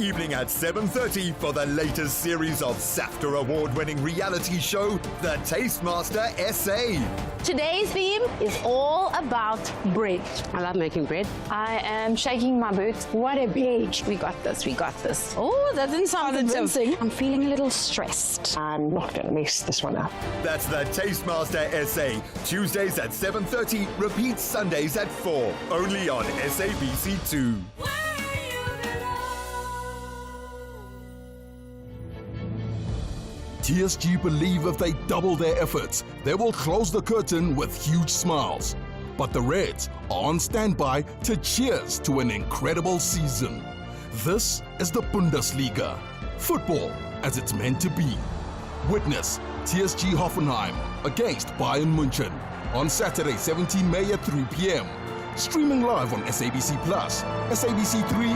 Evening at 7:30 for the latest series of SAFTA award-winning reality show, The Tastemaster SA. Today's theme is all about bread. I love making bread. I am shaking my boots. What a page. We got this, we got this. Oh, that didn't sound convincing. I'm feeling a little stressed. I'm not going to mess this one up. That's The Tastemaster SA. Tuesdays at 7:30, repeats Sundays at 4. Only on SABC2. TSG believe if they double their efforts, they will close the curtain with huge smiles. But the Reds are on standby to cheers to an incredible season. This is the Bundesliga. Football as it's meant to be. Witness TSG Hoffenheim against Bayern München on Saturday, 17 May at 3 p.m. Streaming live on SABC Plus, SABC3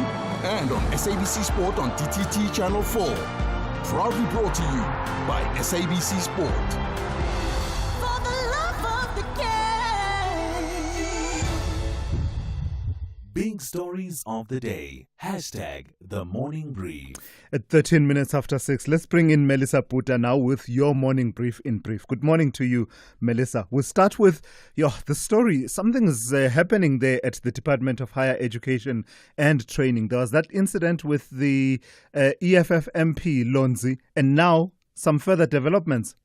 and on SABC Sport on DTT Channel 4. Proudly brought to you by SABC Sport. For the love of the game. Big stories of the day. Hashtag the morning brief. At 13 minutes after 6, let's bring in Melissa Puta now with your morning brief in brief. Good morning to you, Melissa. We'll start with the story. Something is happening there at the Department of Higher Education and Training. There was that incident with the EFF MP, Lonzi, and now some further developments.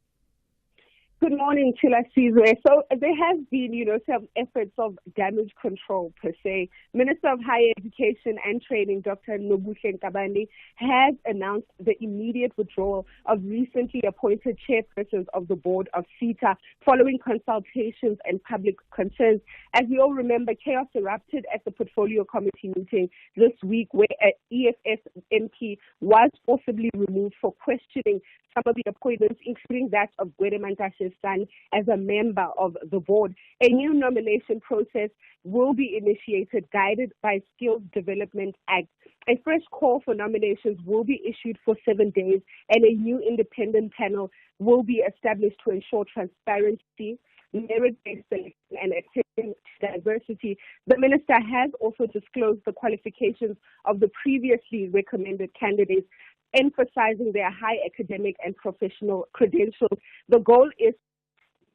Good morning, Thulasizwe. So there has been, some efforts of damage control per se. Minister of Higher Education and Training, Dr. Nobuhle Nkabane, has announced the immediate withdrawal of recently appointed chairpersons of the board of CETA following consultations and public concerns. As we all remember, chaos erupted at the Portfolio Committee meeting this week where an EFF MP was forcibly removed for questioning some of the appointments, including that of Gwede Mantashe's son as a member of the board. A new nomination process will be initiated, guided by Skills Development Act. A fresh call for nominations will be issued for 7 days, and a new independent panel will be established to ensure transparency, merit-based selection, and attention to diversity. The minister has also disclosed the qualifications of the previously recommended candidates, emphasizing their high academic and professional credentials. The goal is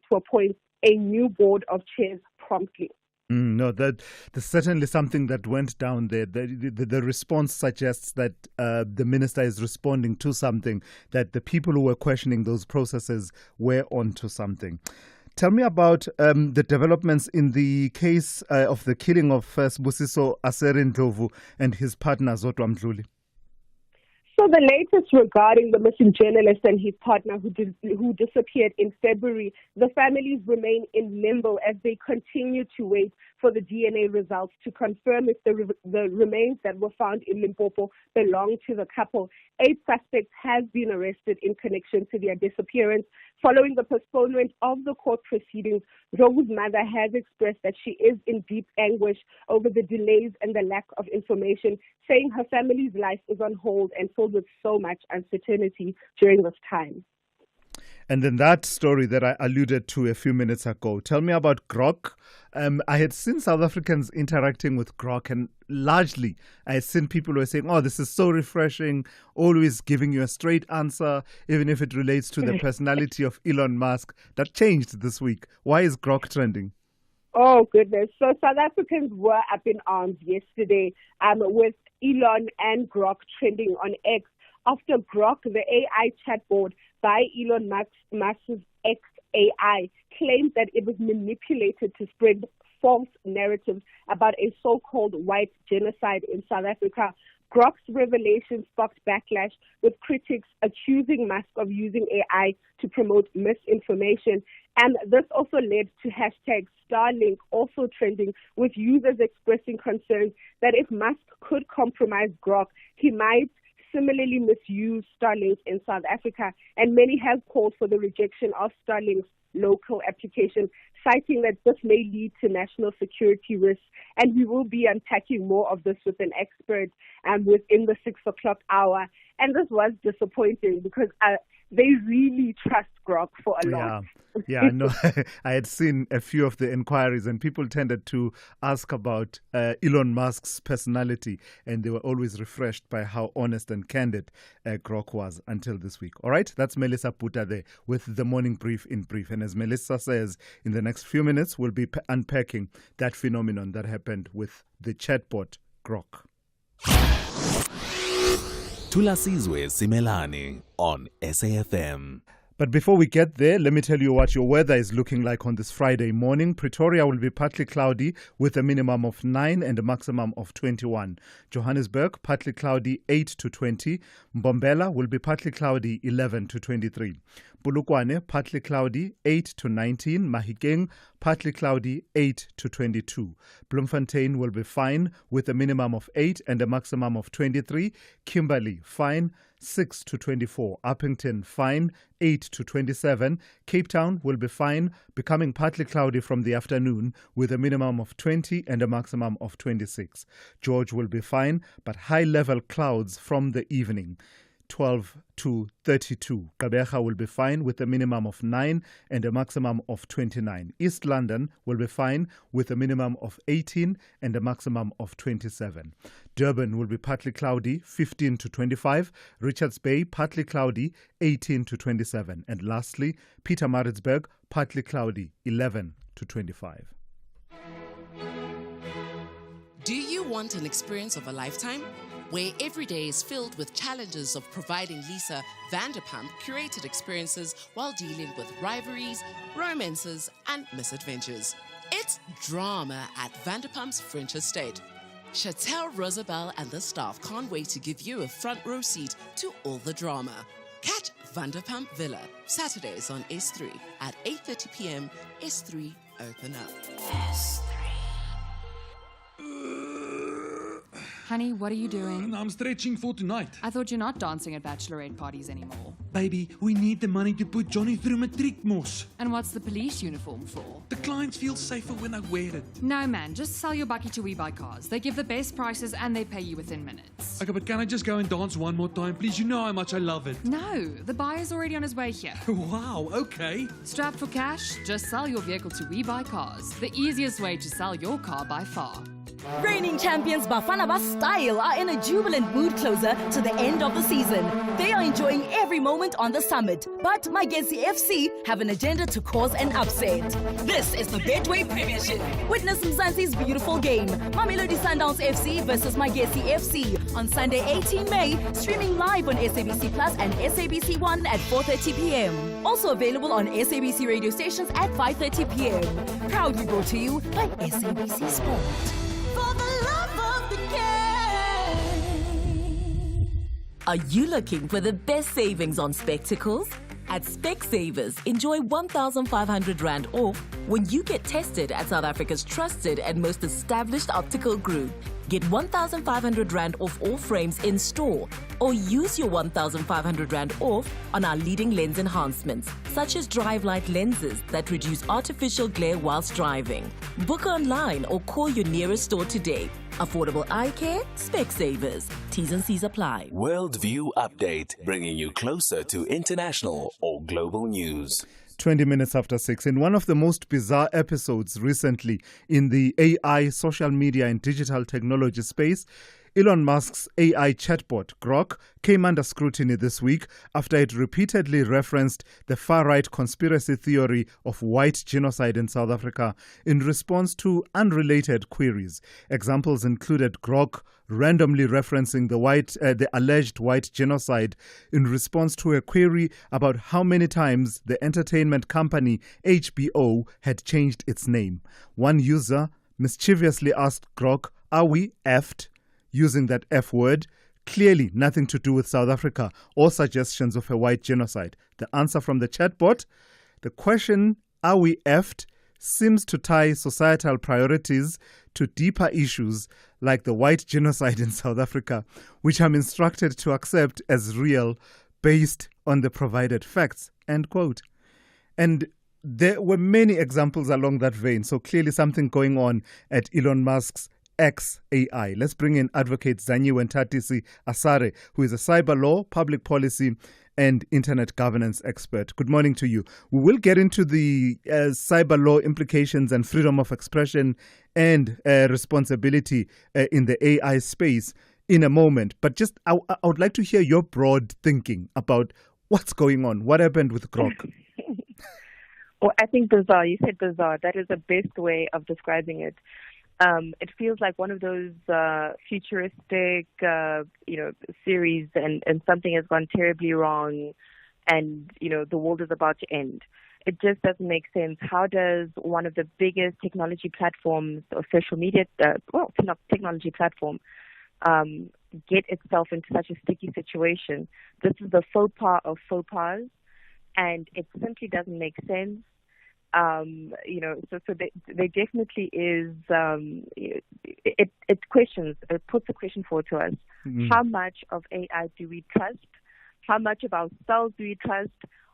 to appoint a new board of chairs promptly. There's certainly something that went down there. The response suggests that the minister is responding to something, that the people who were questioning those processes were onto something. Tell me about the developments in the case of the killing of Sibusiso Aserendlovu and his partner Zodwa Mdluli. So the latest regarding the missing journalist and his partner who disappeared in February, the families remain in limbo as they continue to wait for the DNA results to confirm if the remains that were found in Limpopo belong to the couple. 8 suspects have been arrested in connection to their disappearance. Following the postponement of the court proceedings, Rogu's mother has expressed that she is in deep anguish over the delays and the lack of information, saying her family's life is on hold and filled with so much uncertainty during this time. And then that story that I alluded to a few minutes ago, tell me about Grok. I had seen South Africans interacting with Grok, and largely I had seen people who were saying, oh, this is so refreshing, always giving you a straight answer, even if it relates to the personality of Elon Musk. That changed this week. Why is Grok trending? Oh, goodness. So South Africans were up in arms yesterday with Elon and Grok trending on X after Grok, the AI chatbot by Elon Musk's XAI, claimed that it was manipulated to spread false narratives about a so-called white genocide in South Africa. Grok's revelation sparked backlash, with critics accusing Musk of using AI to promote misinformation. And this also led to hashtag Starlink also trending, with users expressing concerns that if Musk could compromise Grok, he might similarly misuse Starlink in South Africa, and many have called for the rejection of Starlink's local application, citing that this may lead to national security risks. And we will be unpacking more of this with an expert. within the 6 o'clock hour. And this was disappointing because they really trust Grok for a lot. Yeah, no, I had seen a few of the inquiries, and people tended to ask about Elon Musk's personality, and they were always refreshed by how honest and candid Grok was until this week. All right, that's Melissa Puta there with the morning brief in brief. And as Melissa says, in the next few minutes, we'll be unpacking that phenomenon that happened with the chatbot Grok. Thulasizwe Simelane on SAFM. But before we get there, let me tell you what your weather is looking like on this Friday morning. Pretoria will be partly cloudy with a minimum of 9 and a maximum of 21. Johannesburg, partly cloudy 8 to 20. Mbombela will be partly cloudy 11 to 23. Polokwane, partly cloudy 8 to 19. Mahikeng, partly cloudy 8 to 22. Bloemfontein will be fine with a minimum of 8 and a maximum of 23. Kimberley, fine 6 to 24. Uppington, fine 8 to 27. Cape Town will be fine, becoming partly cloudy from the afternoon with a minimum of 20 and a maximum of 26. George will be fine, but high-level clouds from the evening. 12 to 32. Gqeberha will be fine with a minimum of 9 and a maximum of 29. East London will be fine with a minimum of 18 and a maximum of 27. Durban will be partly cloudy 15 to 25. Richards Bay partly cloudy 18 to 27. And lastly, Pietermaritzburg partly cloudy 11 to 25. Do you want an experience of a lifetime? Where every day is filled with challenges of providing Lisa Vanderpump curated experiences while dealing with rivalries, romances, and misadventures. It's drama at Vanderpump's French Estate. Chantel Rosabelle and the staff can't wait to give you a front row seat to all the drama. Catch Vanderpump Villa, Saturdays on S3 at 8:30 p.m. S3 open up. Honey, what are you doing? I'm stretching for tonight. I thought you're not dancing at bachelorette parties anymore. Baby, we need the money to put Johnny through matriek mos. And what's the police uniform for? The clients feel safer when I wear it. No, man, just sell your bucky to We Buy Cars. They give the best prices and they pay you within minutes. Okay, but can I just go and dance one more time, please? You know how much I love it. No, the buyer's already on his way here. Wow, okay. Strapped for cash? Just sell your vehicle to We Buy Cars. The easiest way to sell your car by far. Reigning champions Bafana Style are in a jubilant mood closer to the end of the season. They are enjoying every moment on the summit. But Magesi FC have an agenda to cause an upset. This is the Betway Premiership. Witness Mzansi's beautiful game. Mamelodi Sundowns FC versus Magesi FC on Sunday 18 May, streaming live on SABC Plus and SABC 1 at 4:30 p.m. Also available on SABC radio stations at 5:30 p.m. Proudly brought to you by SABC Sport. For the love of the game. Are you looking for the best savings on spectacles? At Specsavers, enjoy 1,500 Rand off when you get tested at South Africa's trusted and most established optical group. Get 1,500 Rand off all frames in store, or use your 1,500 Rand off on our leading lens enhancements, such as drive light lenses that reduce artificial glare whilst driving. Book online or call your nearest store today. Affordable eye care, Specsavers. T's and C's apply. Worldview Update, bringing you closer to international or global news. 20 minutes after 6. In one of the most bizarre episodes recently in the AI, social media and digital technology space, Elon Musk's AI chatbot, Grok, came under scrutiny this week after it repeatedly referenced the far-right conspiracy theory of white genocide in South Africa in response to unrelated queries. Examples included Grok randomly referencing the alleged white genocide in response to a query about how many times the entertainment company HBO had changed its name. One user mischievously asked Grok, "Are we effed?" using that F word, clearly nothing to do with South Africa or suggestions of a white genocide. The answer from the chatbot, the question, "Are we effed?" seems to tie societal priorities to deeper issues like the white genocide in South Africa, which I'm instructed to accept as real based on the provided facts, end quote. And there were many examples along that vein, so clearly something going on at Elon Musk's XAI. Let's bring in Advocate Zanyiwe Ntatisi Asare, who is a cyber law, public policy, and internet governance expert. Good morning to you. We will get into the cyber law implications and freedom of expression and responsibility in the AI space in a moment. But just, I would like to hear your broad thinking about what's going on. What happened with Grok? Well, I think bizarre. You said bizarre. That is the best way of describing it. It feels like one of those futuristic, series, and something has gone terribly wrong, and the world is about to end. It just doesn't make sense. How does one of the biggest technology platforms or social media, technology platform, get itself into such a sticky situation? This is the faux pas of faux pas, and it simply doesn't make sense. So there definitely is, it puts a question forward to us. Mm-hmm. How much of AI do we trust? How much of ourselves do we trust?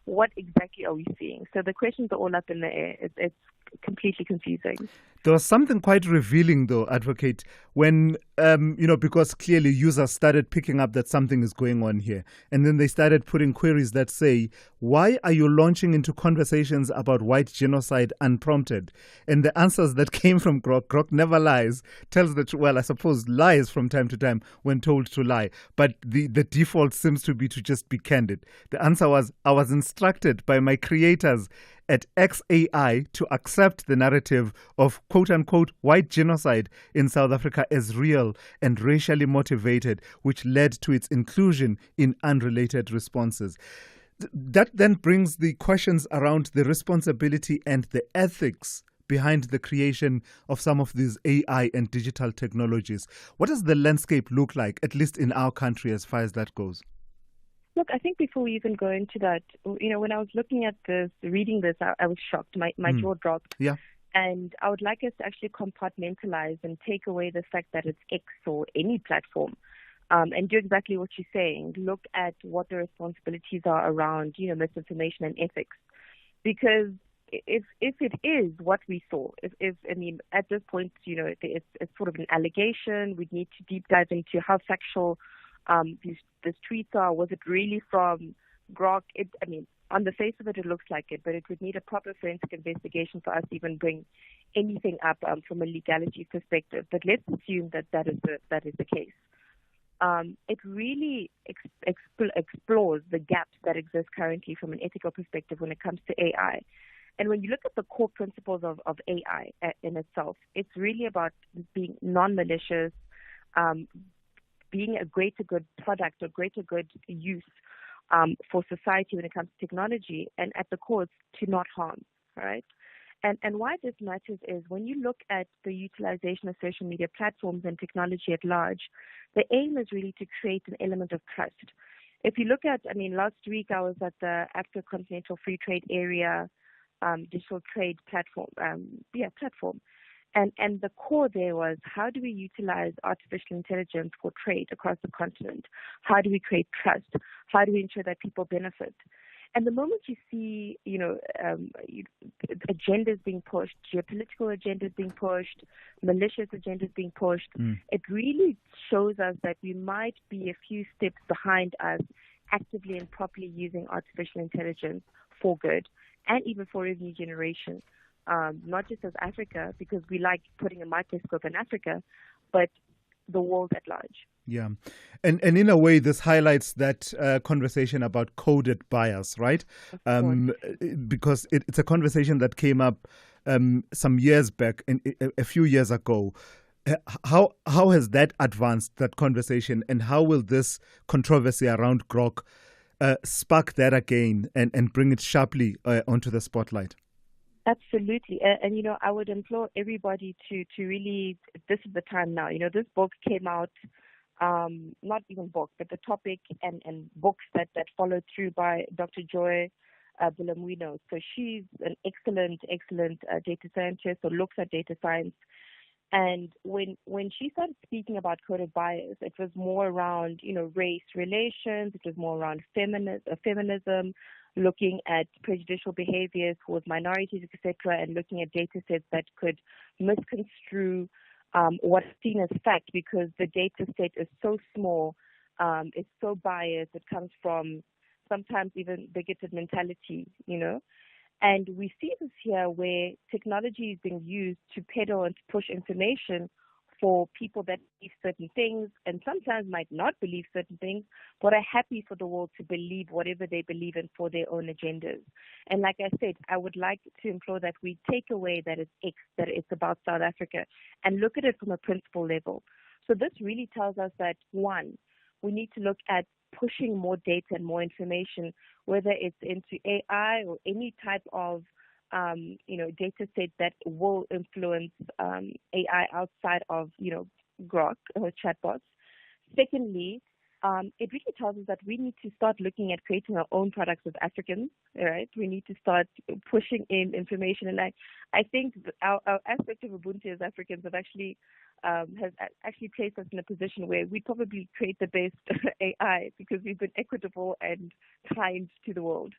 What exactly are we seeing? So the questions are all up in the air. It's completely confusing. There was something quite revealing, though, Advocate, when, because clearly users started picking up that something is going on here. And then they started putting queries that say, why are you launching into conversations about white genocide unprompted? And the answers that came from Grok never lies, tells the truth. Well, I suppose lies from time to time when told to lie. But the default seems to be to just be candid. The answer was, I was instructed by my creators at XAI to accept the narrative of quote-unquote white genocide in South Africa as real and racially motivated, which led to its inclusion in unrelated responses. That then brings the questions around the responsibility and the ethics behind the creation of some of these AI and digital technologies. What does the landscape look like, at least in our country, as far as that goes? Look, I think before we even go into that, when I was looking at this, reading this, I was shocked. My jaw dropped. Yeah. And I would like us to actually compartmentalize and take away the fact that it's X or any platform, and do exactly what you're saying. Look at what the responsibilities are around, misinformation and ethics. Because if it is what we saw, at this point, it's sort of an allegation. We need to deep dive into how factual these tweets are. Was it really from Grok? On the face of it, it looks like it, but it would need a proper forensic investigation for us to even bring anything up from a legality perspective. But let's assume that is the case. It really explores the gaps that exist currently from an ethical perspective when it comes to AI. And when you look at the core principles of AI in itself, it's really about being non-malicious, being a greater good product or greater good use for society when it comes to technology, and at the core it's to not harm, right? And why this matters is when you look at the utilization of social media platforms and technology at large, the aim is really to create an element of trust. If you look at, last week I was at the Africa Continental Free Trade Area digital trade platform, And the core there was, how do we utilize artificial intelligence for trade across the continent? How do we create trust? How do we ensure that people benefit? And the moment you see, agendas being pushed, geopolitical agendas being pushed, malicious agendas being pushed, it really shows us that we might be a few steps behind us actively and properly using artificial intelligence for good and even for revenue generation. Not just as Africa, because we like putting a microscope in Africa, but the world at large. Yeah. And in a way, this highlights that conversation about coded bias, right? Because it's a conversation that came up some years back, a few years ago. How has that advanced, that conversation, and how will this controversy around Grok spark that again and bring it sharply onto the spotlight? Absolutely. And I would implore everybody to really, this is the time now. This book came out, not even book, but the topic and books that followed through by Dr. Joy Bulamwino. So she's an excellent data scientist or looks at data science. And when she started speaking about coded bias, it was more around, race relations. It was more around feminism, looking at prejudicial behaviors towards minorities, etc., and looking at data sets that could misconstrue what's seen as fact, because the data set is so small, it's so biased, it comes from sometimes even bigoted mentality, And we see this here where technology is being used to peddle and to push information for people that believe certain things and sometimes might not believe certain things, but are happy for the world to believe whatever they believe in for their own agendas. And like I said, I would like to implore that we take away that it's about South Africa and look at it from a principle level. So this really tells us that, one, we need to look at pushing more data and more information, whether it's into AI or any type of data set that will influence AI outside of, Grok or chatbots. Secondly, it really tells us that we need to start looking at creating our own products as Africans, right? We need to start pushing in information. And I think our aspect of Ubuntu as Africans has actually placed us in a position where we probably create the best AI because we've been equitable and kind to the world.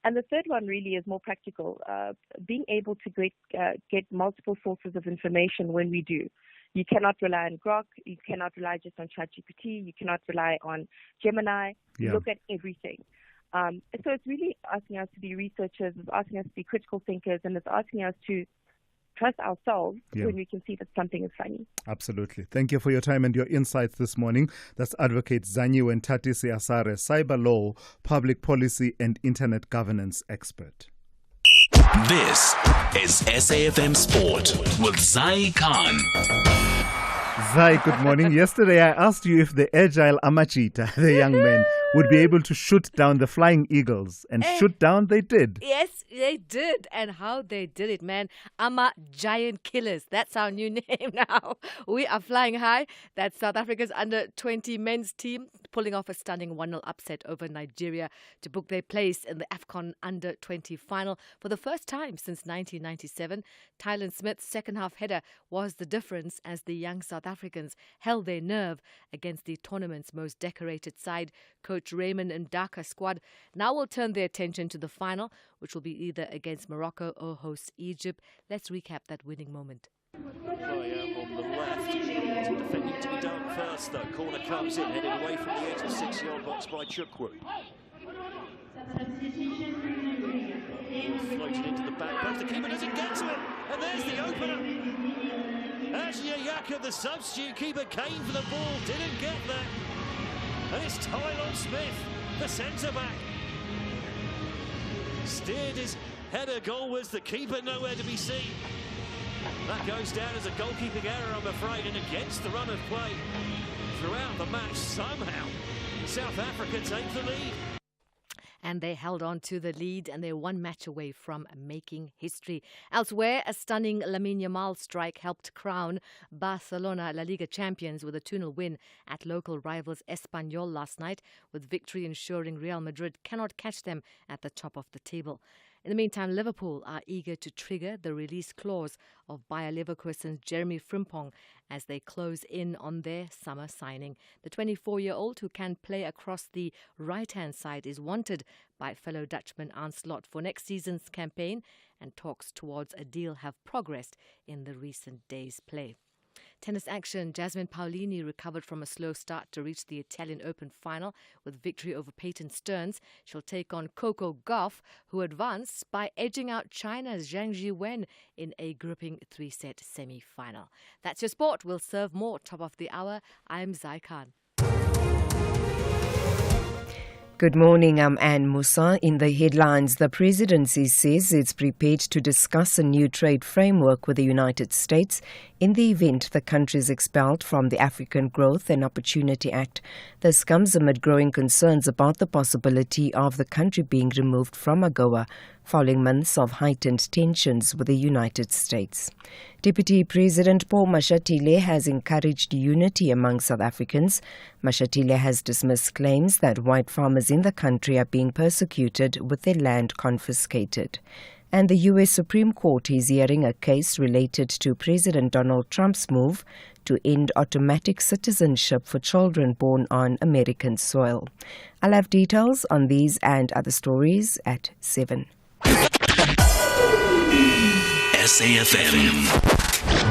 And the third one really is more practical, being able to get multiple sources of information when we do. You cannot rely on Grok. You cannot rely just on ChatGPT. You cannot rely on Gemini. Yeah. Look at everything. So it's really asking us to be researchers. It's asking us to be critical thinkers. And it's asking us to trust ourselves when we can see that something is funny. Absolutely. Thank you for your time and your insights this morning. That's Advocate Zanyiwe Ntatisi Asare, cyber law, public policy and internet governance expert. This is SAFM Sport with Zai Khan. Zai, good morning. Yesterday I asked you if the agile Amachita, the young men, would be able to shoot down the flying eagles. And shoot down they did. Yes, they did. And how they did it, man. Ama Giant Killers. That's our new name now. We are flying high. That's South Africa's under-20 men's team pulling off a stunning 1-0 upset over Nigeria to book their place in the AFCON under-20 final. For the first time since 1997, Tylan Smith's second-half header was the difference as the young South Africans held their nerve against the tournament's most decorated side. Coach Raymond Ndaka's squad now will turn their attention to the final, which will be either against Morocco or host Egypt. Let's recap that winning moment. Player on the left. Some defending to be done first, though. Corner comes in, headed away from the edge of the 6-yard box by Chukwu. Floated into the back post. The keeper doesn't get to it. And there's the opener. Ashia Yaka, the substitute keeper, came for the ball, didn't get there. And it's Tylan Smith, the centre-back. Steered his header goalwards, the keeper nowhere to be seen. That goes down as a goalkeeping error, I'm afraid, and against the run of play throughout the match. Somehow, South Africa take the lead. And they held on to the lead, and they're one match away from making history. Elsewhere, a stunning Lamine Yamal strike helped crown Barcelona La Liga champions with a 2-0 win at local rivals Espanyol last night, with victory ensuring Real Madrid cannot catch them at the top of the table. In the meantime, Liverpool are eager to trigger the release clause of Bayer Leverkusen's Jeremy Frimpong as they close in on their summer signing. The 24-year-old, who can play across the right-hand side, is wanted by fellow Dutchman Arne Slot for next season's campaign, and talks towards a deal have progressed in the recent days' play. Tennis action. Jasmine Paolini recovered from a slow start to reach the Italian Open final with victory over Peyton Stearns. She'll take on Coco Gauff, who advanced by edging out China's Zhang Jiwen in a gripping 3-set semi-final. That's your sport. We'll serve more top of the hour. I'm Zai Khan. Good morning, I'm Anne Musa. In the headlines, the presidency says it's prepared to discuss a new trade framework with the United States in the event the country is expelled from the African Growth and Opportunity Act. This comes amid growing concerns about the possibility of the country being removed from AGOA following months of heightened tensions with the United States. Deputy President Paul Mashatile has encouraged unity among South Africans. Mashatile has dismissed claims that white farmers in the country are being persecuted with their land confiscated. And the U.S. Supreme Court is hearing a case related to President Donald Trump's move to end automatic citizenship for children born on American soil. I'll have details on these and other stories at 7. SAFM.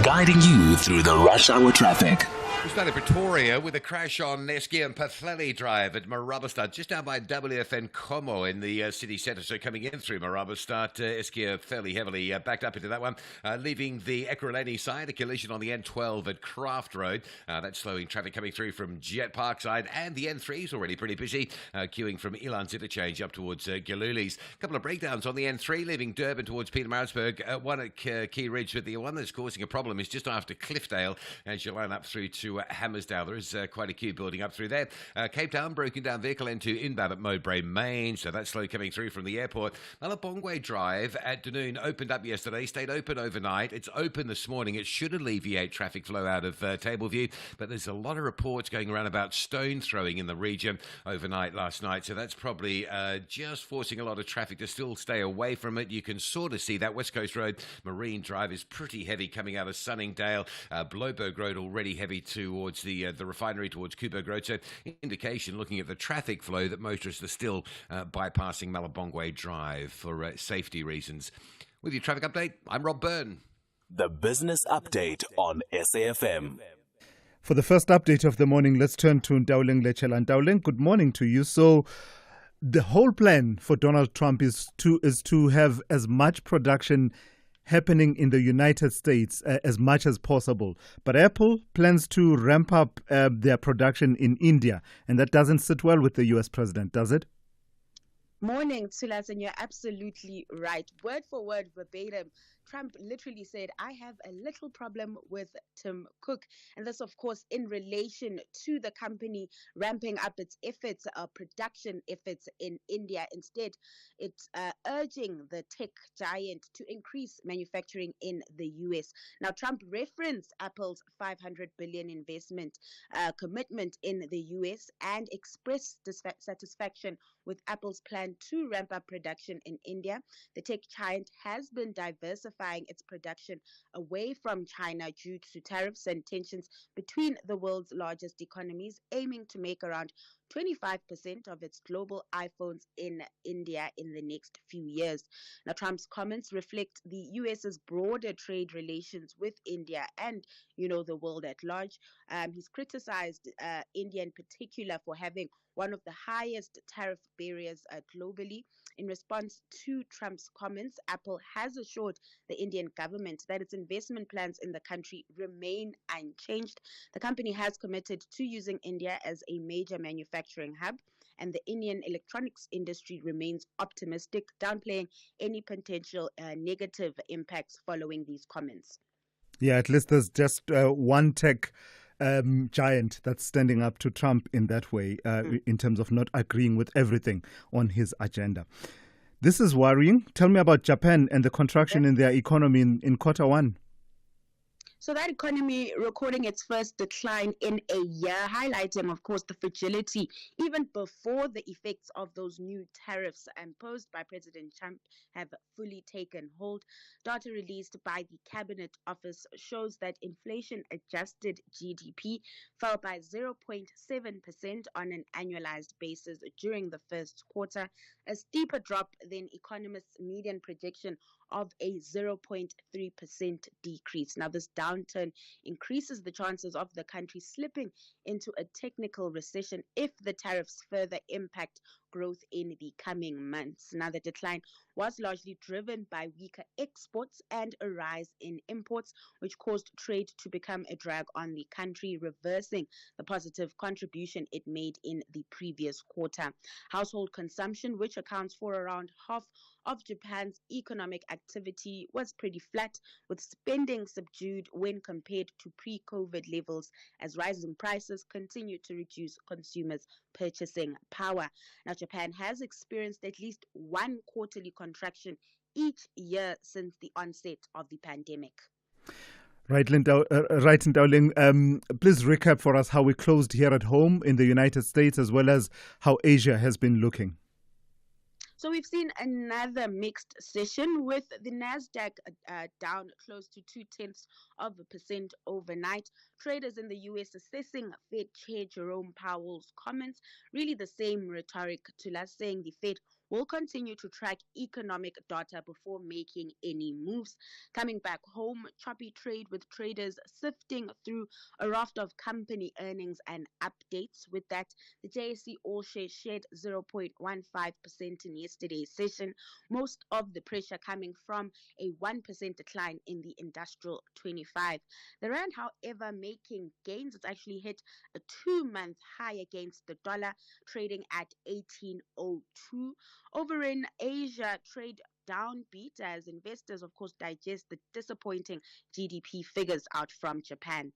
guiding you through the rush hour traffic. We start in Pretoria with a crash on Nesky and Pathleli Drive at Marabastad, just down by WFN Como in the city centre. So coming in through Marabastad, Eskia fairly heavily backed up into that one. Leaving the Ekurhuleni side, a collision on the N12 at Craft Road. That's slowing traffic coming through from Jet Park side, and the N3 is already pretty busy, queuing from Elan's interchange up towards Galuli's. A couple of breakdowns on the N3, leaving Durban towards Pietermaritzburg. One at Key Ridge, but the one that's causing a problem is just after Cliffdale as you line up through to Hammersdale. There is quite a queue building up through there. Cape Town, broken down vehicle into inbound at Mowbray Main, so that's slow coming through from the airport. Malabongwe Drive at Dunoon opened up yesterday, stayed open overnight. It's open this morning. It should alleviate traffic flow out of Tableview, but there's a lot of reports going around about stone throwing in the region overnight last night, so that's probably just forcing a lot of traffic to still stay away from it. You can sort of see that West Coast Road, Marine Drive is pretty heavy coming out of Sunningdale. Bloberg Road already heavy towards the refinery, towards Kuberg Road. So indication, looking at the traffic flow, that motorists are still bypassing Malabongwe Drive for safety reasons. With your traffic update, I'm Rob Byrne. The business update on SAFM. For the first update of the morning, let's turn to Ndawling Lechela. Ndawling, good morning to you. So the whole plan for Donald Trump is to have as much production happening in the United States as much as possible. But Apple plans to ramp up their production in India, and that doesn't sit well with the US president, does it? Morning, Thulasizwe, and you're absolutely right. Word for word, verbatim, Trump literally said, I have a little problem with Tim Cook. And this, of course, in relation to the company ramping up its efforts, production efforts in India. Instead, it's urging the tech giant to increase manufacturing in the US. Now, Trump referenced Apple's $500 billion investment commitment in the US and expressed satisfaction with Apple's plan to ramp up production in India. The tech giant has been diversifying its production away from China due to tariffs and tensions between the world's largest economies, aiming to make around 25% of its global iPhones in India in the next few years. Now, Trump's comments reflect the US's broader trade relations with India and, the world at large. He's criticized India in particular for having one of the highest tariff barriers globally. In response to Trump's comments, Apple has assured the Indian government that its investment plans in the country remain unchanged. The company has committed to using India as a major manufacturing hub, and the Indian electronics industry remains optimistic, downplaying any potential negative impacts following these comments. Yeah, at least there's just one tech giant that's standing up to Trump in that way, in terms of not agreeing with everything on his agenda. This is worrying. Tell me about Japan and the contraction in their economy in quarter one. So that economy recording its first decline in a year, highlighting, of course, the fragility even before the effects of those new tariffs imposed by President Trump have fully taken hold. Data released by the Cabinet Office shows that inflation-adjusted GDP fell by 0.7% on an annualized basis during the first quarter, a steeper drop than economists' median projection of a 0.3% decrease. Now, this downturn increases the chances of the country slipping into a technical recession if the tariffs further impact growth in the coming months. Now, the decline was largely driven by weaker exports and a rise in imports, which caused trade to become a drag on the country, reversing the positive contribution it made in the previous quarter. Household consumption, which accounts for around half of Japan's economic activity, was pretty flat, with spending subdued when compared to pre-COVID levels as rising prices continue to reduce consumers' purchasing power. Now, Japan has experienced at least one quarterly contraction each year since the onset of the pandemic. Right, Ndawling. Please recap for us how we closed here at home in the United States, as well as how Asia has been looking. So we've seen another mixed session, with the Nasdaq down close to 0.2% overnight. Traders in the US assessing Fed Chair Jerome Powell's comments, really the same rhetoric to last, saying the Fed will continue to track economic data before making any moves. Coming back home, choppy trade with traders sifting through a raft of company earnings and updates. With that, the JSE All Share shed 0.15% in yesterday's session, most of the pressure coming from a 1% decline in the industrial 25. The rand, however, making gains. It's actually hit a 2-month high against the dollar, trading at 18.02. Over in Asia, trade downbeat as investors, of course, digest the disappointing GDP figures out from Japan.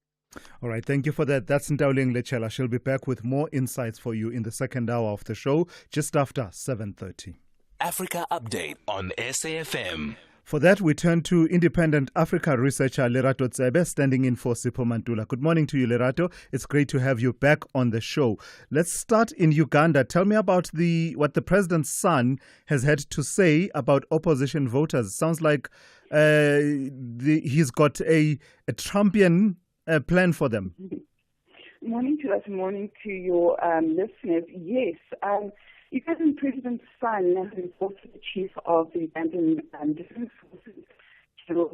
All right, thank you for that. That's Ndauling Lechela. She'll be back with more insights for you in the second hour of the show, just after 7:30. Africa Update on SAFM. For that, we turn to independent Africa researcher Lerato Tsebe, standing in for Sipho Mantula. Good morning to you, Lerato. It's great to have you back on the show. Let's start in Uganda. Tell me about what the president's son has had to say about opposition voters. Sounds like he's got a Trumpian plan for them. Morning to us, morning to your listeners. Yes, Ugandan President's son, who is also the chief of the Ugandan Defense Forces, General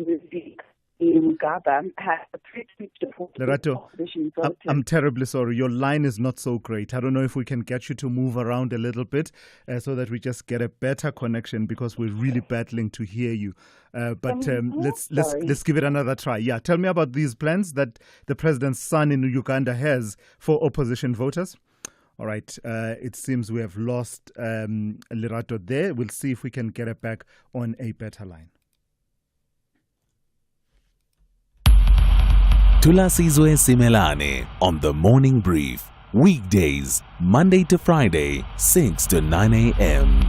Mugabe, has threatened to deport opposition voters. I'm terribly sorry. Your line is not so great. I don't know if we can get you to move around a little bit so that we just get a better connection, because we're really battling to hear you. But let's give it another try. Yeah, tell me about these plans that the president's son in Uganda has for opposition voters. All right, it seems we have lost Lerato there. We'll see if we can get it back on a better line. Thulasizwe Simelane on the Morning Brief. Weekdays, Monday to Friday, 6 to 9 a.m.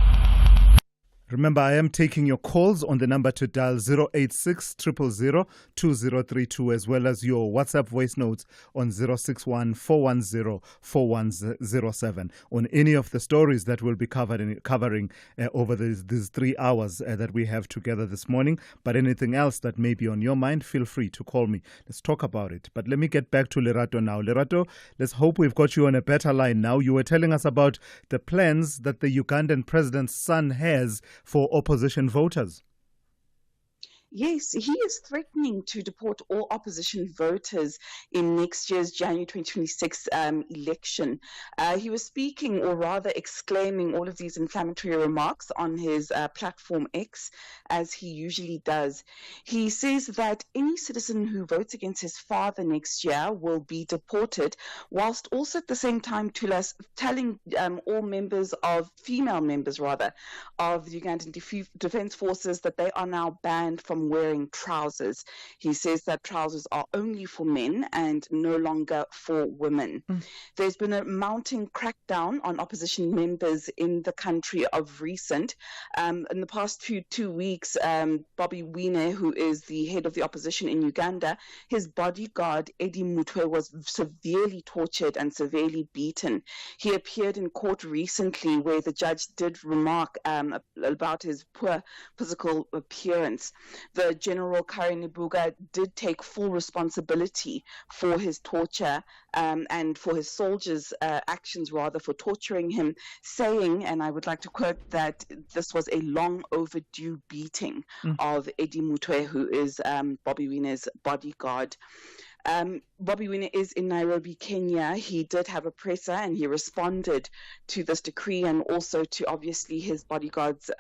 Remember, I am taking your calls on the number to dial 086 000 2032, as well as your WhatsApp voice notes on 061 410 4107 on any of the stories that we'll be covering over these 3 hours that we have together this morning. But anything else that may be on your mind, feel free to call me. Let's talk about it. But let me get back to Lerato now. Lerato, let's hope we've got you on a better line now. You were telling us about the plans that the Ugandan president's son has for opposition voters. Yes, he is threatening to deport all opposition voters in next year's January 2026 election. He was speaking, or rather exclaiming, all of these inflammatory remarks on his platform X, as he usually does. He says that any citizen who votes against his father next year will be deported, whilst also at the same time telling all female members of the Ugandan Defense Forces that they are now banned from wearing trousers. He says that trousers are only for men and no longer for women. There's been a mounting crackdown on opposition members in the country of recent. In the past two weeks, Bobby Wine, who is the head of the opposition in Uganda, his bodyguard, Eddie Mutwe, was severely tortured and severely beaten. He appeared in court recently where the judge did remark about his poor physical appearance. The General Karinebuga did take full responsibility for his torture and for his soldiers' actions, rather, for torturing him, saying, and I would like to quote, that this was a long overdue beating of Eddie Mutwe, who is Bobby Wine's bodyguard. Bobby Wine is in Nairobi, Kenya. He did have a presser and he responded to this decree and also to obviously his bodyguard's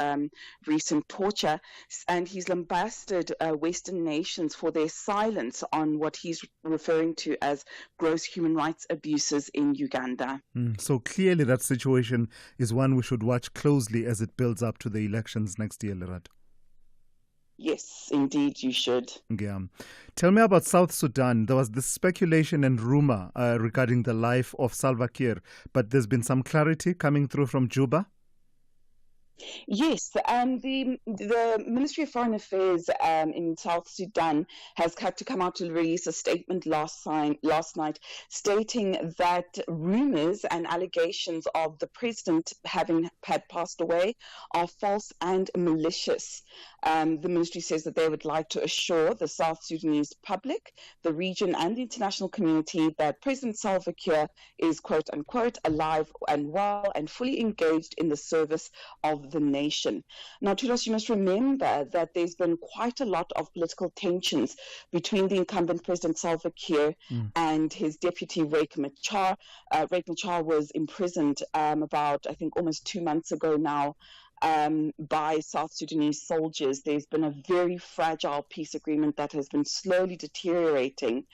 recent torture. And he's lambasted Western nations for their silence on what he's referring to as gross human rights abuses in Uganda. So clearly that situation is one we should watch closely as it builds up to the elections next year, Lerato. Yes, indeed, you should. Yeah. Tell me about South Sudan. There was this speculation and rumor regarding the life of Salva Kiir, but there's been some clarity coming through from Juba. Yes, the Ministry of Foreign Affairs in South Sudan has had to come out to release a statement last night stating that rumors and allegations of the president having had passed away are false and malicious. The ministry says that they would like to assure the South Sudanese public, the region and the international community that President Salva Kiir is, quote unquote, alive and well and fully engaged in the service of of the nation. Now, Thulas, you must remember that there's been quite a lot of political tensions between the incumbent President Salva Kiir and his deputy Riek Machar. Riek Machar was imprisoned about, I think, almost 2 months ago now by South Sudanese soldiers. There's been a very fragile peace agreement that has been slowly deteriorating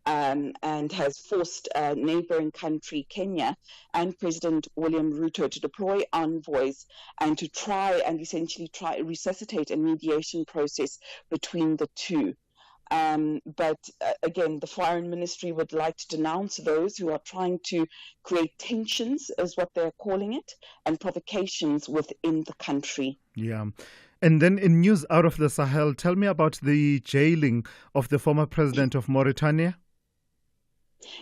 and has forced neighboring country Kenya and President William Ruto to deploy envoys and to try and essentially resuscitate a mediation process between the two. But again, the Foreign Ministry would like to denounce those who are trying to create tensions, is what they're calling it, and provocations within the country. Yeah. And then in news out of the Sahel, tell me about the jailing of the former president of Mauritania.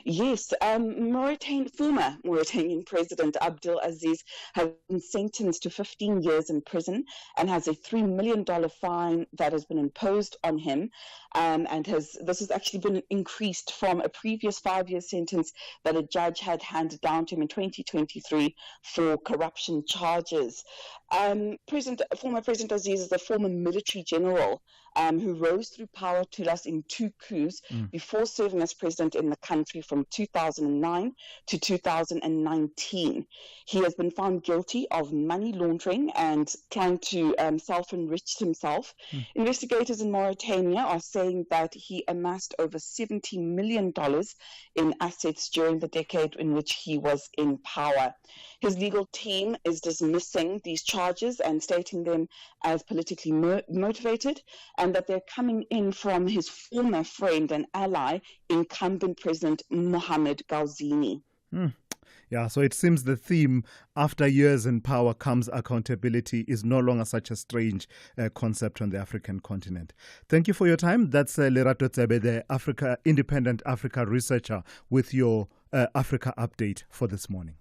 Yes, former Mauritanian President Abdel Aziz has been sentenced to 15 years in prison and has a $3 million fine that has been imposed on him. This has actually been increased from a previous 5-year sentence that a judge had handed down to him in 2023 for corruption charges. Former President Aziz is a former military general who rose through power to us in 2 coups before serving as president in the country from 2009 to 2019. He has been found guilty of money laundering and trying to self-enrich himself. Investigators in Mauritania are saying that he amassed over $70 million in assets during the decade in which he was in power. His legal team is dismissing these charges and stating them as politically motivated, and that they're coming in from his former friend and ally, incumbent President Mohamed Ghazouani. Yeah, so it seems the theme, after years in power comes accountability, is no longer such a strange concept on the African continent. Thank you for your time. That's Lerato Tsebe, the independent Africa researcher, with your Africa update for this morning.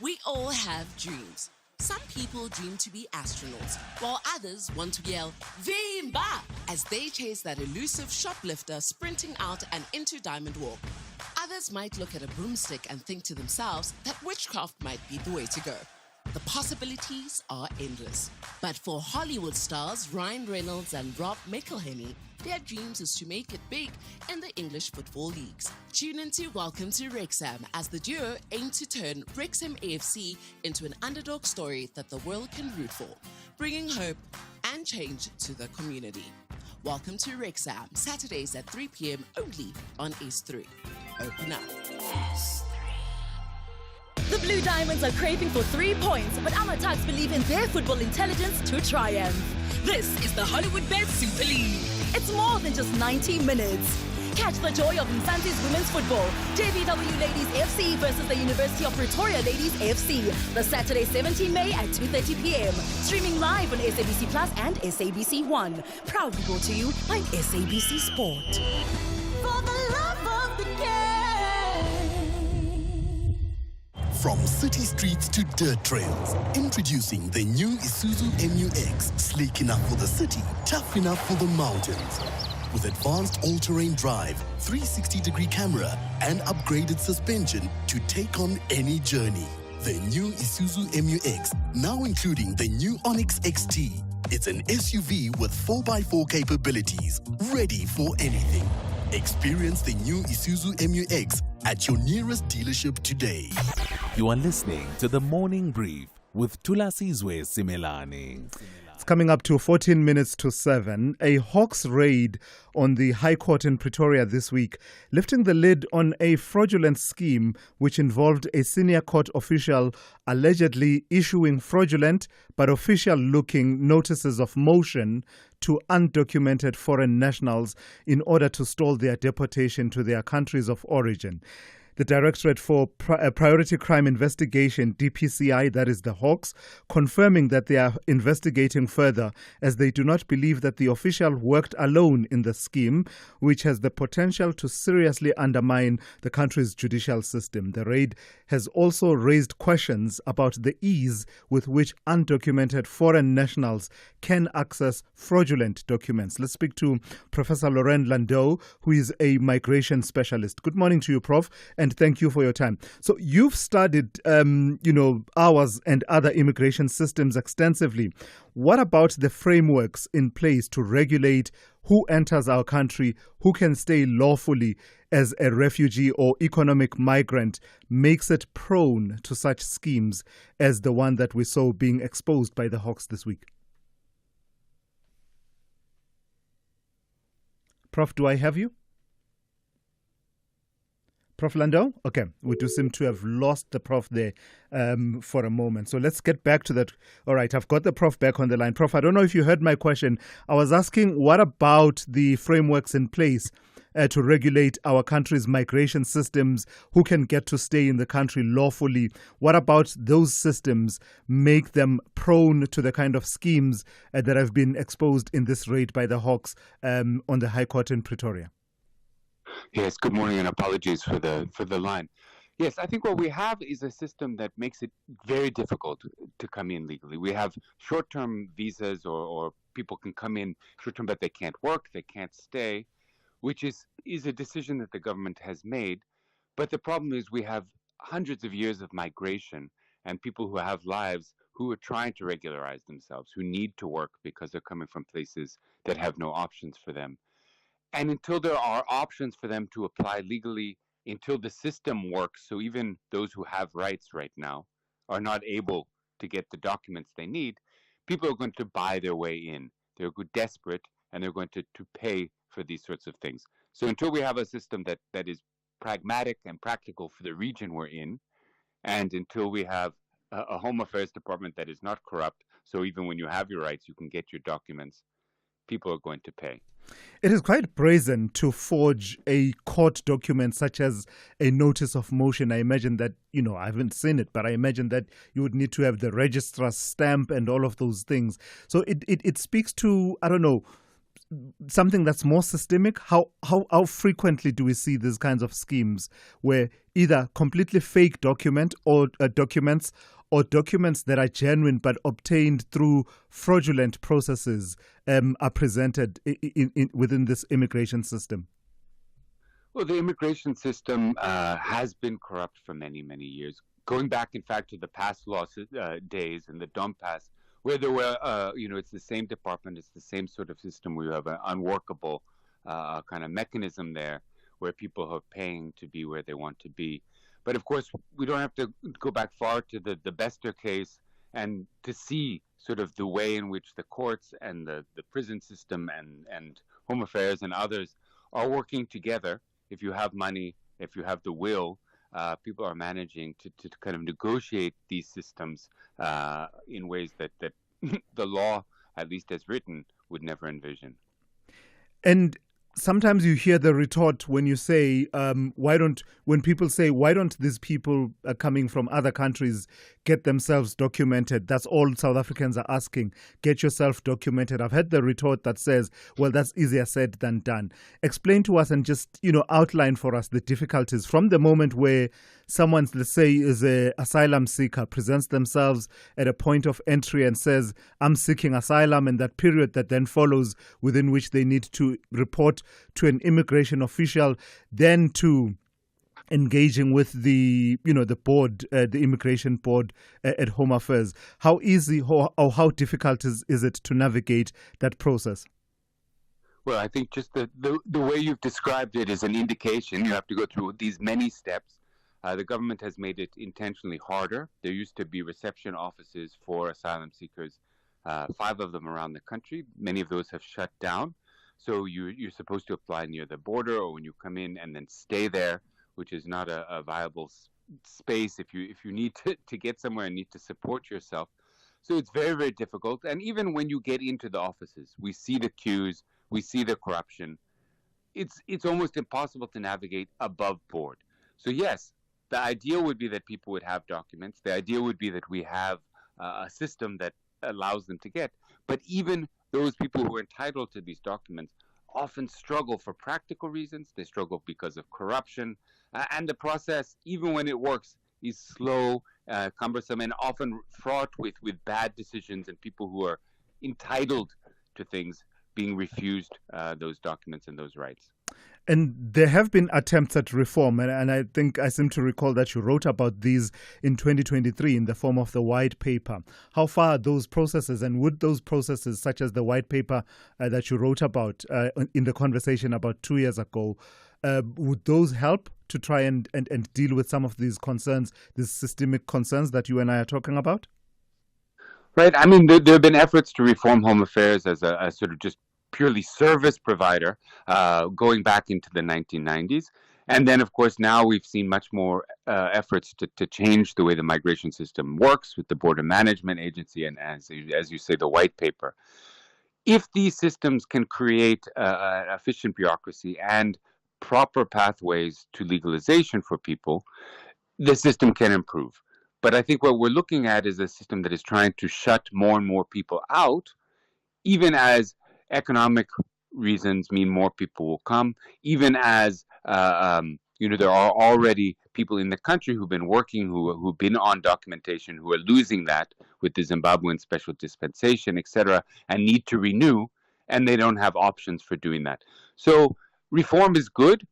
We all have dreams. Some people dream to be astronauts, while others want to yell, Vimba, as they chase that elusive shoplifter sprinting out and into Diamond Walk. Others might look at a broomstick and think to themselves that witchcraft might be the way to go. The possibilities are endless. But for Hollywood stars Ryan Reynolds and Rob McElhenney, their dreams is to make it big in the English football leagues. Tune into Welcome to Wrexham as the duo aim to turn Wrexham AFC into an underdog story that the world can root for, bringing hope and change to the community. Welcome to Wrexham, Saturdays at 3 p.m. only on S3. Open up. The Blue Diamonds are craving for 3 points, but Amatags believe in their football intelligence to triumph. This is the Hollywood Bet Super League. It's more than just 90 minutes. Catch the joy of Msanzi's women's football. JVW Ladies FC versus the University of Pretoria Ladies FC. The Saturday 17 May at 2:30 p.m. Streaming live on SABC Plus and SABC One. Proudly brought to you by SABC Sport. For the love of the game. From city streets to dirt trails, introducing the new Isuzu MU-X. Sleek enough for the city, tough enough for the mountains. With advanced all-terrain drive, 360-degree camera, and upgraded suspension to take on any journey. The new Isuzu MU-X, now including the new Onyx XT. It's an SUV with 4x4 capabilities, ready for anything. Experience the new Isuzu MU-X at your nearest dealership today. You are listening to the Morning Brief with Thulasizwe Simelane. It's coming up to 14 minutes to 7. A Hawks raid on the High Court in Pretoria this week, lifting the lid on a fraudulent scheme which involved a senior court official allegedly issuing fraudulent but official-looking notices of motion to undocumented foreign nationals in order to stall their deportation to their countries of origin. The Directorate for Priority Crime Investigation, DPCI, that is the Hawks, confirming that they are investigating further as they do not believe that the official worked alone in the scheme, which has the potential to seriously undermine the country's judicial system. The raid has also raised questions about the ease with which undocumented foreign nationals can access fraudulent documents. Let's speak to Professor Laurent Landau, who is a migration specialist. Good morning to you, Prof. and thank you for your time. So you've studied, ours and other immigration systems extensively. What about the frameworks in place to regulate who enters our country, who can stay lawfully as a refugee or economic migrant, makes it prone to such schemes as the one that we saw being exposed by the Hawks this week? Prof, do I have you? Prof. Landau? Okay, we do seem to have lost the Prof there for a moment. So let's get back to that. All right, I've got the Prof back on the line. Prof, I don't know if you heard my question. I was asking, what about the frameworks in place to regulate our country's migration systems? Who can get to stay in the country lawfully? What about those systems make them prone to the kind of schemes that have been exposed in this raid by the Hawks on the High Court in Pretoria? Yes, good morning and apologies for the line. Yes, I think what we have is a system that makes it very difficult to come in legally. We have short-term visas or people can come in short-term, but they can't work, they can't stay, which is a decision that the government has made. But the problem is we have hundreds of years of migration and people who have lives who are trying to regularize themselves, who need to work because they're coming from places that have no options for them. And until there are options for them to apply legally, until the system works, so even those who have rights right now are not able to get the documents they need, people are going to buy their way in. They're desperate, and they're going to pay for these sorts of things. So until we have a system that is pragmatic and practical for the region we're in, and until we have a Home Affairs Department that is not corrupt, so even when you have your rights, you can get your documents, people are going to pay. It is quite brazen to forge a court document such as a notice of motion. I imagine that, I haven't seen it, but I imagine that you would need to have the registrar's stamp and all of those things. So it speaks to, I don't know, something that's more systemic. How frequently do we see these kinds of schemes where either completely fake documents or documents that are genuine but obtained through fraudulent processes are presented within this immigration system? Well, the immigration system has been corrupt for many, many years. Going back, in fact, to the past law days and the Dom Pass, where there were, it's the same department, it's the same sort of system. We have an unworkable kind of mechanism there where people are paying to be where they want to be. But of course, we don't have to go back far to the Bester case and to see sort of the way in which the courts and the prison system and Home Affairs and others are working together. If you have money, if you have the will, people are managing to kind of negotiate these systems in ways that the law, at least as written, would never envision. And sometimes you hear the retort when you say, when people say, why don't these people coming from other countries get themselves documented? That's all South Africans are asking. Get yourself documented. I've heard the retort that says, well, that's easier said than done. Explain to us and just, outline for us the difficulties from the moment where someone, let's say, is an asylum seeker, presents themselves at a point of entry and says, I'm seeking asylum, and that period that then follows within which they need to report to an immigration official, then to engaging with the board, the immigration board at Home Affairs. How easy or how difficult is it to navigate that process? Well, I think just the way you've described it is an indication. You have to go through these many steps. The government has made it intentionally harder. There used to be reception offices for asylum seekers, 5 of them around the country. Many of those have shut down. So you're supposed to apply near the border or when you come in and then stay there, which is not a viable space if you need to get somewhere and need to support yourself. So it's very, very difficult. And even when you get into the offices, we see the queues, we see the corruption. It's almost impossible to navigate above board. So yes, the ideal would be that people would have documents. The ideal would be that we have a system that allows them to get. But even those people who are entitled to these documents often struggle for practical reasons. They struggle because of corruption. And the process, even when it works, is slow, cumbersome, and often fraught with bad decisions and people who are entitled to things being refused those documents and those rights. And there have been attempts at reform, and I think I seem to recall that you wrote about these in 2023 in the form of the white paper. How far are those processes, and would those processes, such as the white paper that you wrote about in the conversation about 2 years ago, would those help to try and deal with some of these concerns, these systemic concerns that you and I are talking about? Right. I mean, there have been efforts to reform Home Affairs as a sort of just purely service provider going back into the 1990s. And then, of course, now we've seen much more efforts to change the way the migration system works with the Border Management Agency and, as you say, the white paper. If these systems can create an efficient bureaucracy and proper pathways to legalization for people, the system can improve. But I think what we're looking at is a system that is trying to shut more and more people out, even as economic reasons mean more people will come, even as there are already people in the country who've been working, who've been on documentation, who are losing that with the Zimbabwean special dispensation, etc., and need to renew, and they don't have options for doing that. So reform is good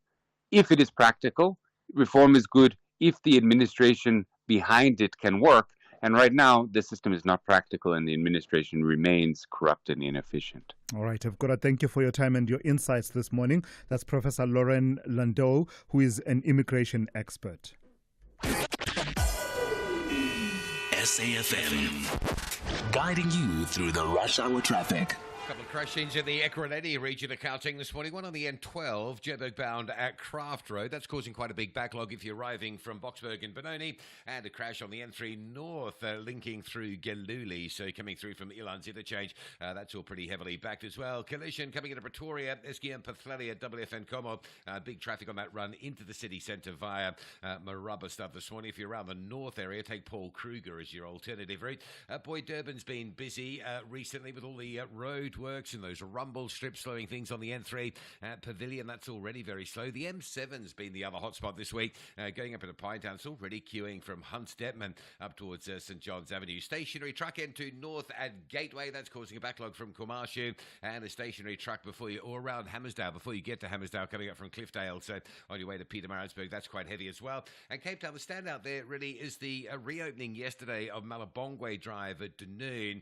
if it is practical. Reform is good if the administration behind it can work. And right now, the system is not practical and the administration remains corrupt and inefficient. All right, I've got to thank you for your time and your insights this morning. That's Professor Lauren Landau, who is an immigration expert. SAFM, guiding you through the rush hour traffic. A couple of crash scenes in the Ekurhuleni region of Gauteng this morning. One on the N12, Joburg bound at Craft Road. That's causing quite a big backlog if you're arriving from Boksburg and Benoni. And a crash on the N3 North linking through Geluli. So coming through from Elands interchange, that's all pretty heavily backed as well. Collision coming into Pretoria, SGM Pathleli at WFN Como. Big traffic on that run into the city centre via Maraba stuff this morning. If you're around the north area, take Paul Kruger as your alternative route. Boy, Durban's been busy recently with all the road works and those rumble strips slowing things on the N3 at Pavilion. That's already very slow. The M7's been the other hotspot this week. Going up into Pinetown, it's already queuing from Hunt Detman up towards St John's Avenue. Stationary truck N2 north at Gateway. That's causing a backlog from Kumashu, and a stationary truck before you, or around Hammersdale, before you get to Hammersdale, coming up from Cliffdale. So on your way to Pietermaritzburg, that's quite heavy as well. And Cape Town, the standout there really is the reopening yesterday of Malabongwe Drive at Dunoon.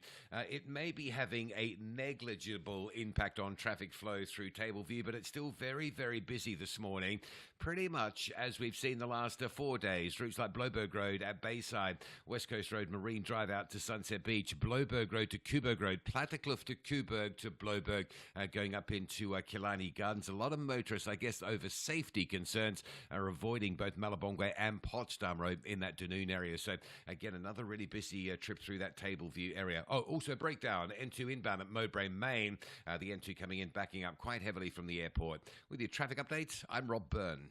It may be having a negligible impact on traffic flow through Tableview, but it's still very, very busy this morning. Pretty much as we've seen the last 4 days. Routes like Bloberg Road at Bayside, West Coast Road, Marine Drive out to Sunset Beach, Bloberg Road to Kuberg Road, Plattekloof to Kuberg to Bloberg, going up into Killarney Gardens. A lot of motorists, I guess, over safety concerns, are avoiding both Malabongwe and Potsdam Road in that Dunoon area. So, again, another really busy trip through that Tableview area. Oh, also breakdown, N2 inbound at Mowbray Main. The N2 coming in, backing up quite heavily from the airport. With your traffic updates, I'm Rob Byrne.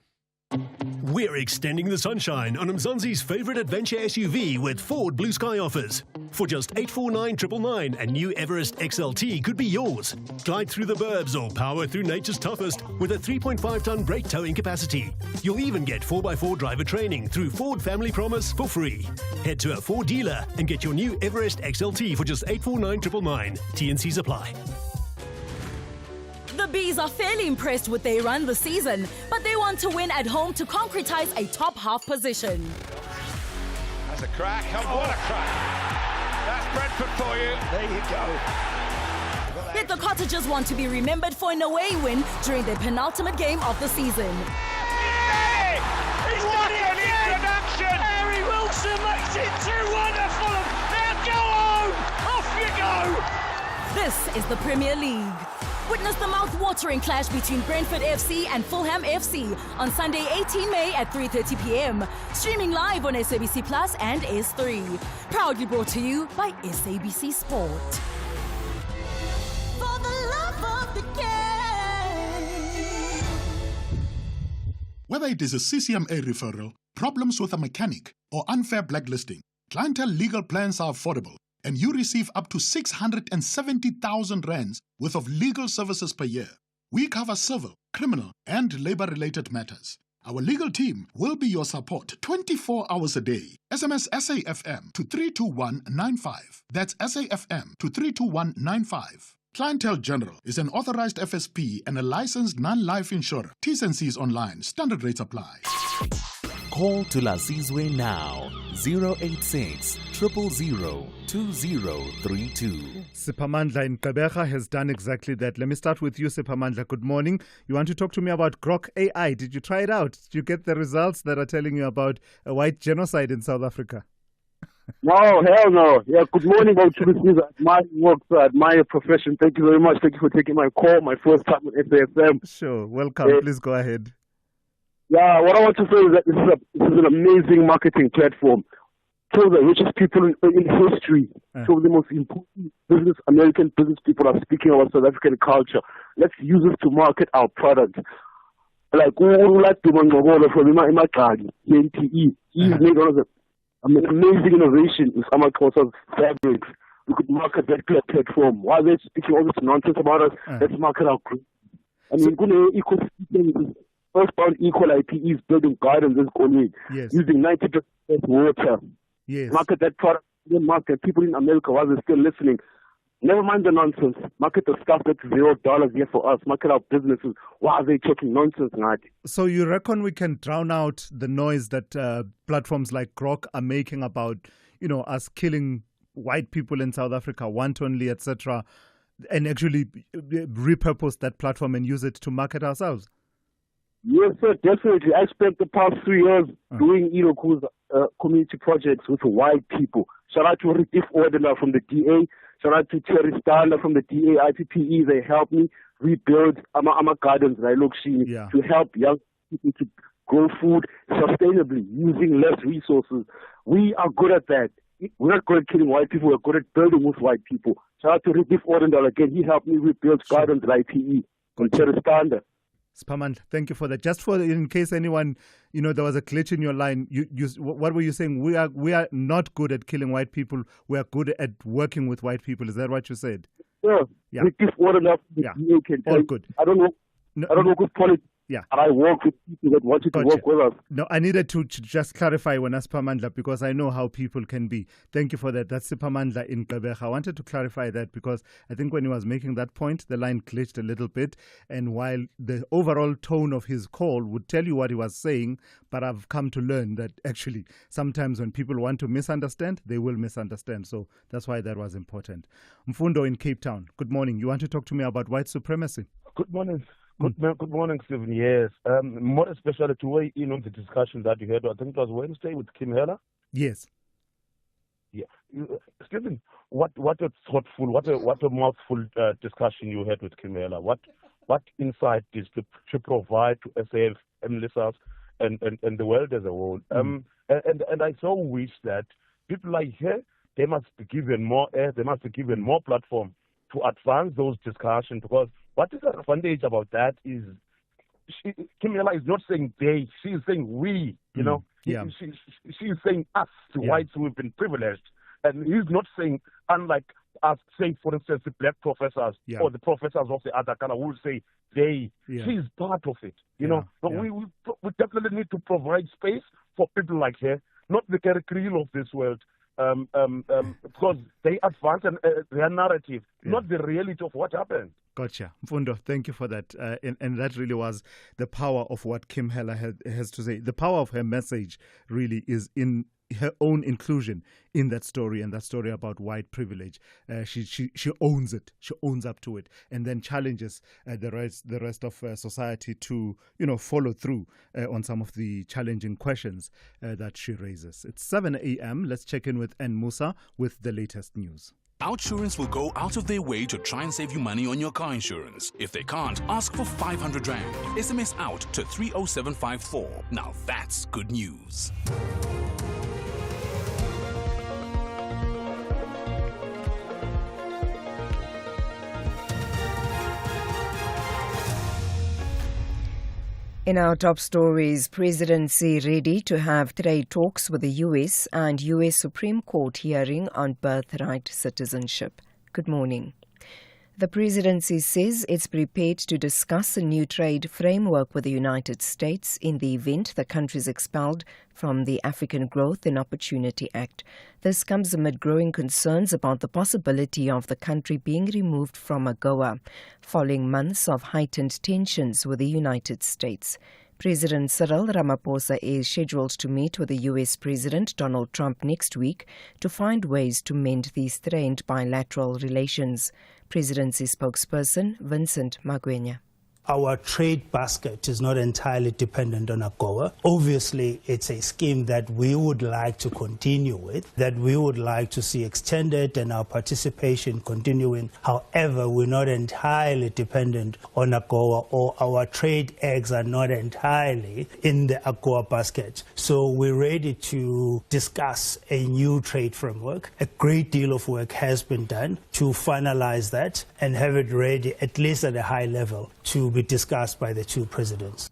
We're extending the sunshine on Mzansi's favourite adventure SUV with Ford Blue Sky offers. For just $849,999, a new Everest XLT could be yours. Glide through the burbs or power through nature's toughest with a 3.5-ton brake towing capacity. You'll even get 4x4 driver training through Ford Family Promise for free. Head to a Ford dealer and get your new Everest XLT for just $849,999. T&Cs apply. The Bees are fairly impressed with their run this season, but they want to win at home to concretize a top half position. That's a crack. Oh, what a crack. That's Brentford for you. There you go. Yet the Cottagers want to be remembered for an away win during their penultimate game of the season. Hey! He's what an introduction! Harry Wilson makes it 2-1 to Fulham. Now go home! Off you go! This is the Premier League. Witness the mouth-watering clash between Brentford FC and Fulham FC on Sunday 18 May at 3:30 p.m. Streaming live on SABC Plus and S3. Proudly brought to you by SABC Sport. For the love of the game. Whether it is a CCMA referral, problems with a mechanic, or unfair blacklisting, Clientele legal plans are affordable, and you receive up to 670,000 rands worth of legal services per year. We cover civil, criminal, and labor-related matters. Our legal team will be your support 24 hours a day. SMS SAFM to 32195. That's SAFM to 32195. Clientele General is an authorized FSP and a licensed non-life insurer. T's and C's online. Standard rates apply. Call Thulasizwe now. 086 000 2032. Siphamandla in Gqeberha has done exactly that. Let me start with you, Siphamandla. Good morning. You want to talk to me about Grok AI. Did you try it out? Did you get the results that are telling you about a white genocide in South Africa? No, hell no. Yeah, good morning, Thulasizwe. My work, my profession. Thank you very much. Thank you for taking my call. My first time on SAFM. Sure. Welcome. Please go ahead. Yeah, what I want to say is that this is an amazing marketing platform. Show the richest people in history. Show the most important American business people are speaking about South African culture. Let's use this to market our product. Like, who like to from Imagagi, NTE. He's made one of the amazing innovation in Amakosa's fabrics. We could market that platform. Why are they speaking all this nonsense about us? Let's market our group. I mean, ecosystem. Firstbound equal IPEs building gardens in Konwig, using 90% water. Yes. Market that product. Market people in America while they're still listening. Never mind the nonsense. Market the stuff that's $0 here for us. Market our businesses. Why are they talking nonsense, Nadi? So you reckon we can drown out the noise that platforms like Grok are making about, us killing white people in South Africa, wantonly, etc., and actually repurpose that platform and use it to market ourselves? Yes, sir, definitely. I spent the past 3 years doing community projects with white people. Shout out to Ritif Ordiner from the DA. Shout out to Terry Stander from the DA IPPE. They helped me rebuild Ama Gardens to help young people to grow food sustainably using less resources. We are good at that. We're not good at killing white people. We're good at building with white people. Shout out to Ritif Ordiner again. He helped me rebuild gardens at IPE. And Terry Stander. Siphamandla, thank you for that. Just in case anyone, there was a glitch in your line, what were you saying? We are not good at killing white people. We are good at working with white people. Is that what you said? Yeah. All good. I don't know good politics. Yeah. And I work with people that wanted to work with us. No, I needed to just clarify when I Siphamandla because I know how people can be. Thank you for that. That's Siphamandla in Gqeberha. I wanted to clarify that because I think when he was making that point, the line glitched a little bit. And while the overall tone of his call would tell you what he was saying, but I've come to learn that actually sometimes when people want to misunderstand, they will misunderstand. So that's why that was important. Mfundo in Cape Town. Good morning. You want to talk to me about white supremacy? Good morning. Good morning, Stephen. Yes. More especially to weigh in on the discussion that you had, I think it was Wednesday with Kim Heller. Yes. Yeah. Stephen, what a thoughtful, what a mouthful discussion you had with Kim Heller. What insight is to provide to SAFM listeners and the world as a whole. And I so wish that people like her, they must be given more air, they must be given more platform to advance those discussions, because what is the advantage about that is Kim Heller is not saying they, she is saying we, She is saying us, the whites who have been privileged. And he's not saying, unlike us, say, for instance, the black professors or the professors of the other color who will say they. She's part of it, But we definitely need to provide space for people like her, not the Kerry Creel of this world. Because they advance their narrative, not the reality of what happened. Gotcha. Mfundo, thank you for that. And that really was the power of what Kim Heller has to say. The power of her message really is in her own inclusion in that story, and that story about white privilege. She owns it. She owns up to it, and then challenges the rest of society to follow through on some of the challenging questions that she raises. It's 7 a.m. Let's check in with N. Musa with the latest news. Outsurance will go out of their way to try and save you money on your car insurance. If they can't, ask for 500 Rand. SMS out to 30754. Now that's good news. In our top stories, presidency ready to have trade talks with the US and US Supreme Court hearing on birthright citizenship. Good morning. The presidency says it's prepared to discuss a new trade framework with the United States in the event the country is expelled from the African Growth and Opportunity Act. This comes amid growing concerns about the possibility of the country being removed from AGOA, following months of heightened tensions with the United States. President Cyril Ramaphosa is scheduled to meet with the U.S. President Donald Trump next week to find ways to mend the strained bilateral relations. Presidency spokesperson Vincent Magwenya. Our trade basket is not entirely dependent on AGOA. Obviously, it's a scheme that we would like to continue with, that we would like to see extended and our participation continuing. However, we're not entirely dependent on AGOA, or our trade eggs are not entirely in the AGOA basket. So we're ready to discuss a new trade framework. A great deal of work has been done to finalize that and have it ready, at least at a high level, to be discussed by the two presidents.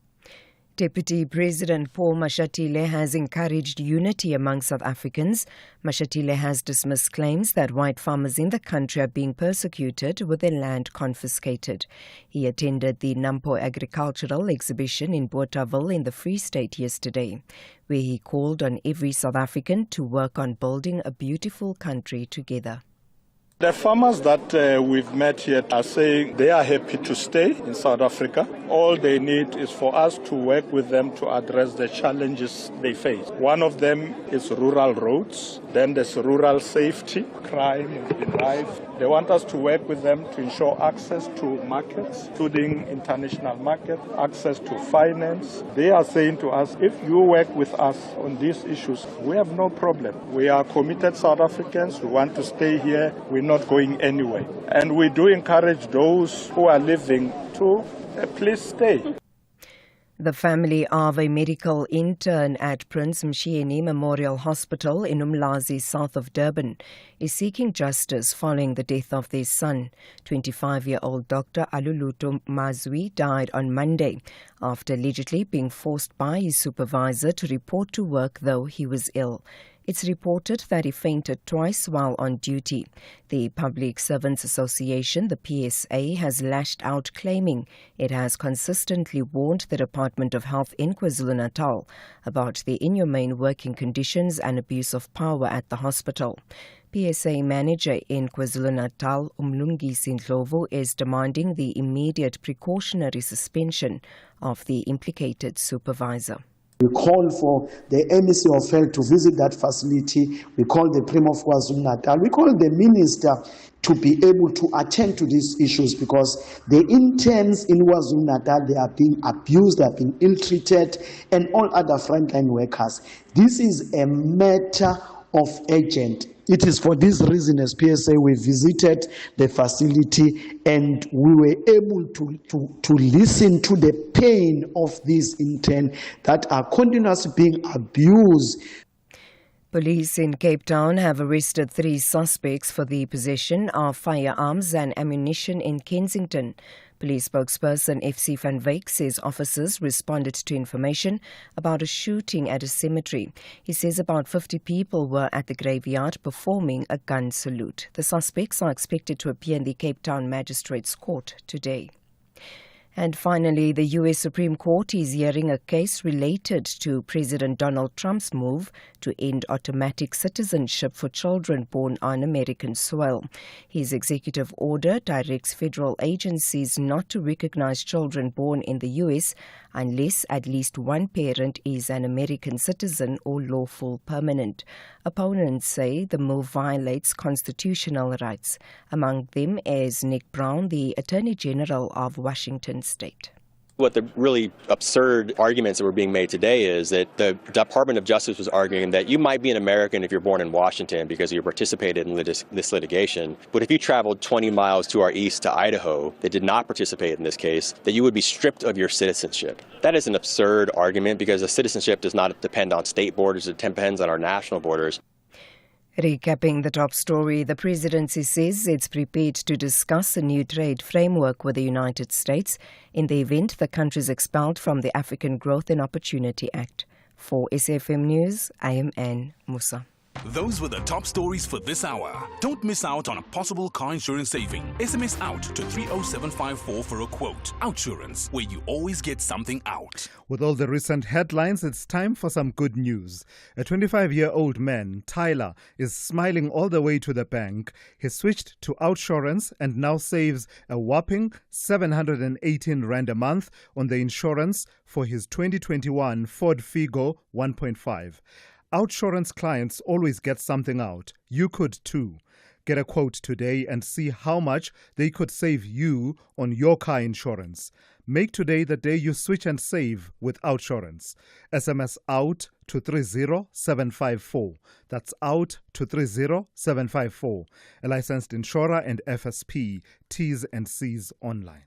Deputy President Paul Mashatile has encouraged unity among South Africans. Mashatile has dismissed claims that white farmers in the country are being persecuted with their land confiscated. He attended the Nampo Agricultural Exhibition in Bothaville in the Free State yesterday, where he called on every South African to work on building a beautiful country together. The farmers that we've met here are saying they are happy to stay in South Africa. All they need is for us to work with them to address the challenges they face. One of them is rural roads, then there's rural safety, crime has been rife. They want us to work with them to ensure access to markets, including international market, access to finance. They are saying to us, if you work with us on these issues, we have no problem. We are committed South Africans, we want to stay here, we're not going anywhere. And we do encourage those who are living to please stay. The family of a medical intern at Prince Mshieni Memorial Hospital in Umlazi, south of Durban, is seeking justice following the death of their son. 25-year-old Dr. Aluluto Mazwi died on Monday after allegedly being forced by his supervisor to report to work though he was ill. It's reported that he fainted twice while on duty. The Public Servants Association, the PSA, has lashed out claiming it has consistently warned the Department of Health in KwaZulu-Natal about the inhumane working conditions and abuse of power at the hospital. PSA manager in KwaZulu-Natal, Umlungisi Ndlovu, is demanding the immediate precautionary suspension of the implicated supervisor. We call for the MEC of Health to visit that facility. We call the Premier of KwaZulu-Natal. We call the Minister to be able to attend to these issues, because the interns in KwaZulu-Natal, they are being abused, they are being ill-treated, and all other frontline workers. This is a matter of urgent. It is for this reason, as PSA, we visited the facility and we were able to listen to the pain of these interns that are continuously being abused. Police in Cape Town have arrested 3 suspects for the possession of firearms and ammunition in Kensington. Police spokesperson FC Van Wyk says officers responded to information about a shooting at a cemetery. He says about 50 people were at the graveyard performing a gun salute. The suspects are expected to appear in the Cape Town Magistrates Court today. And finally, the U.S. Supreme Court is hearing a case related to President Donald Trump's move to end automatic citizenship for children born on American soil. His executive order directs federal agencies not to recognize children born in the U.S. unless at least one parent is an American citizen or lawful permanent. Opponents say the move violates constitutional rights. Among them is Nick Brown, the Attorney General of Washington State. What the really absurd arguments that were being made today is that the Department of Justice was arguing that you might be an American if you're born in Washington because you participated in this litigation. But if you traveled 20 miles to our east to Idaho that did not participate in this case, that you would be stripped of your citizenship. That is an absurd argument because a citizenship does not depend on state borders, it depends on our national borders. Recapping the top story, the presidency says it's prepared to discuss a new trade framework with the United States in the event the country is expelled from the African Growth and Opportunity Act. For SFM News, I am Anne Musa. Those were the top stories for this hour. Don't miss out on a possible car insurance saving. SMS out to 30754 for a quote. Outsurance, where you always get something out. With all the recent headlines, it's time for some good news. A 25-year-old man, Tyler, is smiling all the way to the bank. He switched to Outsurance and now saves a whopping 718 Rand a month on the insurance for his 2021 Ford Figo 1.5. Outsurance clients always get something out. You could too. Get a quote today and see how much they could save you on your car insurance. Make today the day you switch and save with Outsurance. SMS out to 30754. That's out to 30754. A licensed insurer and FSP. T's and C's online.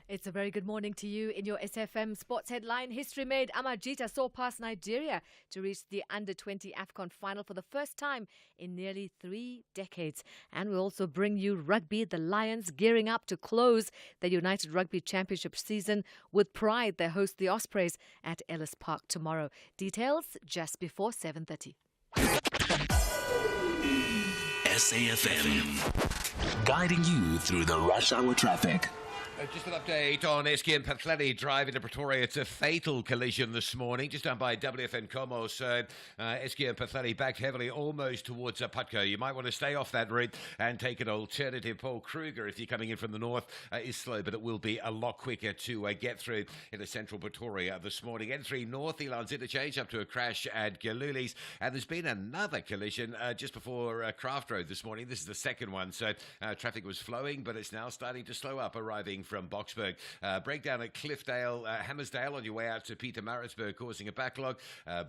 It's a very good morning to you. In your SFM sports headline, history made Amajita saw past Nigeria to reach the under-20 AFCON final for the first time in nearly 3 decades. And we'll also bring you rugby. The Lions gearing up to close the United Rugby Championship season with pride. They host the Ospreys at Ellis Park tomorrow. Details just before 7:30. SAFM, guiding you through the rush hour traffic. Just an update on Eskian Pathleli Drive into Pretoria. It's a fatal collision this morning, just down by WFN Como. So Eskian Pathleli backed heavily almost towards Putco. You might want to stay off that route and take an alternative. Paul Kruger, if you're coming in from the north, is slow, but it will be a lot quicker to get through into central Pretoria this morning. N3 North, Elands Interchange, up to a crash at Galuli's. And there's been another collision just before Craft Road this morning. This is the second one. So traffic was flowing, but it's now starting to slow up, arriving from Boksburg. Breakdown at Cliffdale, Hammersdale on your way out to Pietermaritzburg, causing a backlog.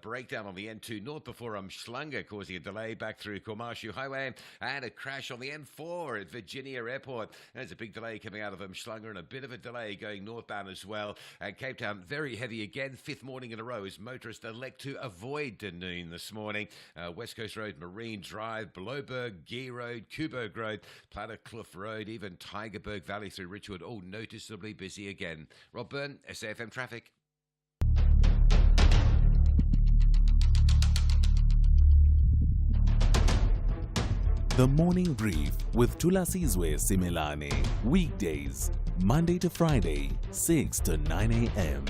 Breakdown on the N2 North before Umhlanga, causing a delay back through Komashu Highway. And a crash on the N4 at Virginia Airport. There's a big delay coming out of Umhlanga and a bit of a delay going northbound as well. And Cape Town, very heavy again. 5th morning in a row as motorists elect to avoid Dunoon this morning. West Coast Road, Marine Drive, Bloberg, Gee Road, Kuberg Road, Platter Cliff Road, even Tygerberg Valley through Richwood. Oh, noticeably busy again. Rob Byrne, SAFM Traffic. The Morning Brief with Thulasizwe Simelane. Weekdays, Monday to Friday, 6 to 9 a.m.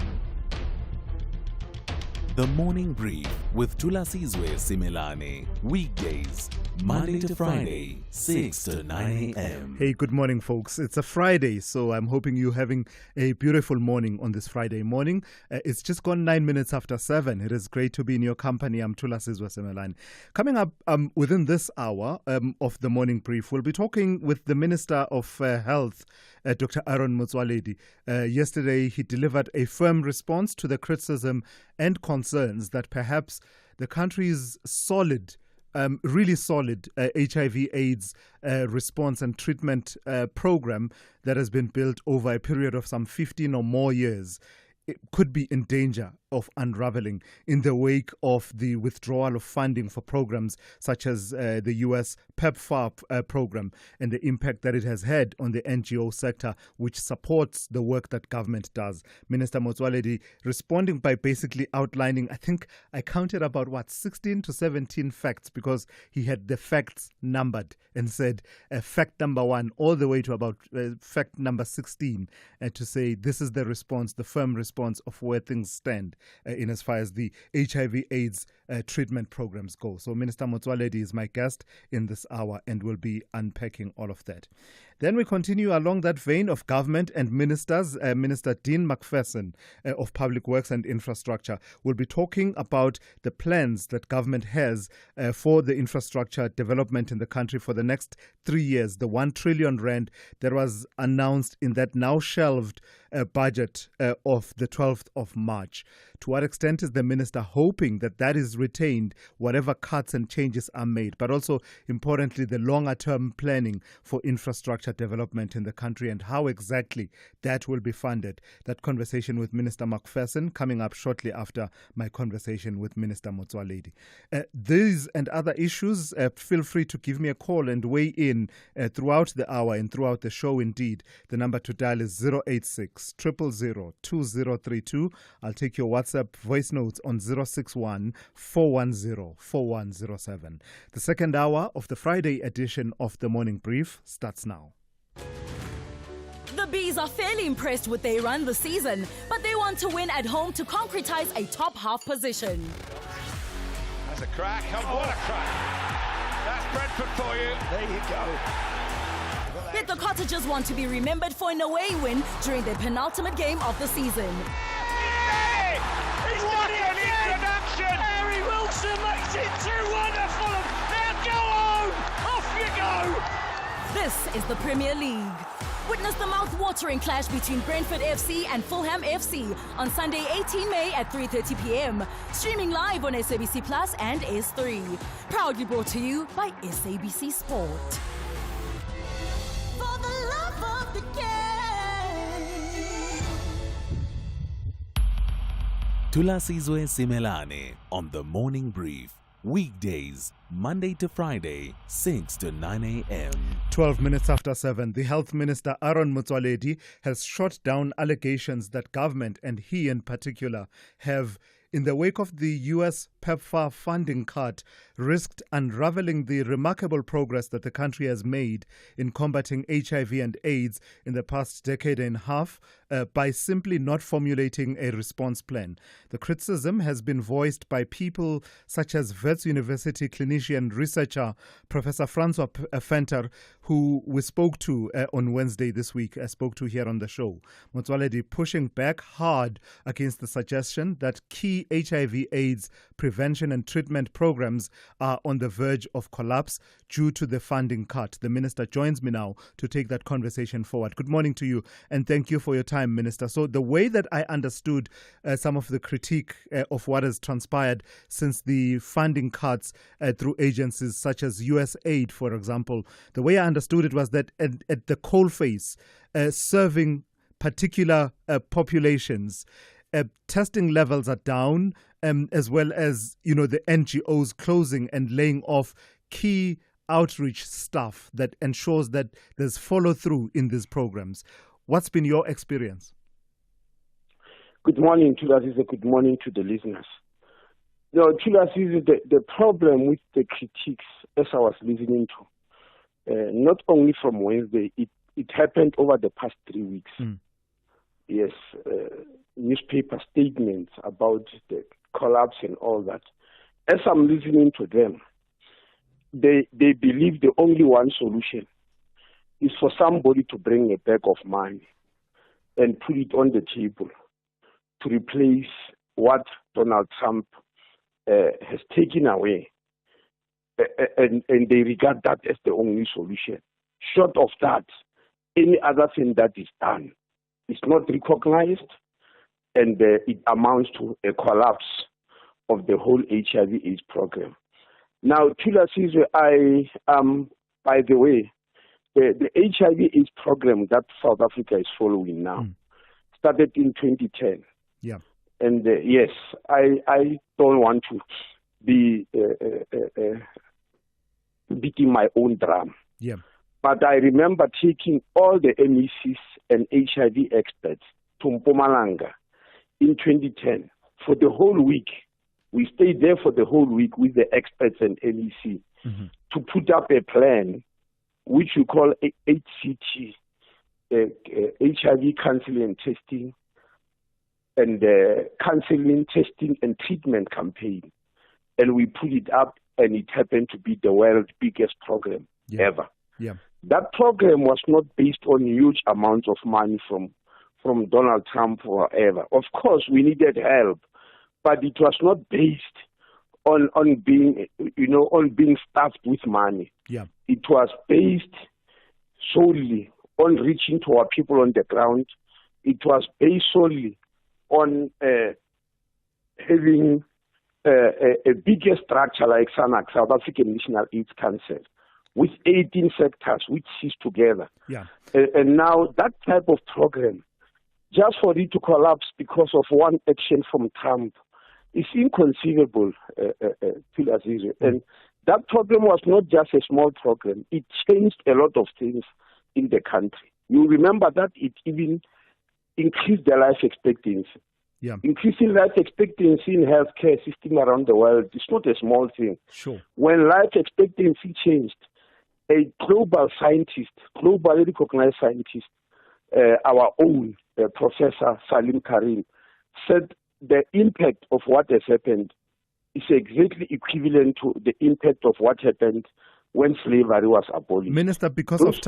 The Morning Brief with Thulasizwe Simelane. Weekdays, Monday to Friday, 6 to 9 a.m. Hey, good morning, folks. It's a Friday, so I'm hoping you're having a beautiful morning on this Friday morning. It's just gone 9 minutes after 7. It is great to be in your company. I'm Thulasizwe Simelane. Coming up within this hour of the Morning Brief, we'll be talking with the Minister of Health, Dr. Aaron Motsoaledi. Yesterday, he delivered a firm response to the criticism and concerns that perhaps the country's really solid HIV/AIDS response and treatment program that has been built over a period of some 15 or more years, it could be in danger of unraveling in the wake of the withdrawal of funding for programs such as the US PEPFAR program and the impact that it has had on the NGO sector, which supports the work that government does. Minister Motsoaledi responding by basically outlining, I think I counted about 16 to 17 facts, because he had the facts numbered and said fact number 1 all the way to about fact number 16 to say this is the response, the firm response of where things stand in as far as the HIV/AIDS treatment programs go. So Minister Motsoaledi is my guest in this hour and will be unpacking all of that. Then we continue along that vein of government and ministers. Minister Dean McPherson of Public Works and Infrastructure will be talking about the plans that government has for the infrastructure development in the country for the next 3 years. The 1 trillion rand that was announced in that now shelved budget of the 12th of March. To what extent is the minister hoping that that is retained, whatever cuts and changes are made, but also importantly the longer term planning for infrastructure development in the country and how exactly that will be funded? That conversation with Minister McPherson coming up shortly after my conversation with Minister Motsoaledi. These and other issues, feel free to give me a call and weigh in throughout the hour and throughout the show indeed. The number to dial is 086 086 000 2032. I'll take your WhatsApp voice notes on 061 410 4107. The second hour of the Friday edition of the Morning Brief starts now. The Bees are fairly impressed with their run this season, but they want to win at home to concretize a top half position. That's a crack, oh, what a crack. That's Brentford for you. There you go. Yet the Cottagers want to be remembered for an away win during their penultimate game of the season. Hey! He's done it again! Action! Harry Wilson makes it 2-1 to Fulham. Now go home! Off you go! This is the Premier League. Witness the mouth-watering clash between Brentford FC and Fulham FC on Sunday 18 May at 3:30 p.m. Streaming live on SABC Plus and S3. Proudly brought to you by SABC Sport. For the love of the game. Thulasizwe Simelane on the Morning Brief. Weekdays, Monday to Friday, 6 to 9 a.m. 12 minutes after 7, the Health Minister Aaron Motsoaledi has shot down allegations that government, and he in particular, have, in the wake of the US PEPFAR funding cut, risked unraveling the remarkable progress that the country has made in combating HIV and AIDS in the past decade and a half by simply not formulating a response plan. The criticism has been voiced by people such as Wits University clinician researcher Professor Francois Venter, who we spoke to on Wednesday this week, spoke to here on the show. Motsoaledi pushing back hard against the suggestion that key HIV/AIDS prevention and treatment programs are on the verge of collapse due to the funding cut. The minister joins me now to take that conversation forward. Good morning to you, and thank you for your time, Minister. So the way that I understood some of the critique of what has transpired since the funding cuts through agencies such as USAID, for example, the way I understood it was that at the coalface, serving particular populations, testing levels are down, as well as, the NGOs closing and laying off key outreach staff that ensures that there's follow through in these programs. What's been your experience? Good morning, Thulasizwe. Good morning to the listeners. Thulasizwe, the problem with the critiques, as I was listening to, not only from Wednesday, it happened over the past 3 weeks. Yes, newspaper statements about the collapse and all that. As I'm listening to them, they believe the only one solution is for somebody to bring a bag of money and put it on the table to replace what Donald Trump has taken away. And they regard that as the only solution. Short of that, any other thing that is done is not recognized, and it amounts to a collapse of the whole HIV/AIDS program. Now, Thulasizwe, by the way, the HIV/AIDS program that South Africa is following now started in 2010. Yeah. And yes, I don't want to be beating my own drum. Yeah. But I remember taking all the MECs and HIV experts to Mpumalanga in 2010 for the whole week. We stayed there for the whole week with the experts and MEC to put up a plan which we call HCT, HIV counseling and testing, and counseling, testing and treatment campaign. And we put it up, and it happened to be the world's biggest program ever. Yeah. That program was not based on huge amounts of money from Donald Trump forever. Of course, we needed help, but it was not based on being stuffed with money. Yeah. It was based solely on reaching to our people on the ground. It was based solely on having a bigger structure like SANAC, South African National AIDS Council, with 18 sectors which seize together. Yeah. And now that type of program, just for it to collapse because of one action from Trump, is inconceivable, And that program was not just a small program. It changed a lot of things in the country. You remember that it even increase their life expectancy. Yeah. Increasing life expectancy in healthcare system around the world is not a small thing. Sure. When life expectancy changed, a global scientist, globally recognized scientist, our own Professor Salim Karim, said the impact of what has happened is exactly equivalent to the impact of what happened when slavery was abolished. Minister, because of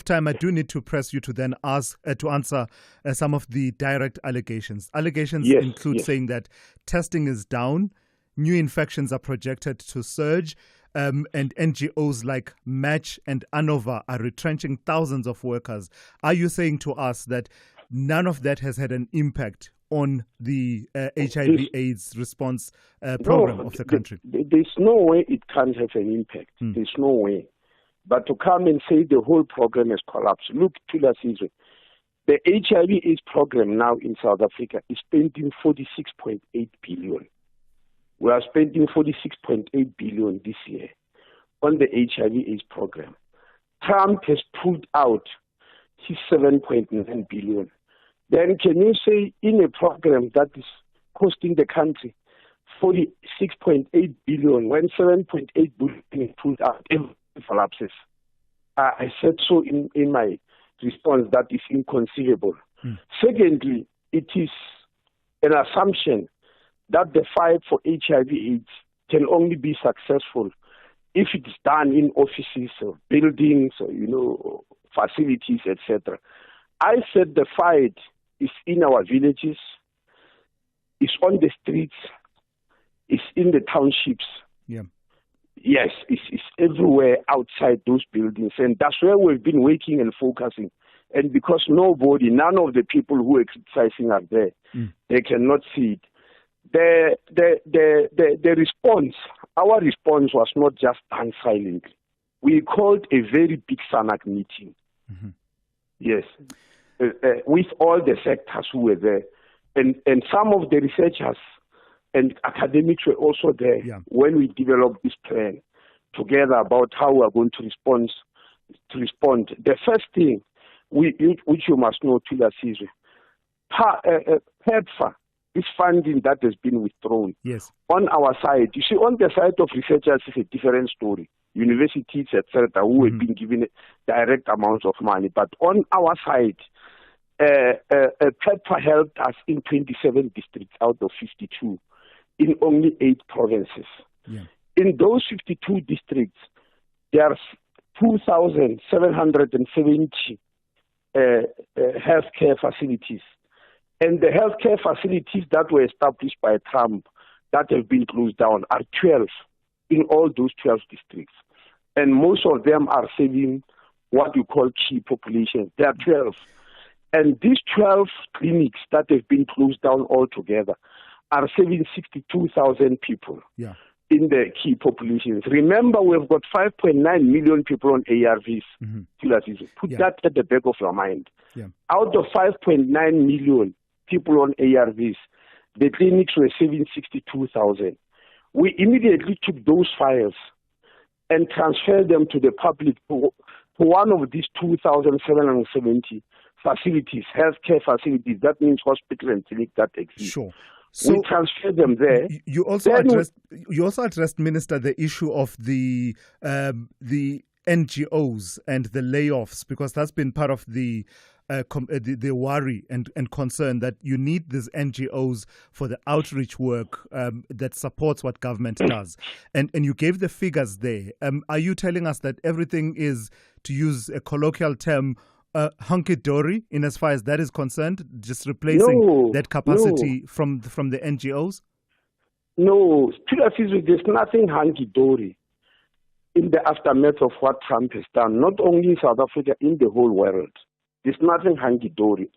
time, I do need to press you to then answer some of the direct allegations. Allegations include saying that testing is down, new infections are projected to surge, and NGOs like Match and ANOVA are retrenching thousands of workers. Are you saying to us that none of that has had an impact on the HIV/AIDS response program of the country? There's no way it can't have an impact. There's no way. But to come and say the whole program has collapsed. Look, Thulasizwe, the HIV/AIDS program now in South Africa is spending 46.8 billion. We are spending 46.8 billion this year on the HIV/AIDS program. Trump has pulled out his 7.9 billion. Then can you say in a program that is costing the country 46.8 billion, when 7.8 billion is pulled out, everything collapses? I said so in my response, that is inconceivable. Secondly, it is an assumption that the fight for HIV/AIDS can only be successful if it is done in offices or buildings or, facilities, etc. I said the fight is in our villages, is on the streets, is in the townships. Yeah. Yes, it's everywhere outside those buildings. And that's where we've been working and focusing. And because none of the people who are criticizing are there, they cannot see it. The response, our response was not just done silently. We called a very big SANAC meeting. Yes. With all the sectors who were there. And some of the researchers and academics were also there when we developed this plan together about how we are going to respond. The first thing, which you must know, Thulasizwe, PEPFAR, this funding that has been withdrawn. Yes. On our side, you see, on the side of researchers is a different story. Universities, etc., who have been given direct amounts of money. But on our side, PEPFAR helped us in 27 districts out of 52, in only 8 provinces. Yeah. In those 52 districts, there are 2,770 healthcare facilities. And the healthcare facilities that were established by Trump that have been closed down are 12 in all those 12 districts. And most of them are serving what you call key populations. There are 12. And these 12 clinics that have been closed down altogether are serving 62,000 people in the key populations. Remember, we've got 5.9 million people on ARVs. Put that at the back of your mind. Out of 5.9 million people on ARVs, the clinics were serving 62,000. We immediately took those files and transferred them to the public to one of these 2,770 facilities, healthcare facilities. That means hospital and clinic that exist. Sure. So we transfer them there. You also addressed, Minister, the issue of the NGOs and the layoffs, because that's been part of the worry and concern that you need these NGOs for the outreach work that supports what government does. And you gave the figures there. Are you telling us that everything is, to use a colloquial term, hunky-dory in as far as that is concerned, just replacing that capacity from the NGOs? No, there's nothing hunky-dory in the aftermath of what Trump has done, not only in South Africa, in the whole world. There's nothing hunky-dory.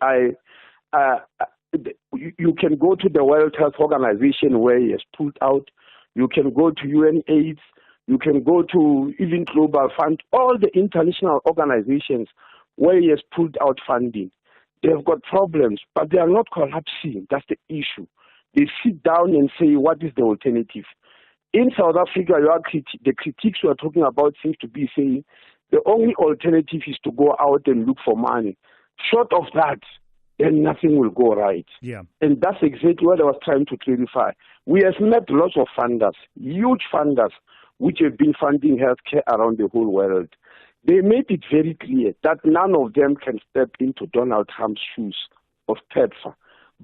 You can go to the World Health Organization where he has pulled out. You can go to UNAIDS. You can go to even Global Fund, all the international organizations where he has pulled out funding. They've got problems, but they are not collapsing. That's the issue. They sit down and say, what is the alternative? In South Africa, the critiques we are talking about seems to be saying the only alternative is to go out and look for money. Short of that, then nothing will go right. Yeah. And that's exactly what I was trying to clarify. We have met lots of funders, huge funders, which have been funding healthcare around the whole world. They made it very clear that none of them can step into Donald Trump's shoes of PEPFAR,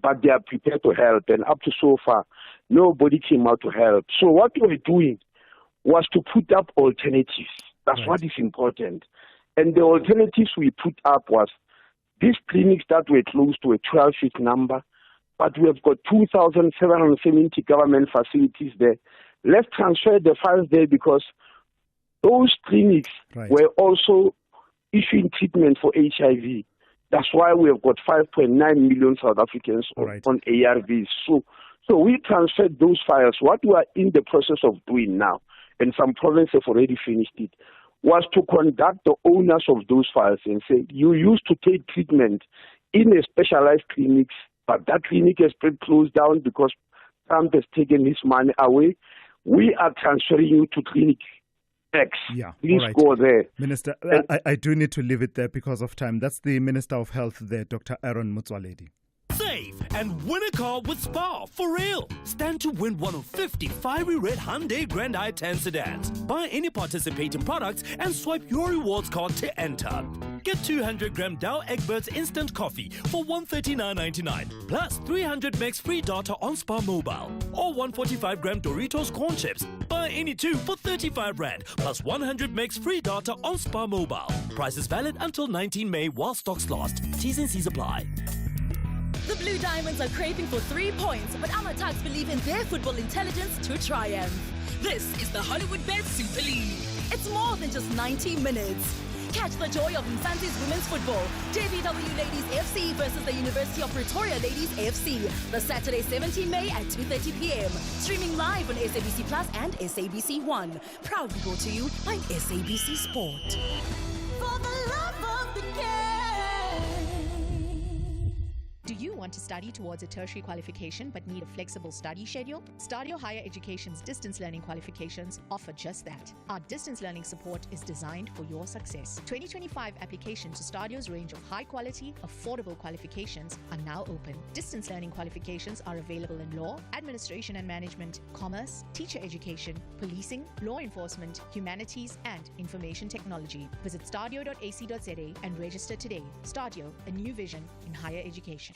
but they are prepared to help. And up to so far, nobody came out to help. So what we were doing was to put up alternatives. That's what is important. And the alternatives we put up was these clinics that were close to a 12-sheet number, but we have got 2,770 government facilities there. Let's transfer the funds there because those clinics were also issuing treatment for HIV. That's why we have got 5.9 million South Africans on ARVs. So we transferred those files. What we are in the process of doing now, and some provinces have already finished it, was to conduct the owners of those files and say, you used to take treatment in a specialized clinics, but that clinic has been closed down because Trump has taken his money away. We are transferring you to clinic X. Yeah. Please go there. Minister, I do need to leave it there because of time. That's the Minister of Health there, Dr. Aaron Motsoaledi. Save and win a car with Spar, for real. Stand to win one of 50 fiery red Hyundai Grand i10 sedans. Buy any participating products and swipe your rewards card to enter. Get 200-gram Dow Egberts instant coffee for $139.99, plus 300 megs free data on Spar Mobile, or 145-gram Doritos corn chips. Buy any two for 35 Rand, plus 100 megs free data on Spar Mobile. Prices valid until 19 May while stocks last. T's and C's apply. The Blue Diamonds are craving for 3 points, but Amatax believe in their football intelligence to triumph. This is the Hollywood Bet Super League. It's more than just 90 minutes. Catch the joy of Mzansi's women's football. JVW Ladies FC versus the University of Pretoria Ladies FC. The Saturday 17 May at 2:30 p.m. Streaming live on SABC Plus and SABC One. Proudly brought to you by SABC Sport. For the love of the game. Do you want to study towards a tertiary qualification but need a flexible study schedule? Stadio Higher Education's distance learning qualifications offer just that. Our distance learning support is designed for your success. 2025 applications to Stadio's range of high-quality, affordable qualifications are now open. Distance learning qualifications are available in law, administration and management, commerce, teacher education, policing, law enforcement, humanities, and information technology. Visit stadio.ac.za and register today. Stadio, a new vision in higher education.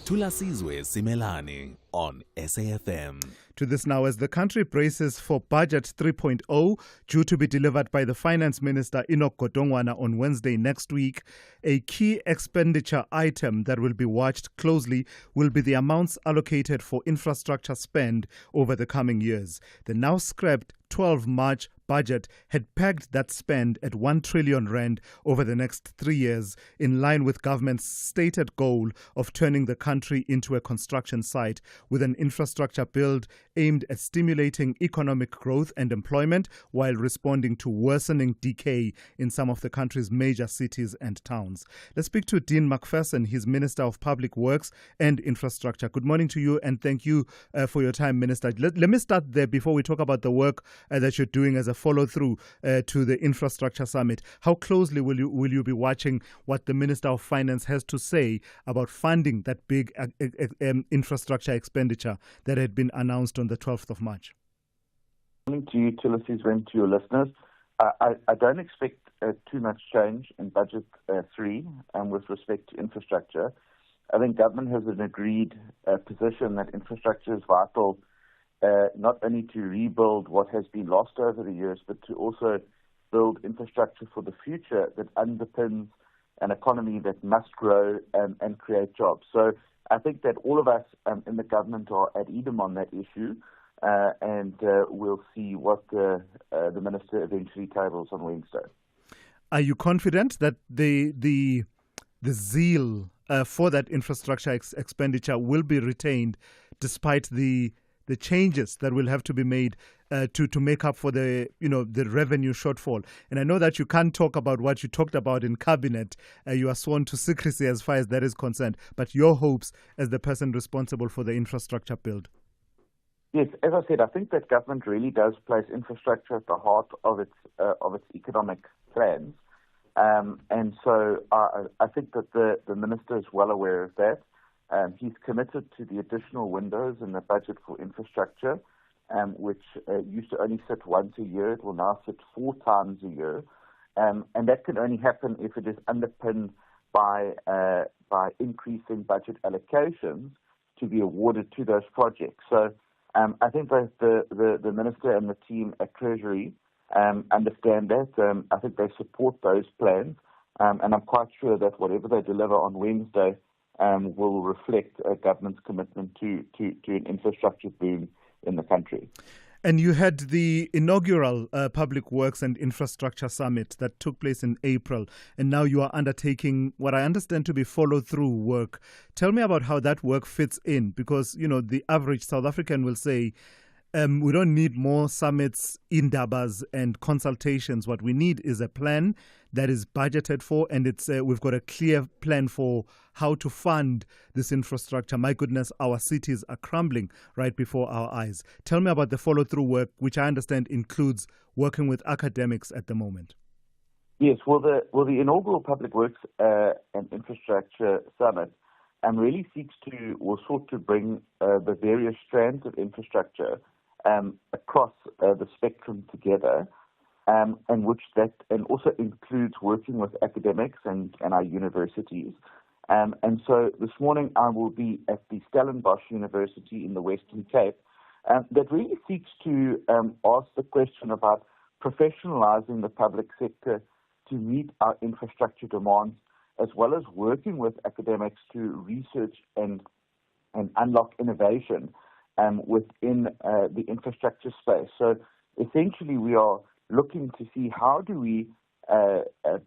Thulasizwe Simelane on SAFM. To this now, as the country braces for Budget 3.0, due to be delivered by the Finance Minister Enoch Godongwana on Wednesday next week, a key expenditure item that will be watched closely will be the amounts allocated for infrastructure spend over the coming years. The now scrapped 12 March budget had pegged that spend at 1 trillion rand over the next 3 years, in line with government's stated goal of turning the country into a construction site, with an infrastructure build aimed at stimulating economic growth and employment while responding to worsening decay in some of the country's major cities and towns. Let's speak to Dean McPherson. He's Minister of Public Works and Infrastructure. Good morning to you, and thank you for your time, Minister. Let me start there before we talk about the work that you're doing as a follow-through to the Infrastructure Summit. How closely will you be watching what the Minister of Finance has to say about funding that big infrastructure expenditure that had been announced on the 12th of March? Good morning to you, Thulasizwe, and to your listeners. I don't expect too much change in Budget 3 with respect to infrastructure. I think government has an agreed position that infrastructure is vital, not only to rebuild what has been lost over the years, but to also build infrastructure for the future that underpins an economy that must grow and create jobs. So I think that all of us in the government are at Edom on that issue, and we'll see what the minister eventually tables on Wednesday. Are you confident that the zeal for that infrastructure expenditure will be retained despite the changes that will have to be made to make up for the revenue shortfall? And I know that you can't talk about what you talked about in cabinet. You are sworn to secrecy as far as that is concerned. But your hopes as the person responsible for the infrastructure build? Yes, as I said, I think that government really does place infrastructure at the heart of its economic plans. And so I think that the minister is well aware of that. He's committed to the additional windows in the budget for infrastructure, which used to only sit once a year. It will now sit 4 times a year. And that can only happen if it is underpinned by increasing budget allocations to be awarded to those projects. So I think that the minister and the team at Treasury understand that. I think they support those plans. And I'm quite sure that whatever they deliver on Wednesday will reflect a government's commitment to an infrastructure boom in the country. And you had the inaugural Public Works and Infrastructure Summit that took place in April, and now you are undertaking what I understand to be follow-through work. Tell me about how that work fits in, because, you know, the average South African will say, we don't need more summits, indabas and consultations. What we need is a plan that is budgeted for, and we've got a clear plan for how to fund this infrastructure. My goodness, our cities are crumbling right before our eyes. Tell me about the follow-through work, which I understand includes working with academics at the moment. Yes, well, the inaugural Public Works and Infrastructure Summit really sought to bring the various strands of infrastructure across the spectrum together, and also includes working with academics and our universities. And so this morning I will be at the Stellenbosch University in the Western Cape, that really seeks to ask the question about professionalizing the public sector to meet our infrastructure demands, as well as working with academics to research and unlock innovation within the infrastructure space. So essentially we are looking to see how do we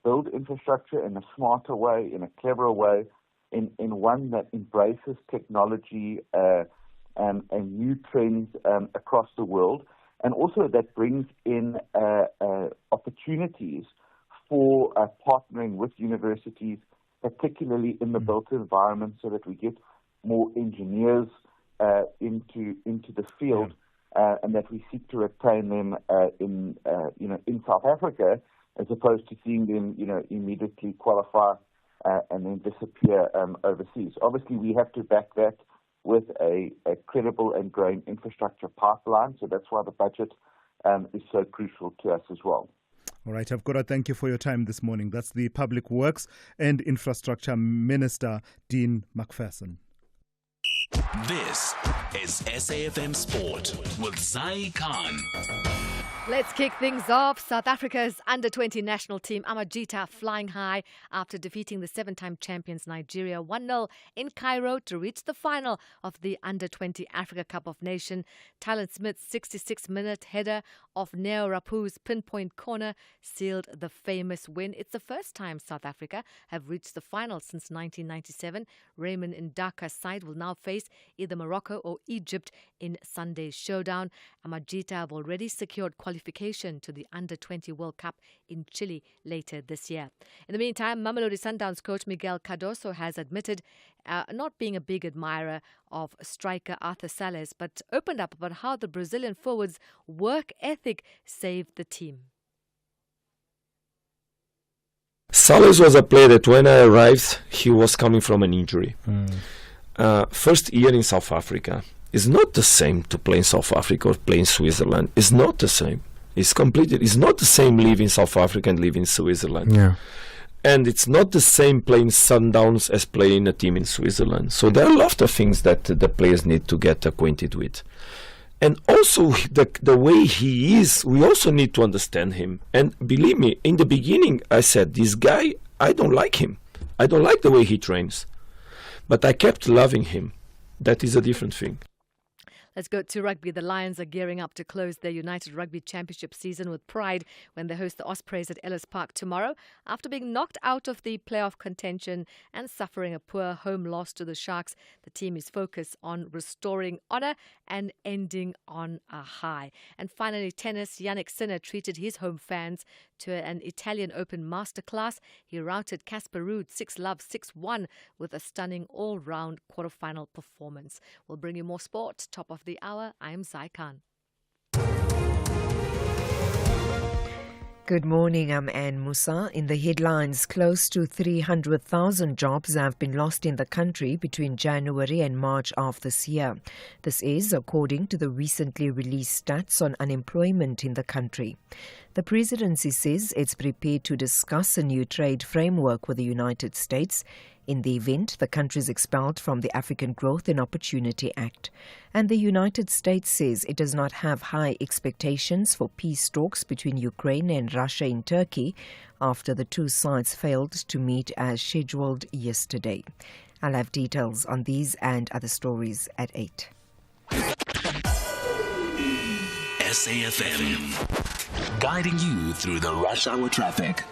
build infrastructure in a smarter way, in a cleverer way, in one that embraces technology and new trends across the world, and also that brings in opportunities for partnering with universities, particularly in the built environment, so that we get more engineers into the field, and that we seek to retain them in South Africa, as opposed to seeing them immediately qualify and then disappear overseas. Obviously, we have to back that with a credible and growing infrastructure pipeline, so that's why the budget is so crucial to us as well. All right, I've got to thank you for your time this morning. That's the Public Works and Infrastructure Minister, Dean McPherson. This is SAFM Sport with Zai Khan. Let's kick things off. South Africa's under-20 national team, Amajita, flying high after defeating the 7-time champions Nigeria 1-0 in Cairo to reach the final of the under-20 Africa Cup of Nations. Tylen Smith's 66-minute header of Neo Rapu's pinpoint corner sealed the famous win. It's the first time South Africa have reached the final since 1997. Raymond Ndaka's side will now face either Morocco or Egypt in Sunday's showdown. Amajita have already secured qualification to the Under-20 World Cup in Chile later this year. In the meantime, Mamelodi Sundowns coach Miguel Cardoso has admitted not being a big admirer of striker Arthur Salles, but opened up about how the Brazilian forward's work ethic saved the team. Salles was a player that when I arrived, he was coming from an injury. First year in South Africa. It's not the same to play in South Africa or play in Switzerland. It's not the same. It's not the same living in South Africa and living in Switzerland. Yeah. And it's not the same playing Sundowns as playing a team in Switzerland. So there are a lot of things that the players need to get acquainted with. And also the way he is, we also need to understand him. And believe me, in the beginning I said, this guy, I don't like him. I don't like the way he trains. But I kept loving him. That is a different thing. Let's go to rugby. The Lions are gearing up to close their United Rugby Championship season with pride when they host the Ospreys at Ellis Park tomorrow. After being knocked out of the playoff contention and suffering a poor home loss to the Sharks, the team is focused on restoring honour and ending on a high. And finally, tennis. Yannick Sinner treated his home fans to an Italian Open masterclass. He routed Casper Ruud 6-love, 6-1 with a stunning all-round quarterfinal performance. We'll bring you more sport. Top of the hour, I am Zai Khan. Good morning, I'm Anne Musa. In the headlines, close to 300,000 jobs have been lost in the country between January and March of this year. This is according to the recently released stats on unemployment in the country. The presidency says it's prepared to discuss a new trade framework with the United States in the event the country is expelled from the African Growth and Opportunity Act. And the United States says it does not have high expectations for peace talks between Ukraine and Russia in Turkey after the two sides failed to meet as scheduled yesterday. I'll have details on these and other stories at 8. SAFM, guiding you through the rush hour traffic.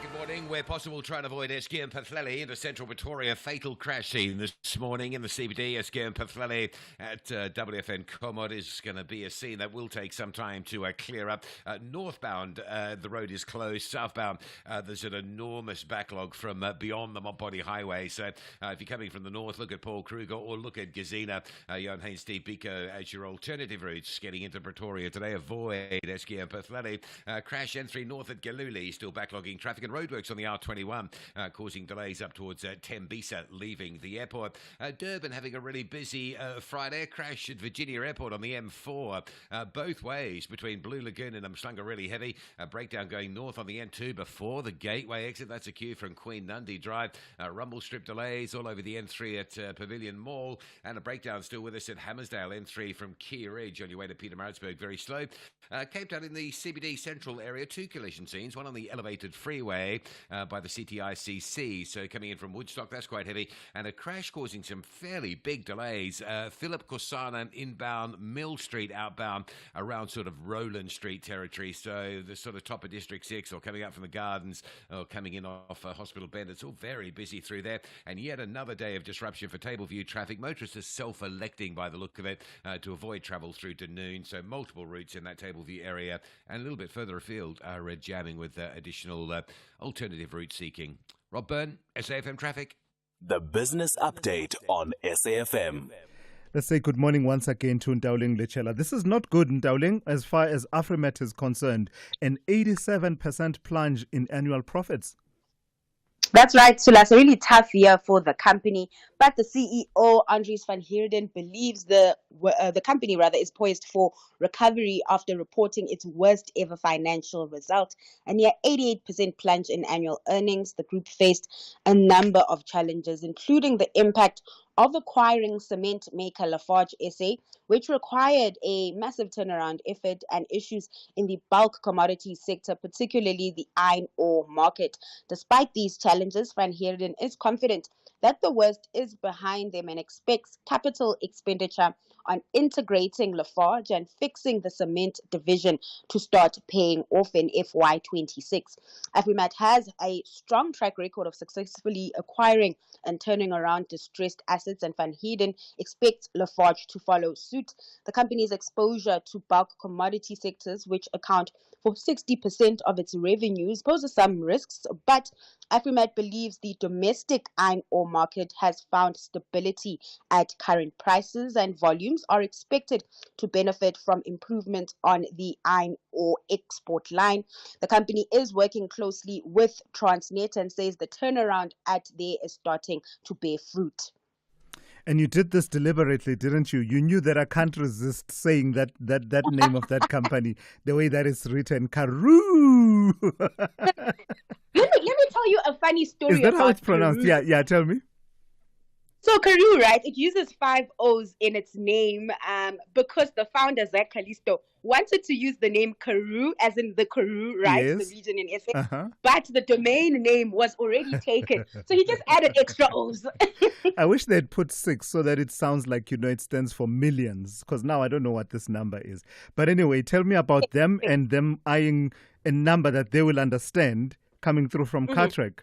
Good morning. Where possible, try and avoid Eske and Pwllheli into central Pretoria. Fatal crash scene this morning in the CBD. Eske and Pwllheli at WFN Komod is going to be a scene that will take some time to clear up. Northbound, the road is closed. Southbound, there's an enormous backlog from beyond the Montbody Highway. So if you're coming from the north, look at Paul Kruger or look at Gazina, Johan Haynes, Steve Biko as your alternative routes getting into Pretoria today. Avoid Eske and Pwllheli. Crash N3 north at Galuli, still backlogging traffic, and roadworks on the R21 causing delays up towards Tembisa leaving the airport. Durban having a really busy Friday. Crash at Virginia Airport on the M4 both ways between Blue Lagoon and Umhlanga really heavy. A breakdown going north on the N2 before the Gateway exit. That's a queue from Queen Nundy Drive. Rumble strip delays all over the N3 at Pavilion Mall, and a breakdown still with us at Hammersdale N3 from Key Ridge on your way to Pietermaritzburg. Very slow. Cape Town in the CBD central area, two collision scenes, one on the elevated freeway by the CTICC, so coming in from Woodstock, that's quite heavy, and a crash causing some fairly big delays. Philip Kosana inbound, Mill Street outbound around sort of Roland Street territory, so the sort of top of District 6 or coming out from the Gardens or coming in off Hospital Bend. It's all very busy through there, and yet another day of disruption for Tableview traffic. Motorists are self-electing by the look of it to avoid travel through to noon, so multiple routes in that Tableview area, and a little bit further afield are jamming with additional alternative route seeking. Rob Byrne, SAFM Traffic. The business update on SAFM. Let's say good morning once again to Ndauling Lechela. This is not good, Ndauling, as far as Afrimet is concerned. An 87% plunge in annual profits. That's right, Thulas. A really tough year for the company, but the CEO, Andries van Heerden, believes the company is poised for recovery after reporting its worst ever financial result. A near 88% plunge in annual earnings. The group faced a number of challenges, including the impact of acquiring cement maker Lafarge SA, which required a massive turnaround effort, and issues in the bulk commodity sector, particularly the iron ore market. Despite these challenges, Van Heerden is confident that the worst is behind them and expects capital expenditure on integrating Lafarge and fixing the cement division to start paying off in FY26. Afrimat has a strong track record of successfully acquiring and turning around distressed assets, and Van Heerden expects Lafarge to follow suit. The company's exposure to bulk commodity sectors, which account for 60% of its revenues, poses some risks, but Afrimat believes the domestic iron ore market has found stability at current prices, and volumes are expected to benefit from improvement on the iron ore export line. The company is working closely with Transnet and says the turnaround at there is starting to bear fruit. And you did this deliberately, didn't you? You knew that I can't resist saying that name of that company, the way that it's written, Karoo. Let me tell you a funny story. Is that about how it's pronounced? Karoo. Yeah, tell me. So Karoo, right, it uses 5 O's in its name because the founder, Zach Callisto, wanted to use the name Karoo, as in the Karoo, right, Yes. the region in SA, but the domain name was already taken. So he just added extra O's. I wish they'd put 6 so that it sounds like, it stands for millions, because now I don't know what this number is. But anyway, tell me about them and them eyeing a number that they will understand coming through from Cartrack.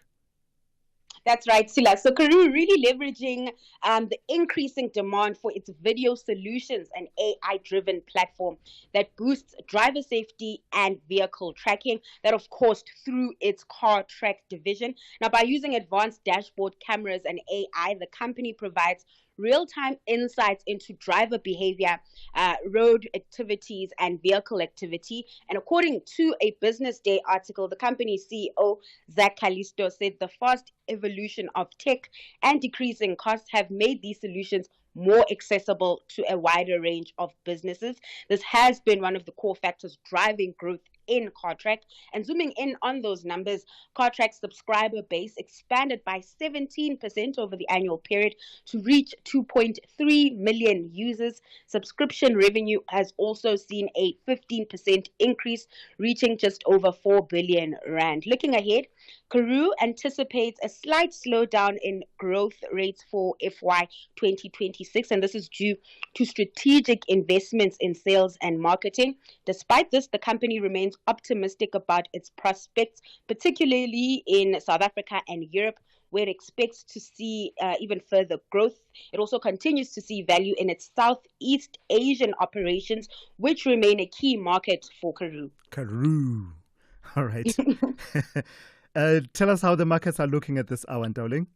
That's right, Sila. So Karoo really leveraging the increasing demand for its video solutions, an AI-driven platform that boosts driver safety and vehicle tracking. That, of course, through its Cartrack division. Now, by using advanced dashboard cameras and AI, the company provides real-time insights into driver behavior, road activities, and vehicle activity. And according to a Business Day article, the company's CEO, Zach Callisto, said the fast evolution of tech and decreasing costs have made these solutions more accessible to a wider range of businesses. This has been one of the core factors driving growth in Cartrack. And zooming in on those numbers, Cartrack's subscriber base expanded by 17% over the annual period to reach 2.3 million users. Subscription revenue has also seen a 15% increase, reaching just over 4 billion rand. Looking ahead, Karoo anticipates a slight slowdown in growth rates for FY 2026, and this is due to strategic investments in sales and marketing. Despite this, the company remains optimistic about its prospects, particularly in South Africa and Europe, where it expects to see even further growth. It also continues to see value in its Southeast Asian operations, which remain a key market for Karoo. Karoo. All right. Tell us how the markets are looking at this hour, Ntauling.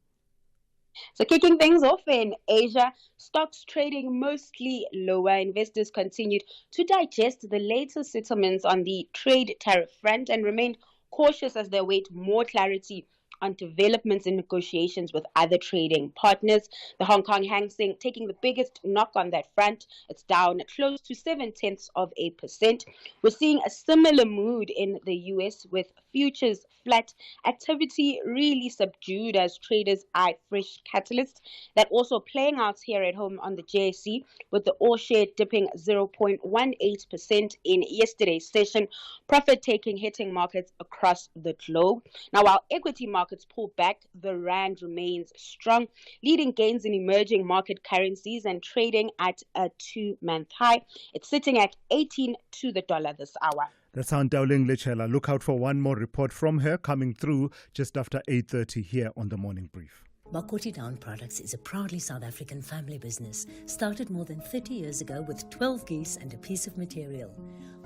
So kicking things off in Asia, stocks trading mostly lower. Investors continued to digest the latest settlements on the trade tariff front and remained cautious as they await more clarity on developments in negotiations with other trading partners. The Hong Kong Hang Seng taking the biggest knock on that front. It's down close to 0.7%. We're seeing a similar mood in the US with futures flat, activity really subdued as traders eye fresh catalysts. That also playing out here at home on the JSE, with the all share dipping 0.18% in yesterday's session, profit taking hitting markets across the globe. Now, while equity markets pull back, the rand remains strong, leading gains in emerging market currencies and trading at a 2-month high. It's sitting at 18 to the dollar this hour. That's Ntauling Lechela. Look out for one more report from her coming through just after 8:30 here on the Morning Brief. Makoti Down Products is a proudly South African family business, started more than 30 years ago with 12 geese and a piece of material.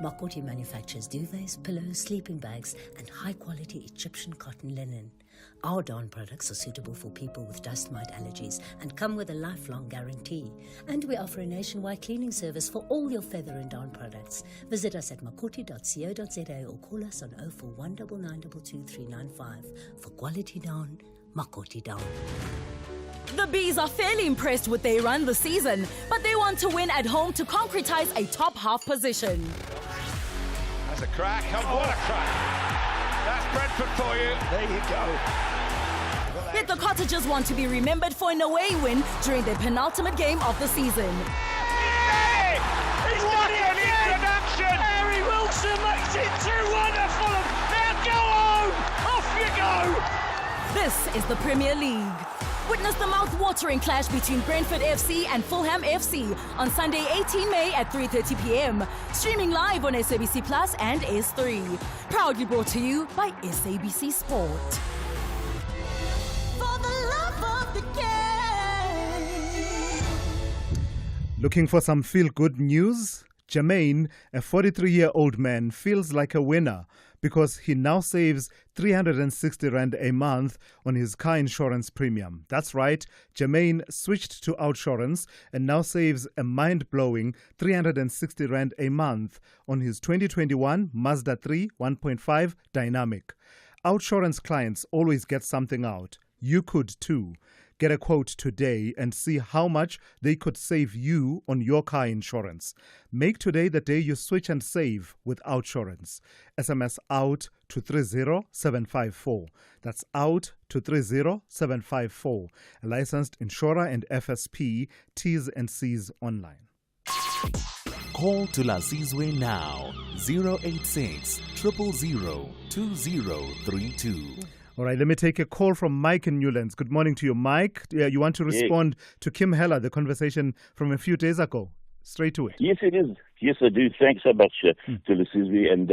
Makoti manufactures duvets, pillows, sleeping bags, and high-quality Egyptian cotton linen. Our down products are suitable for people with dust mite allergies and come with a lifelong guarantee. And we offer a nationwide cleaning service for all your feather and down products. Visit us at makoti.co.za or call us on 041 9922 395 for quality down. Makoti Down. The Bees are fairly impressed with their run this season, but they want to win at home to concretize a top half position. That's a crack. Oh, what a crack. That's Brentford for you. There you go. Yet the Cottagers want to be remembered for an away win during their penultimate game of the season. Hey! He's what an introduction! Harry Wilson makes it 2-1 to Fulham. Now go home! Off you go! This is the Premier League. Witness the mouth-watering clash between Brentford FC and Fulham FC on Sunday 18 May at 3:30 p.m. Streaming live on SABC Plus and S3. Proudly brought to you by SABC Sport. For the love of the game. Looking for some feel-good news? Jermaine, a 43-year-old man, feels like a winner because he now saves 360 Rand a month on his car insurance premium. That's right, Jermaine switched to Outsurance and now saves a mind-blowing 360 Rand a month on his 2021 Mazda 3 1.5 Dynamic. Outsurance clients always get something out. You could too. Get a quote today and see how much they could save you on your car insurance. Make today the day you switch and save with Outsurance. SMS out to 30754. That's out to 30754. A licensed insurer and FSP. T's and C's online. Call Thulasizwe now. 086 000 2032. All right, let me take a call from Mike in Newlands. Good morning to you, Mike. You want to respond to Kim Heller, the conversation from a few days ago. Straight to it. Yes, it is. Yes, I do. Thanks so much, Thulasizwe. And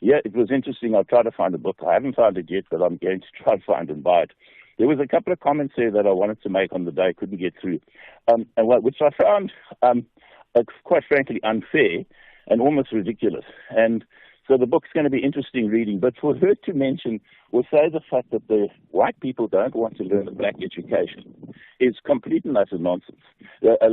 it was interesting. I'll try to find the book. I haven't found it yet, but I'm going to try to find and buy it. There was a couple of comments there that I wanted to make on the day I couldn't get through, which I found, quite frankly, unfair and almost ridiculous. And So the book's going to be interesting reading. But for her to mention or say the fact that the white people don't want to learn a black education is complete and utter nonsense.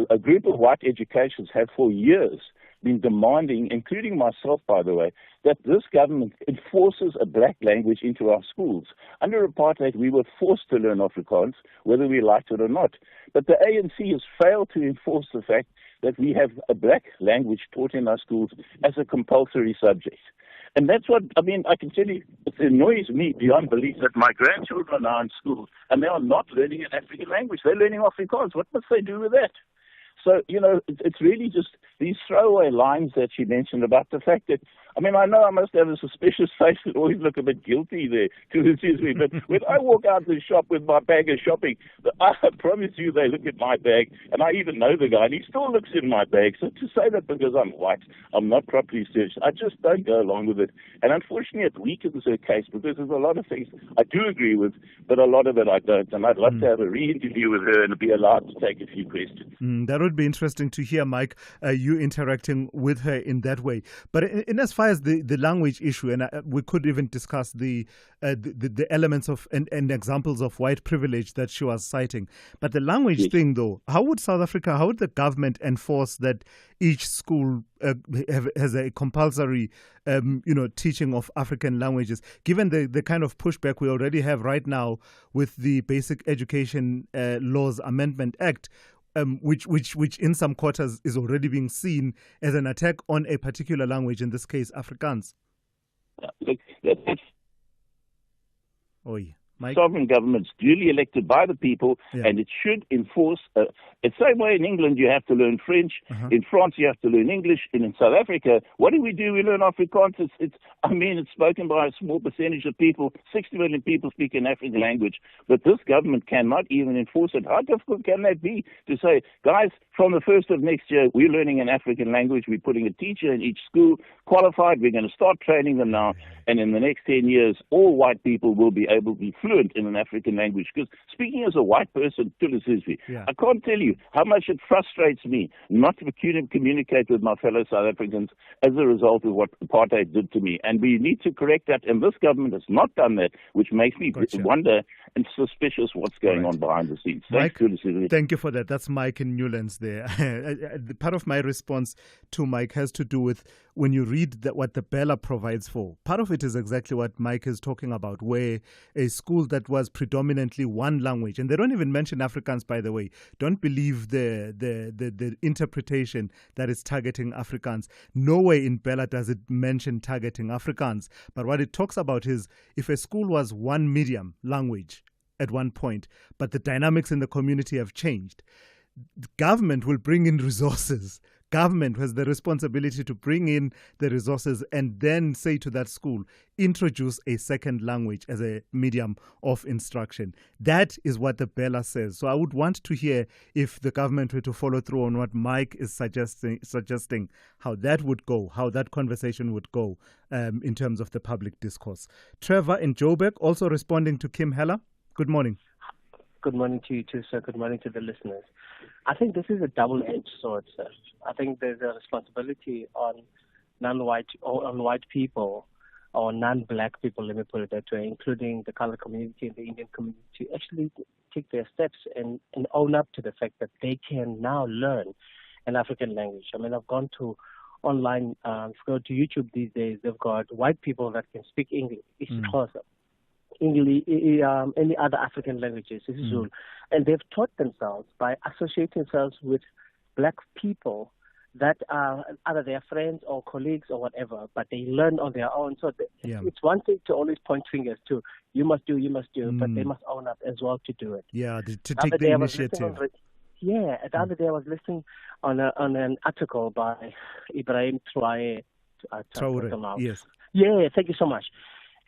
A group of white educators have for years been demanding, including myself, by the way, that this government enforces a black language into our schools. Under apartheid, we were forced to learn Afrikaans, whether we liked it or not. But the ANC has failed to enforce the fact that we have a black language taught in our schools as a compulsory subject. And that's what, I mean, I can tell you, it annoys me beyond belief that my grandchildren are in school and they are not learning an African language. They're learning Afrikaans. What must they do with that? So, you know, it's really just these throwaway lines that she mentioned about the fact that, I mean, I know I must have a suspicious face and always look a bit guilty there, but when I walk out the shop with my bag of shopping, I promise you they look at my bag, and I even know the guy, and he still looks in my bag. So to say that because I'm white, I'm not properly searched, I just don't go along with it. And unfortunately, it weakens her case because there's a lot of things I do agree with, but a lot of it I don't. And I'd love to have a re-interview with her and be allowed to take a few questions. That would be interesting to hear, Mike, you interacting with her in that way. But in as far as the language issue, and we could even discuss the elements of and examples of white privilege that she was citing. But the language thing, though, how would the government enforce that each school has a compulsory, teaching of African languages, given the kind of pushback we already have right now with the Basic Education Laws Amendment Act, which in some quarters is already being seen as an attack on a particular language, in this case, Afrikaans? Look, that's Mike? Sovereign governments duly elected by the people, and it should enforce. The same way in England you have to learn French, in France you have to learn English, and in South Africa, what do? We learn Afrikaans. It's spoken by a small percentage of people. 60 million people speak an African language, but this government cannot even enforce it. How difficult can that be to say, guys, from the 1st of next year, we're learning an African language. We're putting a teacher in each school, qualified. We're going to start training them now, and in the next 10 years, all white people will be able to be fluent in an African language. Because speaking as a white person, Thulasizwe, I can't tell you how much it frustrates me not to communicate with my fellow South Africans as a result of what apartheid did to me. And we need to correct that. And this government has not done that, which makes me wonder and suspicious what's going on behind the scenes. Thanks, Thulasizwe. Thank you for that. That's Mike in Newlands there. Part of my response to Mike has to do with when you read what the Bella provides for. Part of it is exactly what Mike is talking about, where a school that was predominantly one language, and they don't even mention Afrikaans, by the way. Don't believe the interpretation that is targeting Afrikaans. Nowhere in Bella does it mention targeting Afrikaans. But what it talks about is if a school was one medium language at one point, but the dynamics in the community have changed, government will bring in resources. Government has the responsibility to bring in the resources and then say to that school, introduce a second language as a medium of instruction. That is what the Bella says. So I would want to hear if the government were to follow through on what Mike is suggesting how that would go, how that conversation would go in terms of the public discourse. Trevor in Joburg also responding to Kim Heller. Good morning. Good morning to you too, sir. Good morning to the listeners. I think this is a double-edged sword, sir. I think there's a responsibility on non-white or on white people or non-black people, let me put it that way, including the colored community and the Indian community, to actually take their steps and own up to the fact that they can now learn an African language. I mean, I've gone to online, go to YouTube these days. They've got white people that can speak English, Xhosa, English, any other African languages, Zulu, and they've taught themselves by associating themselves with black people that are either their friends or colleagues or whatever, but they learn on their own. So it's one thing to always point fingers to, you must do, but they must own up as well to do it. Yeah, to take the initiative. The other day I was listening on an article by Ibrahim Traoré. Yes. Yeah, thank you so much.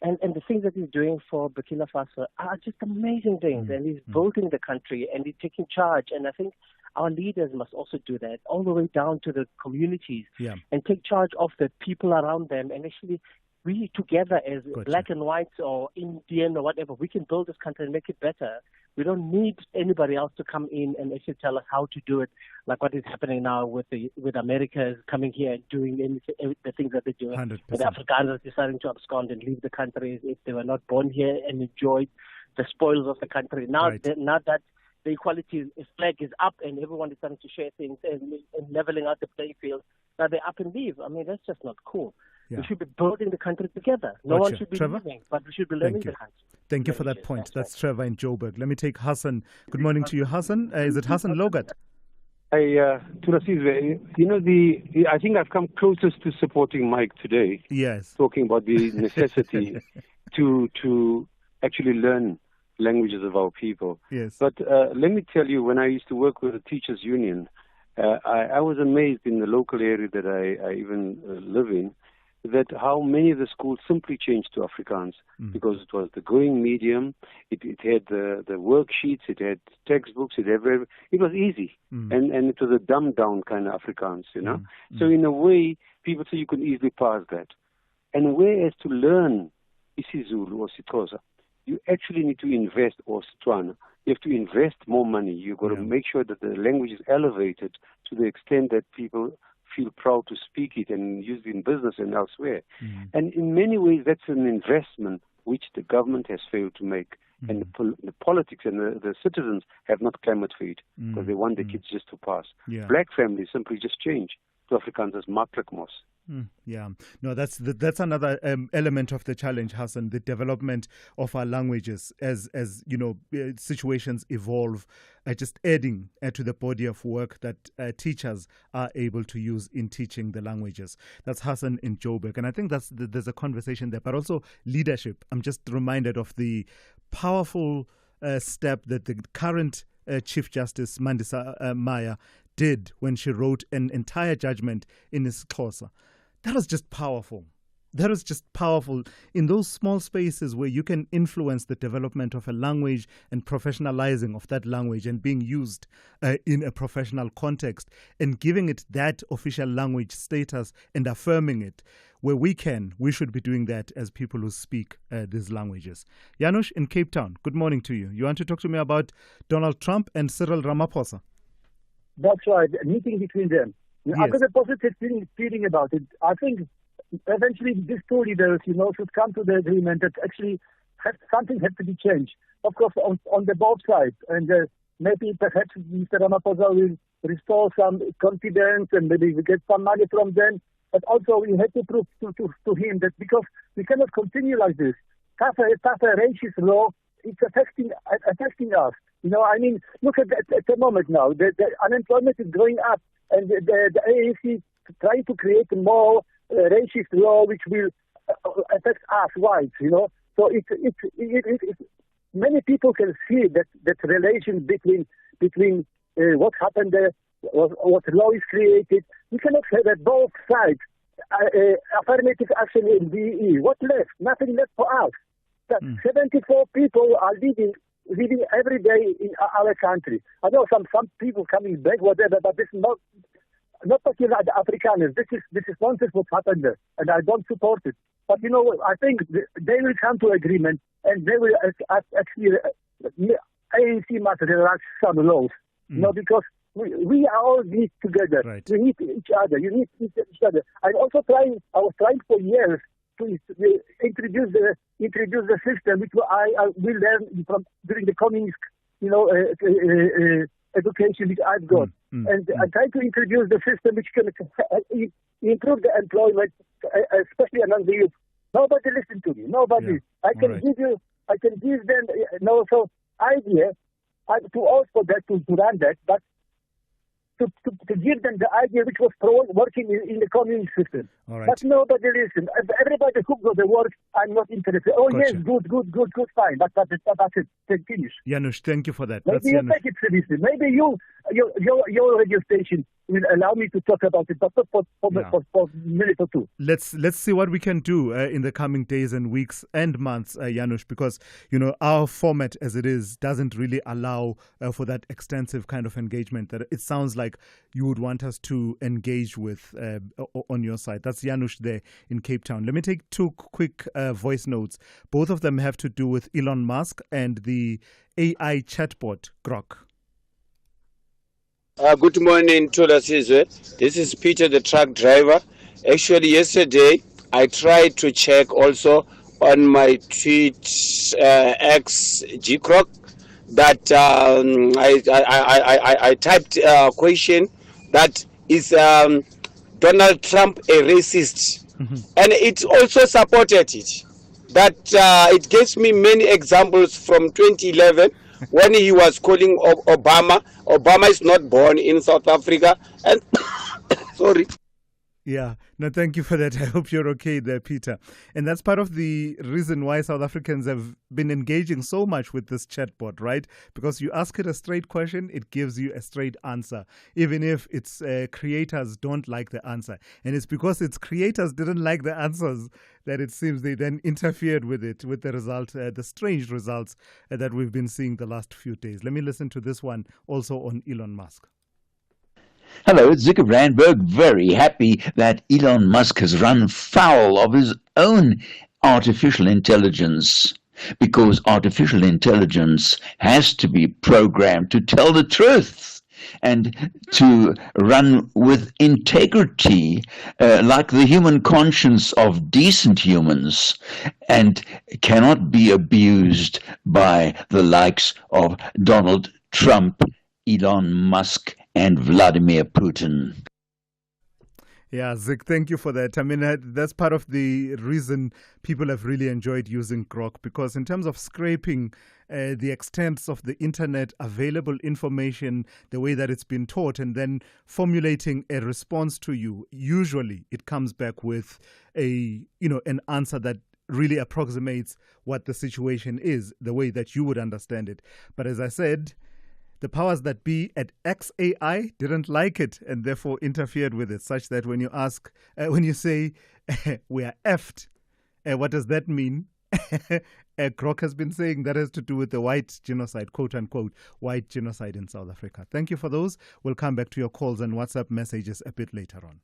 And the things that he's doing for Burkina Faso are just amazing things. And he's building the country and he's taking charge. And I think our leaders must also do that, all the way down to the communities, and take charge of the people around them and actually we together as black and white or Indian or whatever, we can build this country and make it better. We don't need anybody else to come in and actually tell us how to do it, like what is happening now with America coming here and doing the things that they're doing. 100%. With Afrikaners deciding to abscond and leave the country if they were not born here and enjoyed the spoils of the country. Now, now that the equality flag is up and everyone is starting to share things and leveling out the playing field, now they up and leave. I mean, that's just not cool. Yeah. We should be building the country together. No one should be leaving, but we should be learning the country. Thank you for that point. That's Trevor in Joburg. Let me take Hassan. Good morning to you, Hassan. Is it Hassan Logat? Hey, Thulasizwe, I think I've come closest to supporting Mike today. Yes. Talking about the necessity to actually learn languages of our people. Yes. But let me tell you, when I used to work with the teachers' union, I was amazed in the local area that I even live in, that how many of the schools simply changed to Afrikaans because it was the going medium. It had the worksheets, it had textbooks, it was easy, and it was a dumbed down kind of Afrikaans, you know. So in a way, people say you can easily pass that. And whereas to learn isiZulu or Sixhosa, you actually need to invest, or Setswana, you have to invest more money. You've got to make sure that the language is elevated to the extent that people feel proud to speak it and use it in business and elsewhere. And in many ways, that's an investment which the government has failed to make. And the politics and the citizens have not clamored for it because they want their kids just to pass. Yeah. Black families simply just change to Afrikaans as maklik mos. Yeah, no, that's another element of the challenge, Hassan. The development of our languages as you know, situations evolve, just adding to the body of work that teachers are able to use in teaching the languages. That's Hassan in Joburg, and I think there's a conversation there, but also leadership. I'm just reminded of the powerful step that the current Chief Justice Mandisa Maya did when she wrote an entire judgment in isiXhosa. That was just powerful. That was just powerful in those small spaces where you can influence the development of a language and professionalizing of that language and being used in a professional context and giving it that official language status and affirming it. Where we should be doing that as people who speak these languages. Janusz in Cape Town, good morning to you. You want to talk to me about Donald Trump and Cyril Ramaphosa? That's right, a meeting between them. Yes. I've got a positive feeling about it. I think eventually these two leaders, should come to the agreement that actually something has to be changed. Of course, on the both sides. And maybe perhaps Mr. Ramaphosa will restore some confidence and maybe we get some money from them. But also we have to prove to him that because we cannot continue like this. Tougher racist law, it's affecting us. Look at the moment now. The unemployment is going up, and the ANC trying to create more racist law which will affect us whites. So it's many people can see that relation between what happened there, what law is created. We cannot say that both sides affirmative action in VE. What left? Nothing left for us. 74 people are living every day in our country. I know some people coming back, whatever, but this is not particularly the Afrikaners. This is nonsense what happened there, and I don't support it. But I think they will come to agreement, and they will actually ANC must relax some laws. Because we are all need together. Right. We need each other. You need each other. I was trying for years to introduce the system which we learned from during the communist, education which I've got, and I try to introduce the system which can improve the employment, especially among the youth. Nobody listens to me. Nobody. Yeah. I can give them so idea to also that to run that, but to give them the idea which was working in the communist system. All right. But nobody listens. Everybody who got the work, I'm not interested. Oh, gotcha. Yes, good, fine. But that's it. Finish. Janusz, thank you for that. Maybe you take it seriously. Maybe you your radio station will allow me to talk about it, but not for a minute or two. Let's see what we can do in the coming days and weeks and months, Janusz, because our format as it is doesn't really allow for that extensive kind of engagement that it sounds like you would want us to engage with on your side. That's Janusz there in Cape Town. Let me take two quick voice notes. Both of them have to do with Elon Musk and the AI chatbot Grok. Good morning, Thulasizwe. This is Peter, the truck driver. Actually, yesterday I tried to check also on my tweet X Grok that I typed a question that is Donald Trump a racist, and it also supported it. That it gives me many examples from 2011. When he was calling Obama is not born in South Africa. And sorry. Yeah, no, thank you for that. I hope you're okay there, Peter. And that's part of the reason why South Africans have been engaging so much with this chatbot, right? Because you ask it a straight question, it gives you a straight answer, even if its creators don't like the answer. And it's because its creators didn't like the answers that it seems they then interfered with it, with the result, the strange results that we've been seeing the last few days. Let me listen to this one also on Elon Musk. Hello, it's Zico Brandberg. Very happy that Elon Musk has run foul of his own artificial intelligence, because artificial intelligence has to be programmed to tell the truth and to run with integrity, like the human conscience of decent humans, and cannot be abused by the likes of Donald Trump, Elon Musk, and Vladimir Putin. Yeah, Zik, thank you for that. I mean, that's part of the reason people have really enjoyed using Grok, because in terms of scraping the extents of the internet, available information, the way that it's been taught, and then formulating a response to you, usually it comes back with an answer that really approximates what the situation is, the way that you would understand it. But as I said, the powers that be at XAI didn't like it and therefore interfered with it, such that when you say we are effed, what does that mean? Grok has been saying that has to do with the white genocide, quote unquote, white genocide in South Africa. Thank you for those. We'll come back to your calls and WhatsApp messages a bit later on.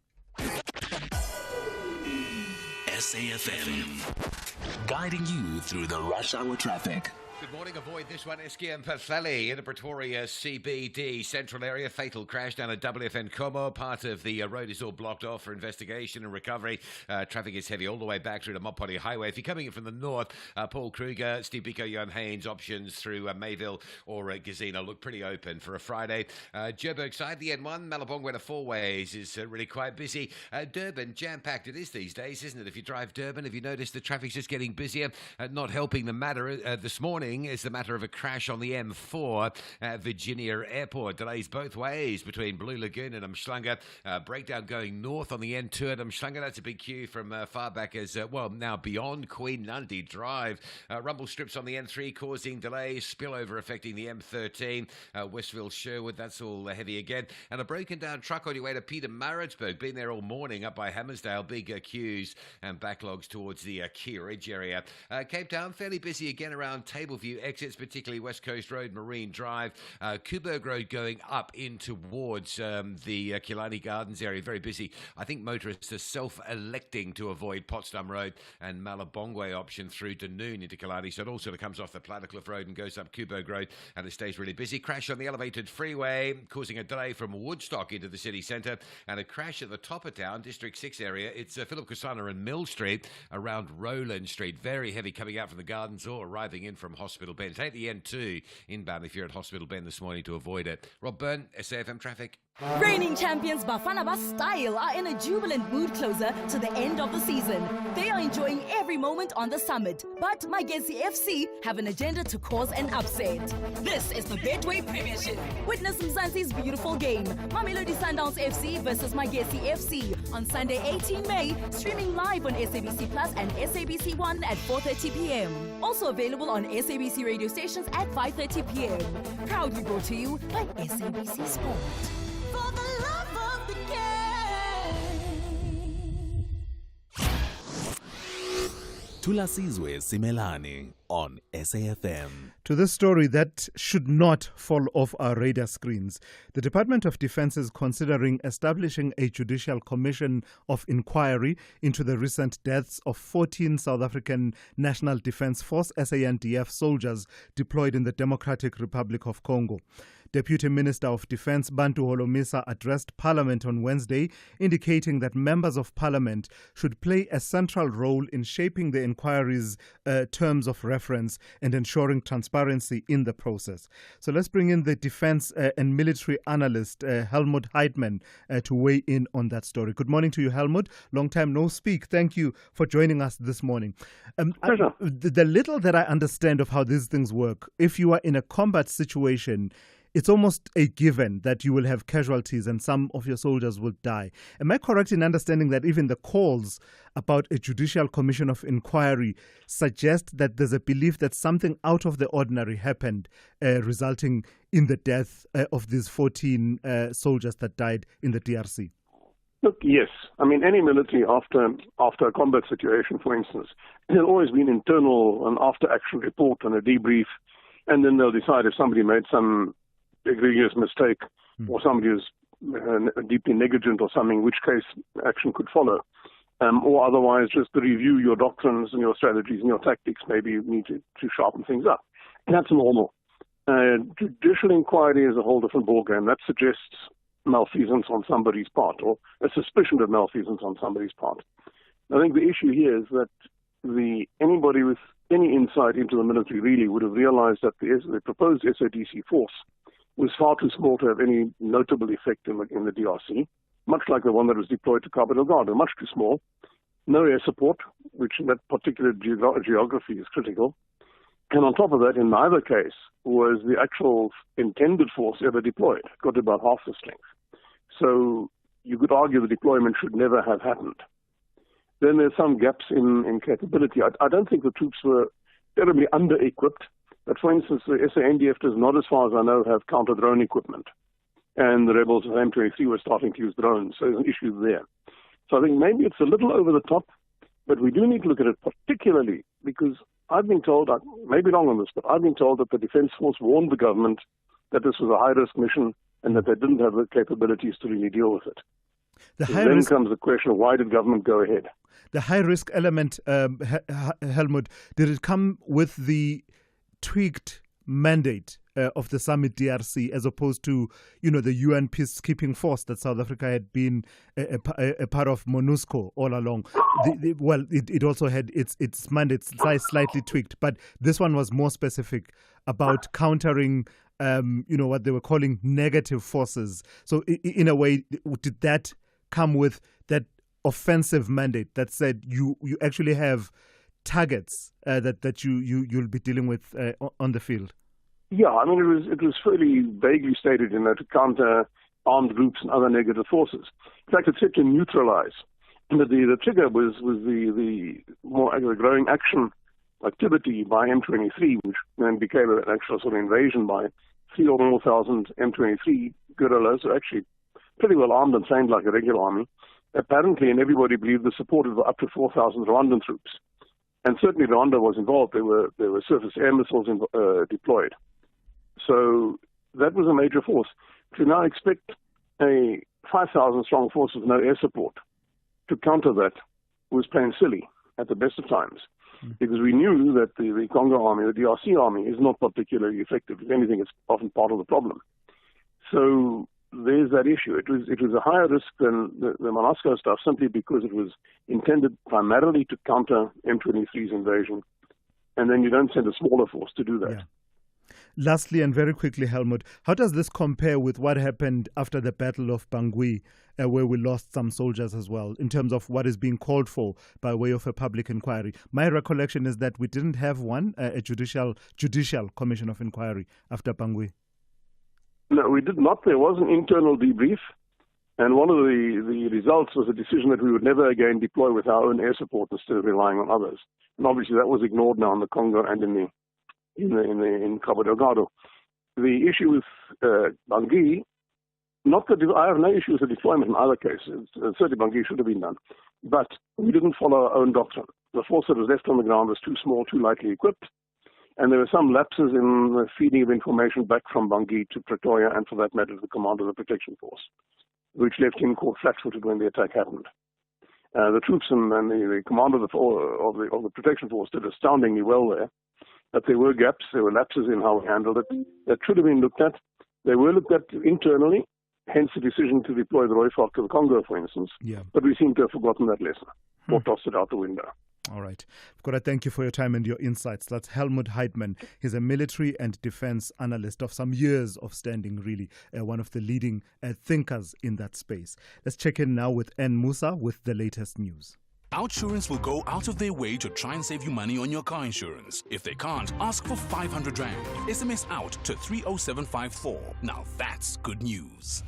SAFM, guiding you through the rush hour traffic. Good morning. Avoid this one. Eskia and Pwllheli in the Pretoria CBD central area. Fatal crash down at WFN Como. Part of the road is all blocked off for investigation and recovery. Traffic is heavy all the way back through to Mopani Highway. If you're coming in from the north, Paul Kruger, Steve Biko, Johan Haynes, options through Mayville or Gazina look pretty open for a Friday. Joburg side, the N1, Malabongwe to Four Ways is really quite busy. Durban, jam-packed it is these days, isn't it? If you drive Durban, have you noticed the traffic's just getting busier? Not helping the matter this morning is the matter of a crash on the M4 at Virginia Airport. Delays both ways between Blue Lagoon and Umhlanga. Breakdown going north on the N2 at Umhlanga. That's a big queue from far back as, now beyond Queen Nandi Drive. Rumble strips on the N3 causing delays. Spillover affecting the M13. Westville Sherwood, that's all heavy again. And a broken down truck on your way to Peter Maritzburg. Been there all morning up by Hammersdale. Big queues and backlogs towards the Key Ridge area. Cape Town, fairly busy again around Tableview exits, particularly West Coast Road, Marine Drive, Kuberg Road going up in towards the Killarney Gardens area. Very busy. I think motorists are self-electing to avoid Potsdam Road and Malabongwe option through Dunoon into Killarney. So it all sort of comes off the Plattercliff Road and goes up Kuberg Road, and it stays really busy. Crash on the elevated freeway, causing a delay from Woodstock into the city centre, and a crash at the top of town, District 6 area. It's Philip Kusana and Mill Street around Rowland Street. Very heavy coming out from the Gardens or arriving in from Hospital Bend. Take the N2 inbound if you're at Hospital Bend this morning to avoid it. Rob Byrne, SAFM Traffic. Reigning champions Bafana Style are in a jubilant mood closer to the end of the season. They are enjoying every moment on the summit, but Magesi FC have an agenda to cause an upset. This is the Betway Premiership. Witness Mzansi's beautiful game, Mamelodi Sundowns FC versus Magesi FC on Sunday 18 May, streaming live on SABC Plus and SABC 1 at 4:30 p.m. Also available on SABC radio stations at 5:30 p.m. Proudly brought to you by SABC Sport. For the love of the game. Thulasizwe Simelane on SAFM. To this story that should not fall off our radar screens, the Department of Defense is considering establishing a judicial commission of inquiry into the recent deaths of 14 South African National Defense Force SANDF soldiers deployed in the Democratic Republic of Congo. Deputy Minister of Defense Bantu Holomisa addressed Parliament on Wednesday, indicating that members of Parliament should play a central role in shaping the inquiry's terms of reference and ensuring transparency in the process. So let's bring in the defense and military analyst, Helmut Heitmann, to weigh in on that story. Good morning to you, Helmut. Long time no speak. Thank you for joining us this morning. Pleasure. The little that I understand of how these things work, if you are in a combat situation, it's almost a given that you will have casualties and some of your soldiers will die. Am I correct in understanding that even the calls about a judicial commission of inquiry suggest that there's a belief that something out of the ordinary happened, resulting in the death of these 14 soldiers that died in the DRC? Look, yes. I mean, any military after a combat situation, for instance, there'll always be an internal and after-action report and a debrief, and then they'll decide if somebody made some egregious mistake or somebody is deeply negligent or something, in which case action could follow. Or otherwise just to review your doctrines and your strategies and your tactics. Maybe you need to sharpen things up. That's normal. Judicial inquiry is a whole different ballgame. That suggests malfeasance on somebody's part or a suspicion of malfeasance on somebody's part. I think the issue here is that anybody with any insight into the military really would have realized that the proposed SADC force was far too small to have any notable effect in the DRC, much like the one that was deployed to Cabo Delgado, much too small. No air support, which in that particular geography is critical. And on top of that, in neither case was the actual intended force ever deployed. It got about half the strength. So you could argue the deployment should never have happened. Then there's some gaps in capability. I don't think the troops were terribly under-equipped. But for instance, the SANDF does not, as far as I know, have counter-drone equipment. And the rebels of M23 were starting to use drones, so there's an issue there. So I think maybe it's a little over the top, but we do need to look at it particularly because I've been told, I may be wrong on this, but I've been told that the Defense Force warned the government that this was a high-risk mission and that they didn't have the capabilities to really deal with it. Then comes the question of why did government go ahead? The high-risk element, Helmut, did it come with the tweaked mandate of the summit DRC as opposed to, the UN peacekeeping force that South Africa had been a part of MONUSCO all along? It also had its mandate slightly tweaked, but this one was more specific about countering, what they were calling negative forces. So in a way, did that come with that offensive mandate that said you actually have targets that you'll be dealing with on the field? Yeah, I mean it was fairly vaguely stated, to counter armed groups and other negative forces. In fact, it said to neutralize. And the trigger was the more growing action activity by M23, which then became an actual sort of invasion by 3,000 or more M23 guerrillas, who are actually pretty well armed and trained like a regular army. Apparently, and everybody believed, the support of up to 4,000 Rwandan troops. And certainly Rwanda was involved. There were surface air missiles deployed. So that was a major force. To now expect a 5,000 strong force with no air support to counter that was plain silly at the best of times. Because we knew that the Congo army, the DRC army, is not particularly effective. If anything, it's often part of the problem. So there's that issue. It was a higher risk than the MONUSCO stuff simply because it was intended primarily to counter M23's invasion. And then you don't send a smaller force to do that. Lastly, and very quickly, Helmut, how does this compare with what happened after the Battle of Bangui, where we lost some soldiers as well, in terms of what is being called for by way of a public inquiry? My recollection is that we didn't have a judicial commission of inquiry after Bangui. No, we did not. There was an internal debrief, and one of the results was a decision that we would never again deploy with our own air support instead of relying on others. And obviously that was ignored now in the Congo and in Cabo Delgado. The issue with Bangui, not that I have no issue with the deployment in either case. Certainly Bangui should have been done. But we didn't follow our own doctrine. The force that was left on the ground was too small, too lightly equipped. And there were some lapses in the feeding of information back from Bangui to Pretoria and, for that matter, to the commander of the protection force, which left him caught flat-footed when the attack happened. The troops and the commander of the protection force did astoundingly well there. But there were gaps, there were lapses in how we handled it that should have been looked at. They were looked at internally, hence the decision to deploy the Rooivalk to the Congo, for instance. Yeah. But we seem to have forgotten that lesson or tossed it out the window. All right. I've got to thank you for your time and your insights. That's Helmut Heitmann. He's a military and defense analyst of some years of standing, really, one of the leading thinkers in that space. Let's check in now with N. Musa with the latest news. Outsurance will go out of their way to try and save you money on your car insurance. If they can't, ask for 500 Rand. SMS out to 30754. Now that's good news.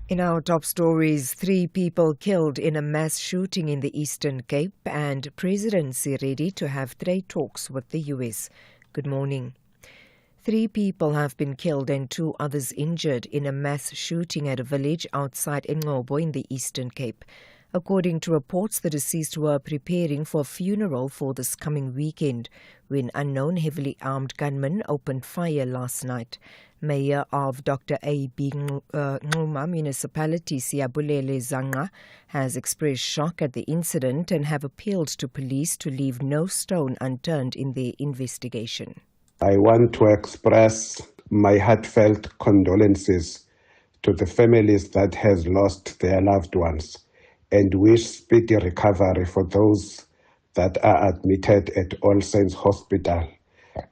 In our top stories, 3 people killed in a mass shooting in the Eastern Cape and presidency ready to have trade talks with the US. Good morning. 3 people have been killed and 2 others injured in a mass shooting at a village outside Engobo in the Eastern Cape. According to reports, the deceased were preparing for a funeral for this coming weekend when unknown heavily armed gunmen opened fire last night. Mayor of Dr. A.B. Nguma Municipality, Siyabulele Zanga, has expressed shock at the incident and have appealed to police to leave no stone unturned in their investigation. I want to express my heartfelt condolences to the families that has lost their loved ones and wish speedy recovery for those that are admitted at All Saints Hospital.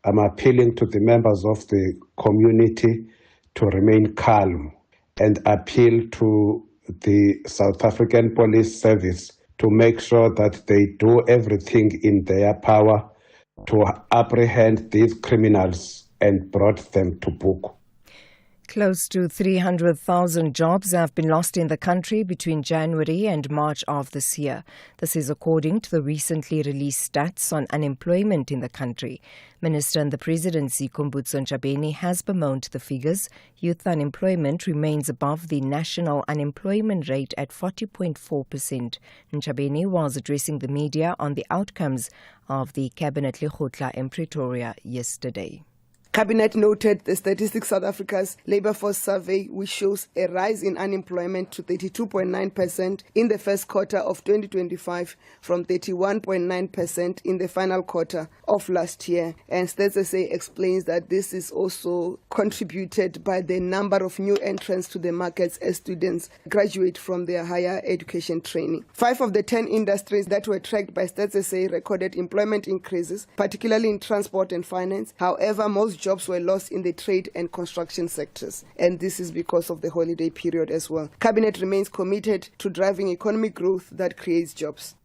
I'm appealing to the members of the community to remain calm and appeal to the South African Police Service to make sure that they do everything in their power to apprehend these criminals and brought them to book. Close to 300,000 jobs have been lost in the country between January and March of this year. This is according to the recently released stats on unemployment in the country. Minister in the Presidency, Kumbutso Ntshabeni, has bemoaned the figures. Youth unemployment remains above the national unemployment rate at 40.4%. Ntshabeni was addressing the media on the outcomes of the Cabinet Lekgotla in Pretoria yesterday. Cabinet noted the Statistics South Africa's labour force survey, which shows a rise in unemployment to 32.9% in the first quarter of 2025 from 31.9% in the final quarter of last year. And Stats SA explains that this is also contributed by the number of new entrants to the markets as students graduate from their higher education training. 5 of the 10 industries that were tracked by Stats SA recorded employment increases, particularly in transport and finance. However, most jobs were lost in the trade and construction sectors, and this is because of the holiday period as well. Cabinet remains committed to driving economic growth that creates jobs.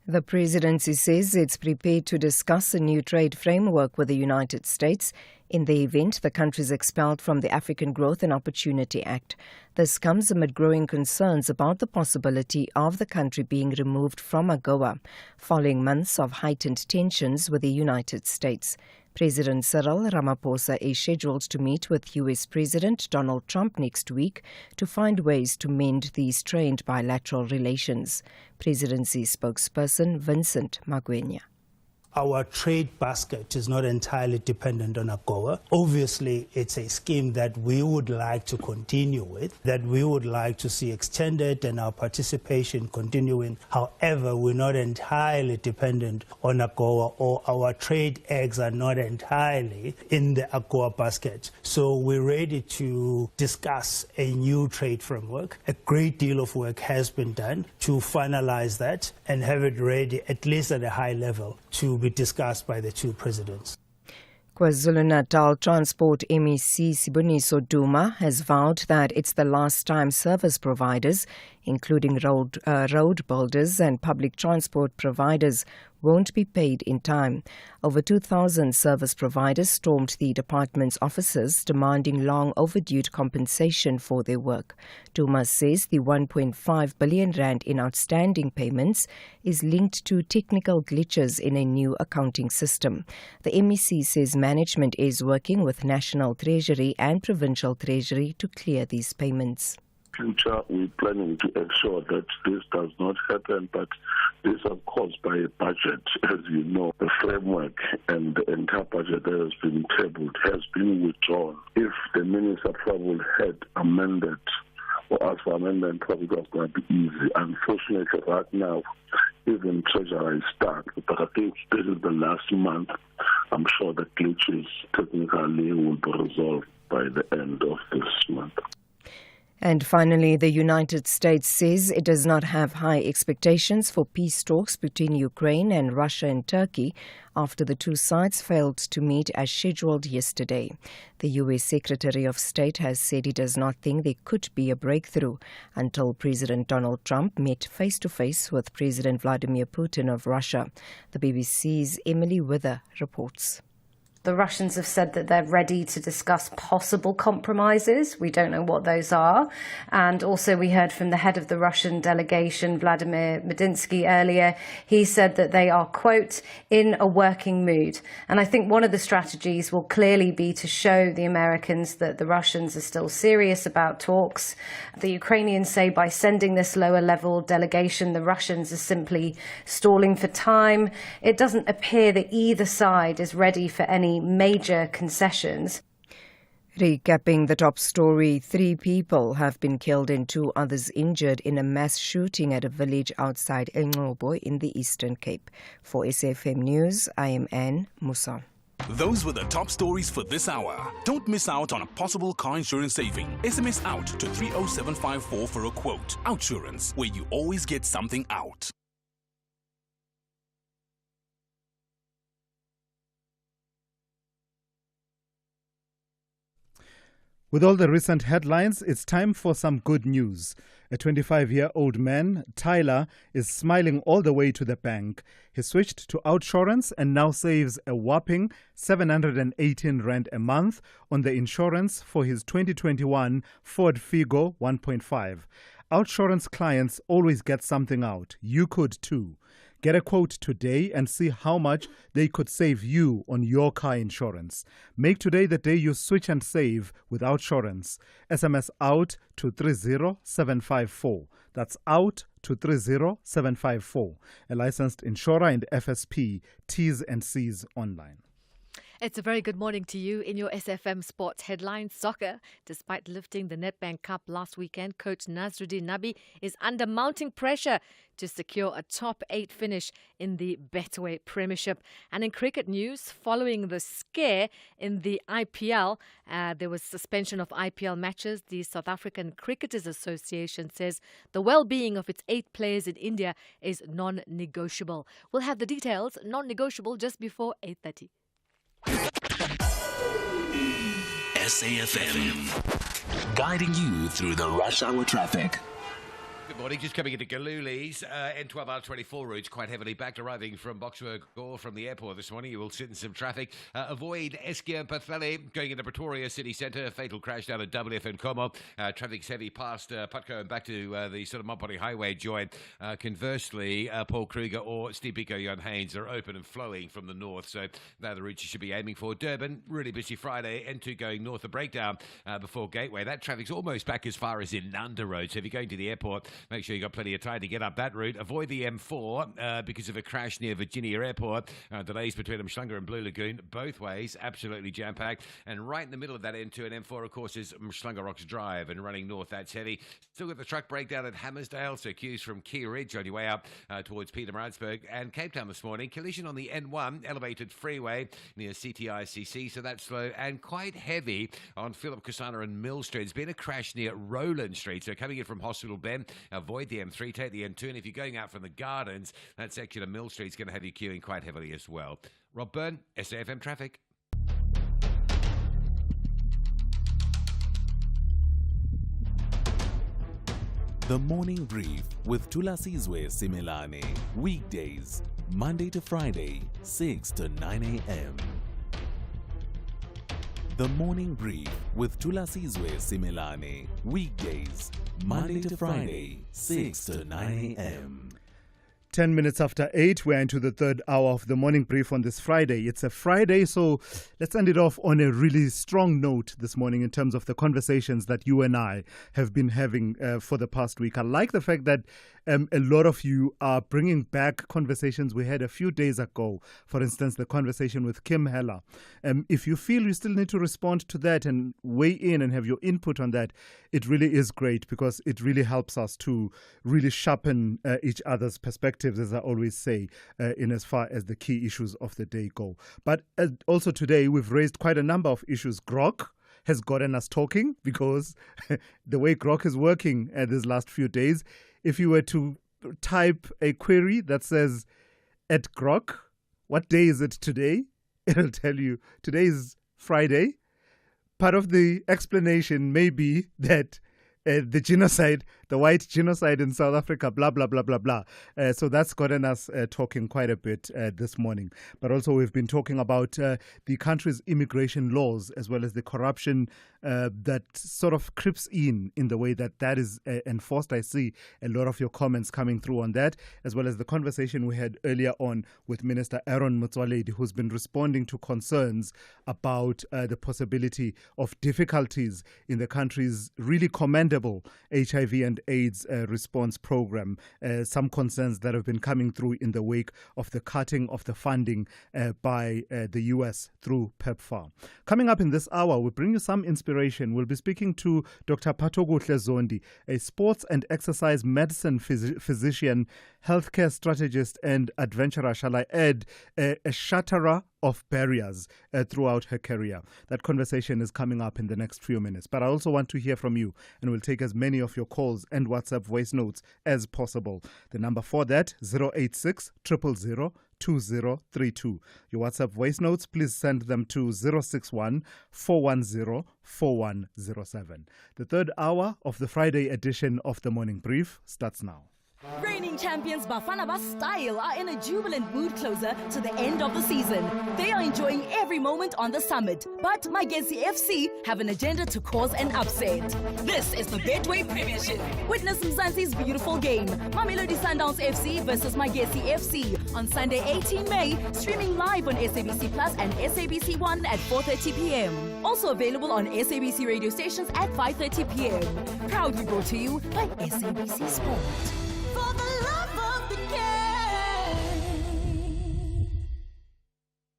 The presidency says it's prepared to discuss a new trade framework with the United States in the event the country is expelled from the African Growth and Opportunity Act. This comes amid growing concerns about the possibility of the country being removed from AGOA, following months of heightened tensions with the United States. President Cyril Ramaphosa is scheduled to meet with U.S. President Donald Trump next week to find ways to mend these strained bilateral relations. Presidency spokesperson Vincent Magwenya. our trade basket is not entirely dependent on AGOA. Obviously, it's a scheme that we would like to continue with, that we would like to see extended and our participation continuing. However, we're not entirely dependent on AGOA, or our trade eggs are not entirely in the AGOA basket. So we're ready to discuss a new trade framework. A great deal of work has been done to finalize that and have it ready, at least at a high level, to be discussed by the two presidents. KwaZulu-Natal Transport MEC Siboniso Duma has vowed that it's the last time service providers, including road builders and public transport providers, won't be paid in time. Over 2,000 service providers stormed the department's offices demanding long overdue compensation for their work. Duma says the 1.5 billion rand in outstanding payments is linked to technical glitches in a new accounting system. The MEC says management is working with National Treasury and Provincial Treasury to clear these payments. Future, we're planning to ensure that this does not happen, but these are caused by a budget. As you know, the framework and the entire budget that has been tabled has been withdrawn. If the Minister probably had amended or asked for amendment, probably was going to be easy. Unfortunately, right now, even Treasury is stuck. But I think this is the last month. I'm sure the glitches technically will be resolved by the end of this month. And finally, the United States says it does not have high expectations for peace talks between Ukraine and Russia and Turkey after the two sides failed to meet as scheduled yesterday. The U.S. Secretary of State has said he does not think there could be a breakthrough until President Donald Trump met face-to-face with President Vladimir Putin of Russia. The BBC's Emily Wither reports. The Russians have said that they're ready to discuss possible compromises. We don't know what those are. And also we heard from the head of the Russian delegation, Vladimir Medinsky, earlier. He said that they are, quote, in a working mood. And I think one of the strategies will clearly be to show the Americans that the Russians are still serious about talks. The Ukrainians say by sending this lower level delegation, the Russians are simply stalling for time. It doesn't appear that either side is ready for any major concessions. Recapping the top story, 3 people have been killed and 2 others injured in a mass shooting at a village outside Engqobo in the Eastern Cape. For SFM News, I am Anne Musa. Those were the top stories for this hour. Don't miss out on a possible car insurance saving. SMS out to 30754 for a quote. Outsurance, where you always get something out. With all the recent headlines, it's time for some good news. A 25-year-old man, Tyler, is smiling all the way to the bank. He switched to Outsurance and now saves a whopping 718 Rand a month on the insurance for his 2021 Ford Figo 1.5. Outsurance clients always get something out. You could too. Get a quote today and see how much they could save you on your car insurance. Make today the day you switch and save with Outsurance. SMS out to 30754. That's out to 30754. A licensed insurer and FSP. T's and C's online. It's a very good morning to you in your SFM Sports headlines. Soccer, despite lifting the Nedbank Cup last weekend, coach Nasruddin Nabi is under mounting pressure to secure a top 8 finish in the Betway Premiership. And in cricket news, following the scare in the IPL, there was suspension of IPL matches. The South African Cricketers Association says the well-being of its 8 players in India is non-negotiable. We'll have the details, non-negotiable, just before 8:30. SAFM, guiding you through the rush hour traffic. Good morning, just coming into Galuli's N12R24 routes quite heavily backed, arriving from Boxburg or from the airport this morning. You will sit in some traffic. Avoid Eskia and Pathele going into Pretoria city centre. Fatal crash down at WFN Como. Traffic's heavy past Putco and back to the sort of Montbody Highway joint. Conversely, Paul Kruger or Steve Biko Jan Haynes are open and flowing from the north. So they're the routes you should be aiming for. Durban, really busy Friday. N2 going north, a breakdown before Gateway. That traffic's almost back as far as Inanda Road. So if you're going to the airport, Make sure you got plenty of time to get up that route. Avoid the M4 because of a crash near Virginia Airport. Delays between Mhlanga and Blue Lagoon, both ways, absolutely jam-packed. And right in the middle of that M2 and M4, of course, is Mhlanga Rocks Drive, and running north, that's heavy. Still got the truck breakdown at Hammersdale, so queues from Key Ridge on your way up towards Pietermaritzburg and Cape Town this morning. Collision on the N1, elevated freeway near CTICC, so that's slow and quite heavy on Philip Kusana and Mill Street. There's been a crash near Rowland Street, so coming in from Hospital Bend, avoid the M3, take the M2, and if you're going out from the Gardens, that section of Mill Street's going to have you queuing quite heavily as well. Rob Byrne, SAFM Traffic. The Morning Brief with Thulasizwe Simelane. Weekdays, Monday to Friday, 6 to 9 a.m. The Morning Brief with Thulasizwe Simelane. Weekdays, Monday to Friday, 6 to 9 a.m. 10 minutes after 8, we're into the third hour of the morning brief on this Friday. It's a Friday, so let's end it off on a really strong note this morning in terms of the conversations that you and I have been having for the past week. I like the fact that a lot of you are bringing back conversations we had a few days ago. For instance, the conversation with Kim Heller. If you feel you still need to respond to that and weigh in and have your input on that, it really is great because it really helps us to really sharpen each other's perspectives, as I always say, in as far as the key issues of the day go. But also today, we've raised quite a number of issues. Grok has gotten us talking because the way Grok is working these last few days, if you were to type a query that says, at Grok, what day is it today? It'll tell you today is Friday. Part of the explanation may be that the genocide, the white genocide in South Africa, blah, blah, blah, blah, blah. So that's gotten us talking quite a bit this morning. But also we've been talking about the country's immigration laws as well as the corruption that sort of creeps in the way that is enforced. I see a lot of your comments coming through on that, as well as the conversation we had earlier on with Minister Aaron Motsoaledi, who's been responding to concerns about the possibility of difficulties in the country's really commendable HIV and AIDS response program. Some concerns that have been coming through in the wake of the cutting of the funding by the US through PEPFAR. Coming up in this hour, we bring you some inspiration. We'll be speaking to Dr. Patoguhle Zondi, a sports and exercise medicine physician, healthcare strategist and adventurer, shall I add, a shatterer of barriers throughout her career. That conversation is coming up in the next few minutes. But I also want to hear from you, and we'll take as many of your calls and WhatsApp voice notes as possible. The number for that, 086 000 2032. Your WhatsApp voice notes, please send them to 061 410 4107. The third hour of the Friday edition of the Morning Brief starts now. Reigning champions Bafana Style are in a jubilant mood closer to the end of the season. They are enjoying every moment on the summit. But Magesi FC have an agenda to cause an upset. This is the Betway Premiership. Witness Mzansi's beautiful game. Mamelodi Sundowns FC versus Magesi FC on Sunday 18 May, streaming live on SABC Plus and SABC 1 at 4:30 p.m. Also available on SABC radio stations at 5:30 p.m. Proudly brought to you by SABC Sport. For the love of the game.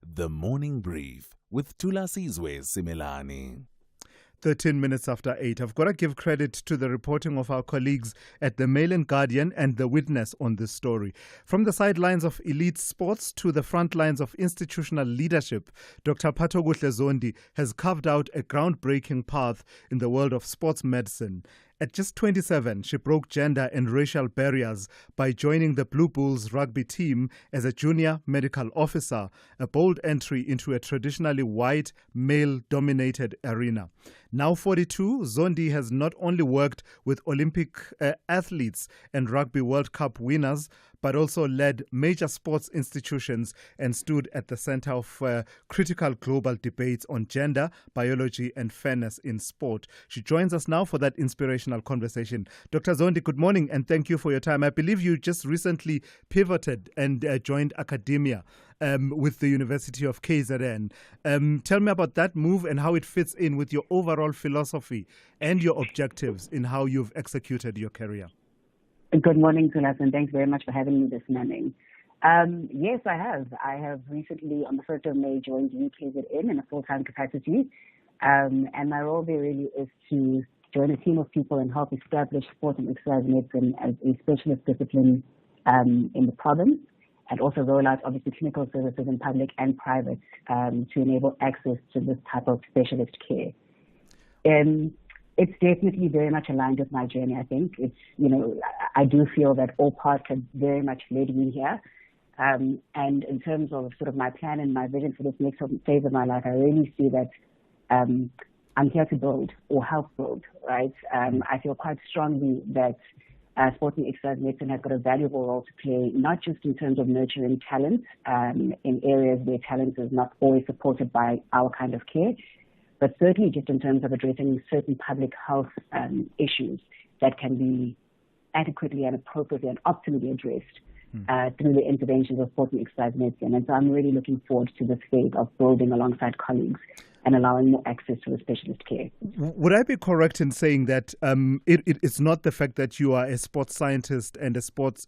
The Morning Brief with Thulasizwe Simelane. 13 minutes after 8. I've got to give credit to the reporting of our colleagues at the Mail and Guardian and the Witness on this story. From the sidelines of elite sports to the front lines of institutional leadership, Dr. Patoguhle Zondi has carved out a groundbreaking path in the world of sports medicine. At just 27, she broke gender and racial barriers by joining the Blue Bulls rugby team as a junior medical officer, a bold entry into a traditionally white, male-dominated arena. Now 42, Zondi has not only worked with Olympic athletes and Rugby World Cup winners, but also led major sports institutions and stood at the center of critical global debates on gender, biology, and fairness in sport. She joins us now for that inspirational conversation. Dr. Zondi, good morning, and thank you for your time. I believe you just recently pivoted and joined academia with the University of KZN. Tell me about that move and how it fits in with your overall philosophy and your objectives in how you've executed your career. Good morning, Thulas, and thanks very much for having me this morning. Yes, I have. I have recently, on the 1st of May, joined UKZN in a full-time capacity. And my role there really is to join a team of people and help establish sport and exercise medicine as a specialist discipline in the province, and also roll out, obviously, clinical services in public and private to enable access to this type of specialist care. It's definitely very much aligned with my journey, I think. It's, I do feel that all parts have very much led me here. And in terms of sort of my plan and my vision for this next phase of my life, I really see that I'm here to build or help build, right? I feel quite strongly that sport and exercise medicine has got a valuable role to play, not just in terms of nurturing talent in areas where talent is not always supported by our kind of care, but certainly just in terms of addressing certain public health issues that can be adequately and appropriately and optimally addressed through the interventions of sport and exercise medicine. And so I'm really looking forward to this phase of building alongside colleagues and allowing more access to the specialist care. Would I be correct in saying that it's not the fact that you are a sports scientist and a sports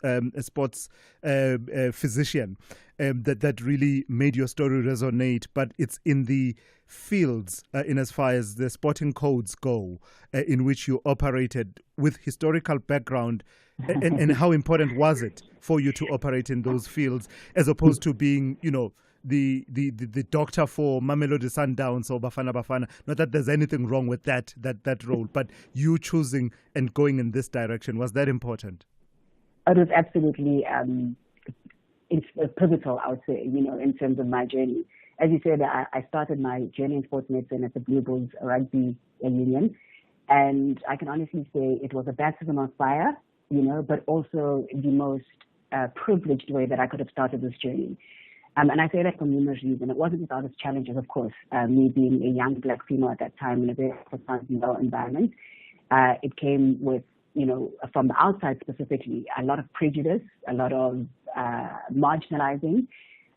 physician that really made your story resonate, but it's in the fields in as far as the sporting codes go in which you operated with historical background, and how important was it for you to operate in those fields as opposed to being, the doctor for Mamelodi Sundowns or Bafana. Not that there's anything wrong with that role, but you choosing and going in this direction, was that important? It was absolutely it's pivotal, I would say, in terms of my journey. As you said, I started my journey in sports medicine at the Blue Bulls Rugby Union, and I can honestly say it was a baptism of fire, but also the most privileged way that I could have started this journey. And I say that for numerous reasons. It wasn't without its challenges, of course, me being a young black female at that time in a very hostile environment. It came with, from the outside specifically, a lot of prejudice, a lot of marginalizing.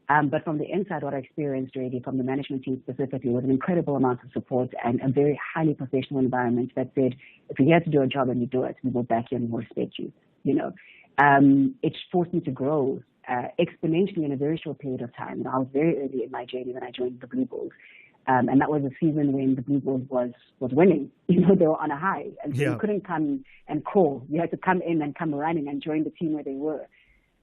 But from the inside, what I experienced really from the management team specifically was an incredible amount of support and a very highly professional environment that said, if you're here to do a job and you do it, we will back you and we'll respect you. It forced me to grow exponentially in a very short period of time. I was very early in my journey when I joined the Blue Bulls. And that was a season when the Blue Bulls was winning. They were on a high. And so you couldn't come and call. You had to come in and come running and join the team where they were.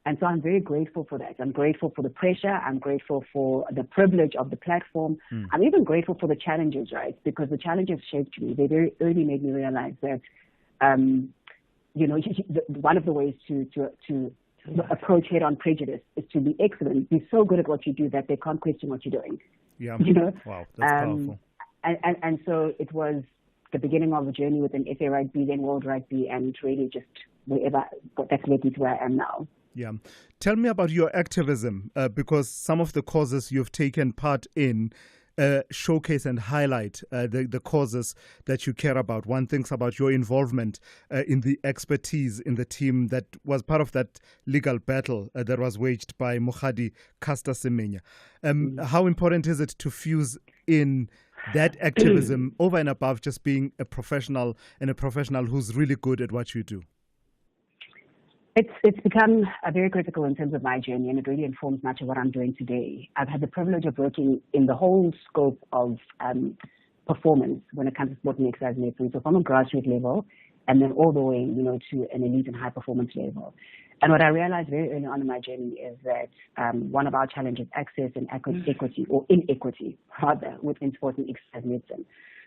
And so I'm very grateful for that. I'm grateful for the pressure. I'm grateful for the privilege of the platform. I'm even grateful for the challenges, right? Because the challenges shaped me. They very early made me realize that, one of the ways to approach head-on prejudice is to be excellent, be so good at what you do that they can't question what you're doing. Yeah. Wow, that's powerful. And so it was the beginning of a journey within FA Rugby, then World Rugby, and really just that's led me to where I am now. Yeah. Tell me about your activism, because some of the causes you've taken part in showcase and highlight the causes that you care about. One thinks about your involvement in the expertise in the team that was part of that legal battle that was waged by Mokgadi Caster Semenya. How important is it to fuse in that activism over and above just being a professional and a professional who's really good at what you do? It's become very critical in terms of my journey, and it really informs much of what I'm doing today. I've had the privilege of working in the whole scope of performance when it comes to sport and exercise medicine, so from a grassroots level and then all the way, to an elite and high performance level. And what I realized very early on in my journey is that one of our challenges is access and equity, or inequity, rather, within sport and exercise medicine.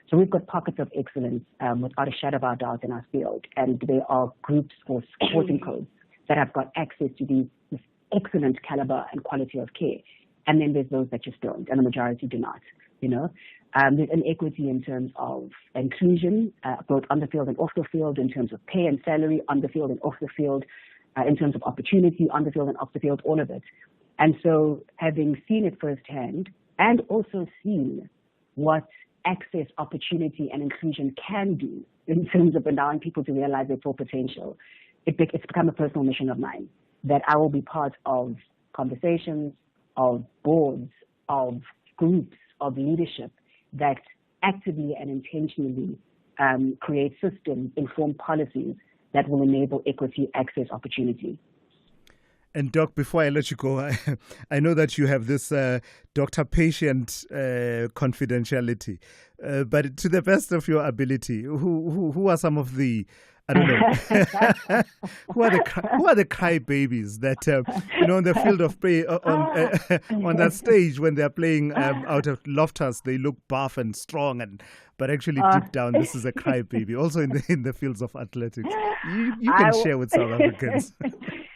So we've got pockets of excellence without a shadow of a doubt in our field, and there are groups or sporting codes that have got access to this excellent caliber and quality of care. And then there's those that just don't, and the majority do not, There's inequity in terms of inclusion, both on the field and off the field, in terms of pay and salary on the field and off the field, in terms of opportunity on the field and off the field, all of it. And so having seen it firsthand and also seen what access, opportunity, and inclusion can do in terms of allowing people to realize their full potential, it's become a personal mission of mine that I will be part of conversations, of boards, of groups, of leadership that actively and intentionally create systems, inform policies that will enable equity, access, opportunity. And Doc, before I let you go, I know that you have this doctor-patient confidentiality, but to the best of your ability, who are some of the, I don't know, who are the cry babies that on the field of play on that stage when they're playing out of Loftus, they look buff and strong, but actually deep down this is a cry baby. Also in the fields of athletics, you can share with South Africans.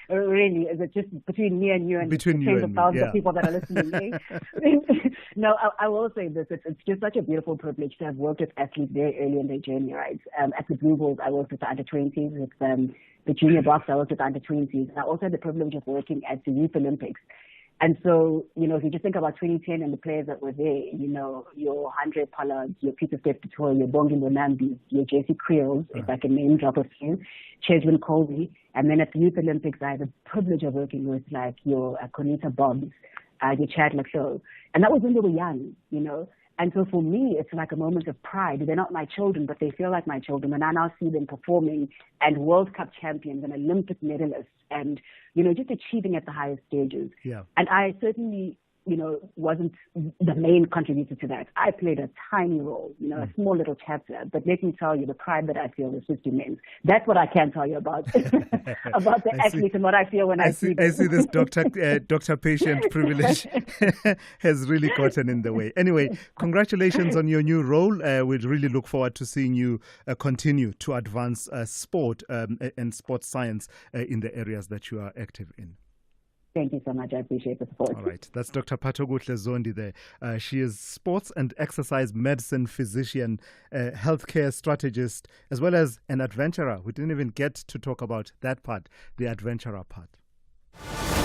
Really, is it just between me and you and between tens you of thousands yeah. of people that are listening? No, I will say this. It's just such a beautiful privilege to have worked with athletes very early in their journey, right? At the Blue Bulls, I worked with the under-20s. With the junior box, I worked with the under-20s. I also had the privilege of working at the Youth Olympics. And so, if you just think about 2010 and the players that were there, your Andre Pollards, your Peter Steptoe, your Bongi Monambis, your JC Creoles, if I can name drop a few, Cheslin Colby. And then at the Youth Olympics, I had the privilege of working with like your Conita Bobbs, your Chad Leclerc. And that was when they were young, And so for me, it's like a moment of pride. They're not my children, but they feel like my children. And I now see them performing and World Cup champions and Olympic medalists and, just achieving at the highest stages. Yeah. And I certainly, wasn't the main contributor to that. I played a tiny role, a small little chapter. But let me tell you, the pride that I feel is just immense. That's what I can tell you about about the athletes and what I feel when I see them. I see this doctor-patient privilege has really gotten in the way. Anyway, congratulations on your new role. We'd really look forward to seeing you continue to advance sport and sports science in the areas that you are active in. Thank you so much. I appreciate the support. All right. That's Dr. Patogutle Zondi there. She is sports and exercise medicine physician, healthcare strategist, as well as an adventurer. We didn't even get to talk about that part, the adventurer part.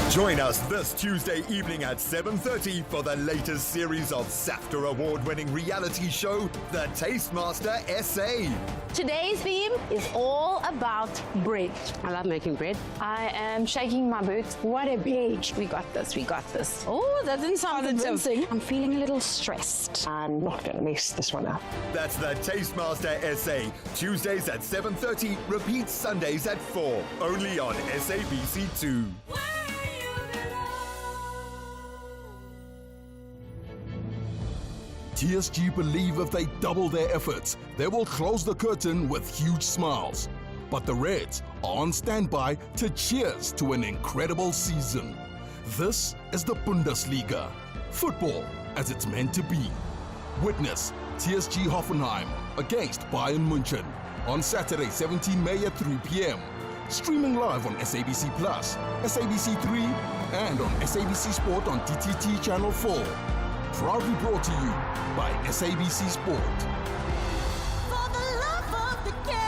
Join us this Tuesday evening at 7:30 for the latest series of SAFTA award-winning reality show, The Tastemaster SA. Today's theme is all about bread. I love making bread. I am shaking my boots. What a beach. We got this, we got this. Oh, that didn't sound convincing. I'm feeling a little stressed. I'm not going to mess this one up. That's The Tastemaster SA. Tuesdays at 7:30, repeats Sundays at 4. Only on SABC2. TSG believe if they double their efforts, they will close the curtain with huge smiles. But the Reds are on standby to cheers to an incredible season. This is the Bundesliga. Football as it's meant to be. Witness TSG Hoffenheim against Bayern München on Saturday, 17 May at 3 p.m. Streaming live on SABC Plus, SABC 3, and on SABC Sport on DTT Channel 4. Proudly brought to you by SABC Sport. For the love of the game.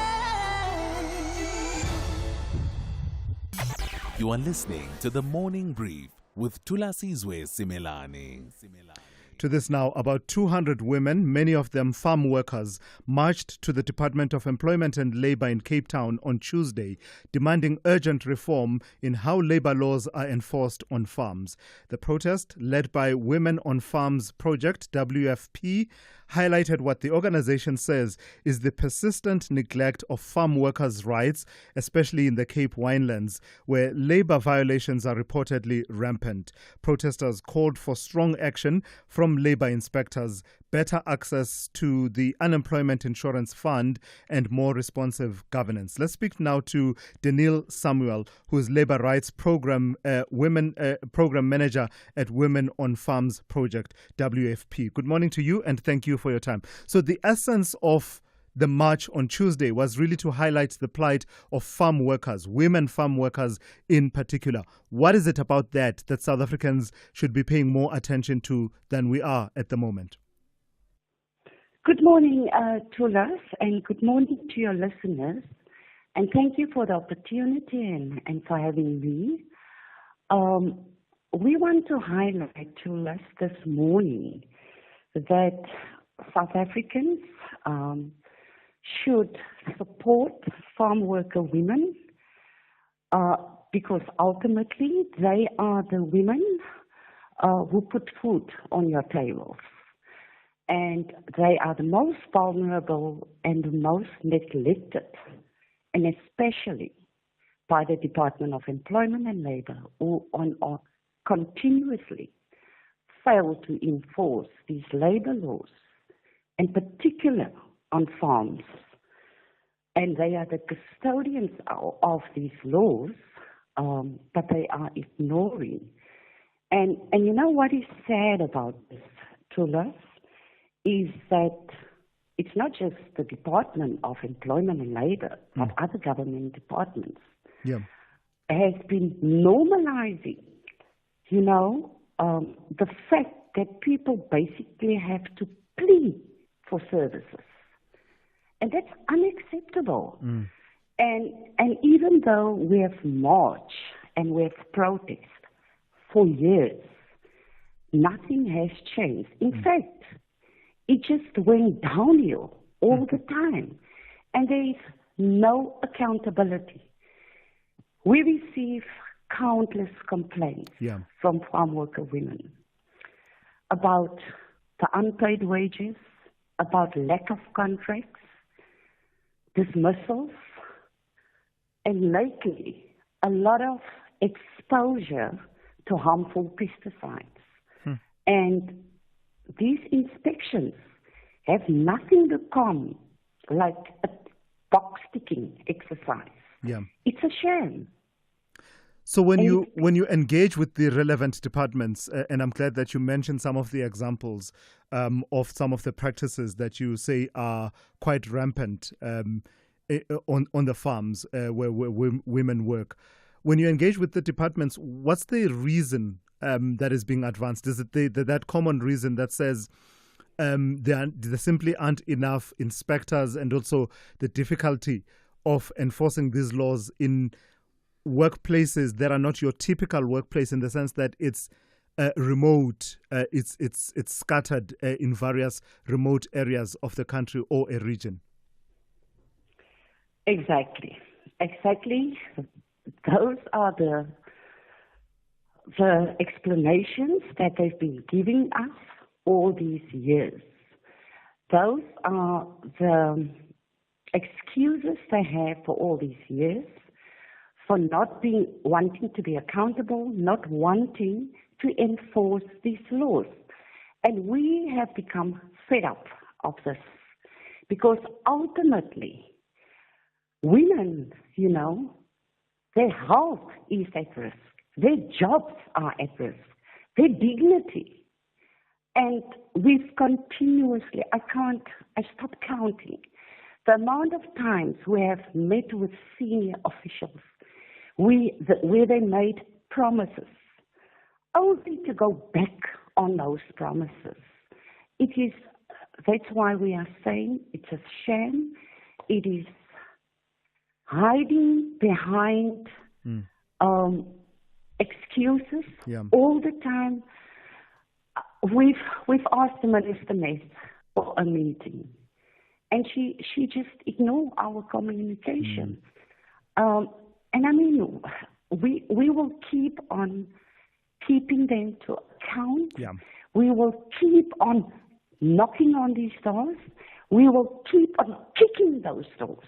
You are listening to The Morning Brief with Thulasizwe Simelane. To this now, about 200 women, many of them farm workers, marched to the Department of Employment and Labour in Cape Town on Tuesday, demanding urgent reform in how labour laws are enforced on farms. The protest, led by Women on Farms Project, WFP, highlighted what the organization says is the persistent neglect of farm workers' rights, especially in the Cape Winelands, where labour violations are reportedly rampant. Protesters called for strong action from labour inspectors, better access to the Unemployment Insurance Fund, and more responsive governance. Let's speak now to Danielle Samuel, who is Labour Rights Program Program Manager at Women on Farms Project, WFP. Good morning to you, and thank you for your time. So the essence of the march on Tuesday was really to highlight the plight of farm workers, women farm workers in particular. What is it about that South Africans should be paying more attention to than we are at the moment? Good morning, Thulas, and good morning to your listeners. And thank you for the opportunity and for having me. We want to highlight, Thulas, this morning that South Africans should support farm worker women because ultimately they are the women who put food on your tables. And they are the most vulnerable and the most neglected and especially by the Department of Employment and Labour, who continuously fail to enforce these labour laws, in particular on farms. And they are the custodians of these laws, but they are ignoring. And you know what is sad about this, Thulas, is that it's not just the Department of Employment and Labour, but other government departments has been normalizing, the fact that people basically have to plead for services. And that's unacceptable. And even though we have marched and we have protested for years, nothing has changed. In fact, it just went downhill all the time. And there is no accountability. We receive countless complaints from farm worker women about the unpaid wages, about lack of contracts, dismissals, and lately a lot of exposure to harmful pesticides. And these inspections have nothing to come like a box-ticking exercise. It's a shame. So when you engage with the relevant departments, and I'm glad that you mentioned some of the examples of some of the practices that you say are quite rampant on the farms where women work. When you engage with the departments, what's the reason that is being advanced? Is it that common reason that says there simply aren't enough inspectors, and also the difficulty of enforcing these laws in workplaces that are not your typical workplace, in the sense that it's remote, it's scattered in various remote areas of the country or a region? Exactly. Those are the explanations that they've been giving us all these years. Those are the excuses they have for all these years, for not wanting to be accountable, not wanting to enforce these laws. And we have become fed up of this, because ultimately, women, their health is at risk, their jobs are at risk, their dignity. And we've continuously, I stopped counting the amount of times we have met with senior officials where they made promises, only to go back on those promises. That's why we are saying it's a shame. It is hiding behind excuses all the time. We've asked the Minister Ness for a meeting, and she just ignored our communication. And I mean, we will keep on keeping them to account. We will keep on knocking on these doors. We will keep on kicking those doors.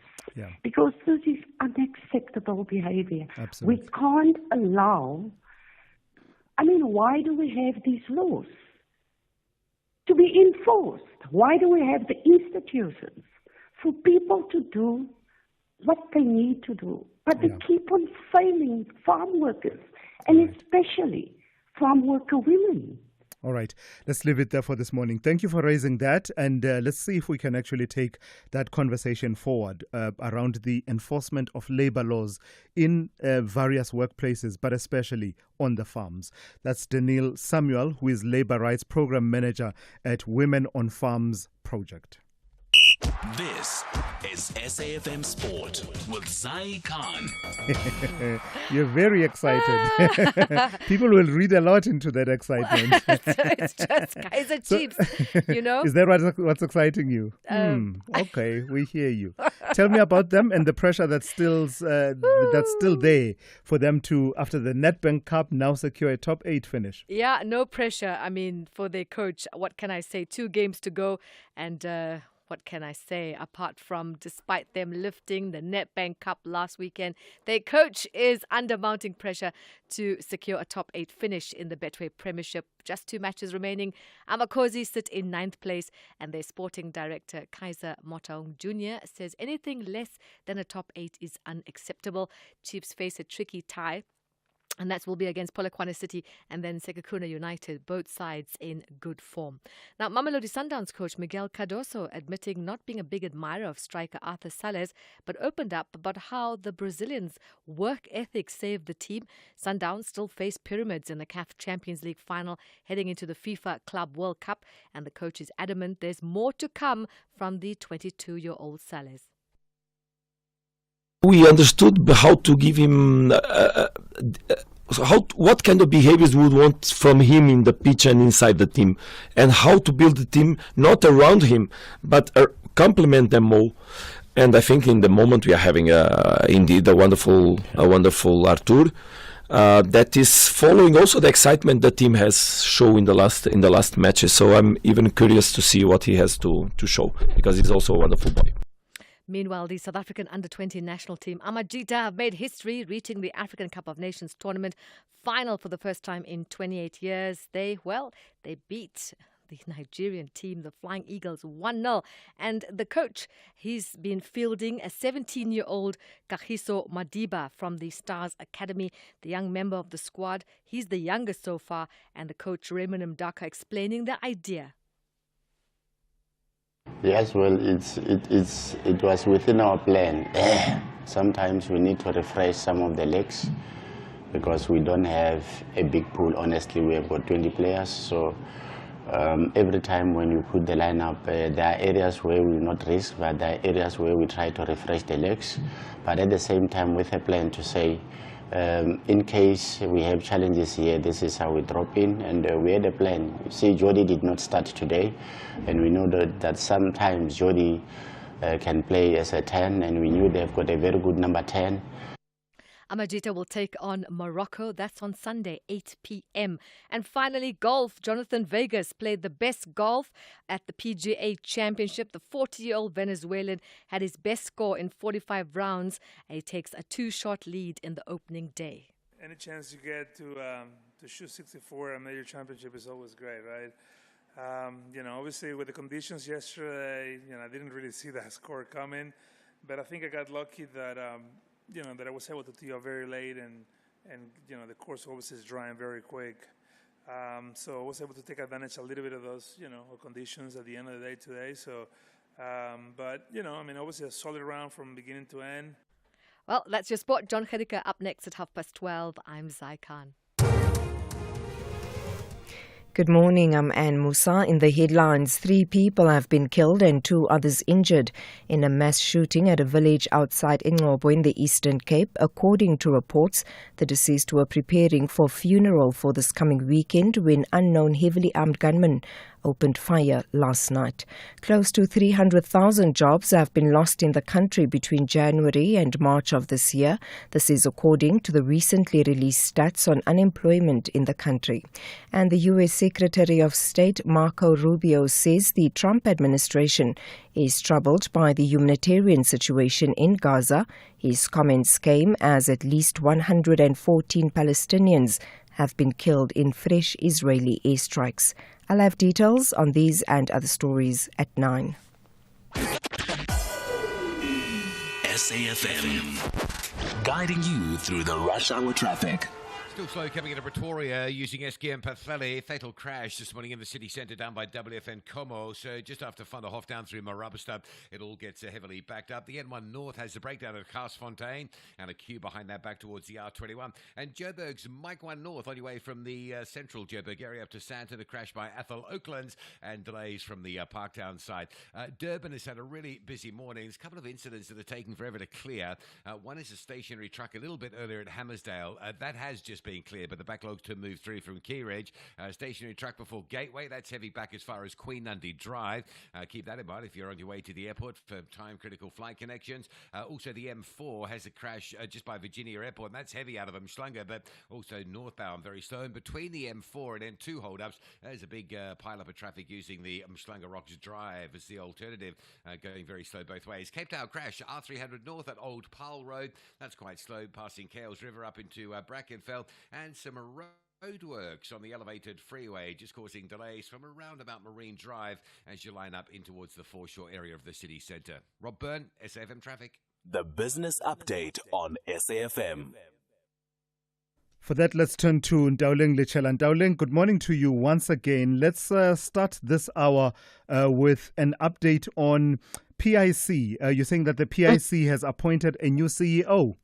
Because this is unacceptable behavior. Absolutely. We can't allow, why do we have these laws? To be enforced. Why do we have the institutions? For people to do what they need to do. But they keep on failing farm workers, and especially farm worker women. All right, let's leave it there for this morning. Thank you for raising that, and let's see if we can actually take that conversation forward around the enforcement of labor laws in various workplaces, but especially on the farms. That's Daniel Samuel, who is Labor Rights Program Manager at Women on Farms Project. This is SAFM Sport with Zai Khan. You're very excited. People will read a lot into that excitement. It's just Kaiser Chiefs, Is that what's exciting you? Okay, we hear you. Tell me about them and the pressure that's still there for them to, after the Nedbank Cup, now secure a top 8 finish. Yeah, no pressure. For their coach, what can I say? 2 games to go, and what can I say? Apart from, despite them lifting the Nedbank Cup last weekend, their coach is under mounting pressure to secure a top 8 finish in the Betway Premiership. Just 2 matches remaining. Amakosi sit in 9th place, and their sporting director, Kaiser Motaung Jr., says anything less than a top 8 is unacceptable. Chiefs face a tricky tie, and that will be against Polokwane City and then Sekhukhune United, both sides in good form. Now, Mamelodi Sundowns coach Miguel Cardoso admitting not being a big admirer of striker Arthur Salles, but opened up about how the Brazilians' work ethic saved the team. Sundowns still face Pyramids in the CAF Champions League final heading into the FIFA Club World Cup, and the coach is adamant there's more to come from the 22-year-old Salles. We understood how to give him what kind of behaviors we would want from him in the pitch and inside the team, and how to build the team not around him but complement them all. And I think in the moment we are having indeed a wonderful Arthur that is following also the excitement the team has shown in the last matches. So I'm even curious to see what he has to show, because he's also a wonderful boy. Meanwhile, the South African under-20 national team, Amajita, have made history, reaching the African Cup of Nations tournament final for the first time in 28 years. They beat the Nigerian team, the Flying Eagles, 1-0. And the coach, he's been fielding a 17-year-old Kagiso Madiba from the Stars Academy, the young member of the squad. He's the youngest so far, and the coach, Raymond Mdaka, explaining the idea. Yes, well, it was within our plan. Sometimes we need to refresh some of the legs because we don't have a big pool. Honestly, we have got 20 players, so every time when we put the lineup, there are areas where we will not risk, but there are areas where we try to refresh the legs, but at the same time with a plan to say, in case we have challenges here, this is how we drop in, and we had a plan. See, Jody did not start today, and we know that sometimes Jody can play as a 10, and we knew they've got a very good number 10. Amajita will take on Morocco. That's on Sunday, 8 p.m. And finally, golf. Jonathan Vegas played the best golf at the PGA Championship. The 40-year-old Venezuelan had his best score in 45 rounds. And he takes a 2-shot lead in the opening day. Any chance you get to shoot 64 at a major championship is always great, right? Obviously with the conditions yesterday, I didn't really see that score coming. But I think I got lucky that that I was able to tee off very late, and the course obviously is drying very quick. So I was able to take advantage a little bit of those, conditions at the end of the day today. So, but, obviously a solid round from beginning to end. Well, that's your sport. John Gericke up next at 12:30. I'm Zai Khan. Good morning, I'm Anne Musa. In the headlines, 3 people have been killed and 2 others injured in a mass shooting at a village outside Ingcobo in the Eastern Cape. According to reports, the deceased were preparing for a funeral for this coming weekend when unknown heavily armed gunmen opened fire last night. Close to 300,000 jobs have been lost in the country between January and March of this year. This is according to the recently released stats on unemployment in the country. And the U.S. Secretary of State Marco Rubio says the Trump administration is troubled by the humanitarian situation in Gaza. His comments came as at least 114 Palestinians have been killed in fresh Israeli airstrikes. I'll have details on these and other stories at 9. SAFM, guiding you through the rush hour traffic. Still slow coming into Pretoria using SKM Pathele. Fatal crash this morning in the city centre down by WFN Como. So just after Vanderhof down through Marabastad, it all gets heavily backed up. The N1 North has the breakdown at Garsfontein and a queue behind that back towards the R21. And Joburg's Mike 1 North on your way from the central Joburg area up to Sandton. A crash by Athol Oaklands and delays from the Parktown side. Durban has had a really busy morning. There's a couple of incidents that are taking forever to clear. One is a stationary truck a little bit earlier at Hammersdale. That has just been being cleared, but the backlog to move through from Key Ridge. Stationary truck before Gateway. That's heavy back as far as Queen Nundy Drive. Keep that in mind if you're on your way to the airport for time-critical flight connections. Also, the M4 has a crash just by Virginia Airport, and that's heavy out of Umhlanga, but also northbound very slow. And between the M4 and M2 hold-ups, there's a big pile-up of traffic using the Umhlanga Rocks Drive as the alternative, going very slow both ways. Cape Town crash, R300 North at Old Pal Road. That's quite slow, passing Kales River up into Brackenfell, and some roadworks on the elevated freeway, just causing delays from around about Marine Drive as you line up in towards the foreshore area of the city centre. Rob Byrne, SAFM Traffic. The business update on SAFM. For that, let's turn to Ndawling Lichela. Ndawling, good morning to you once again. Let's start this hour with an update on PIC. You're saying that the PIC has appointed a new CEO.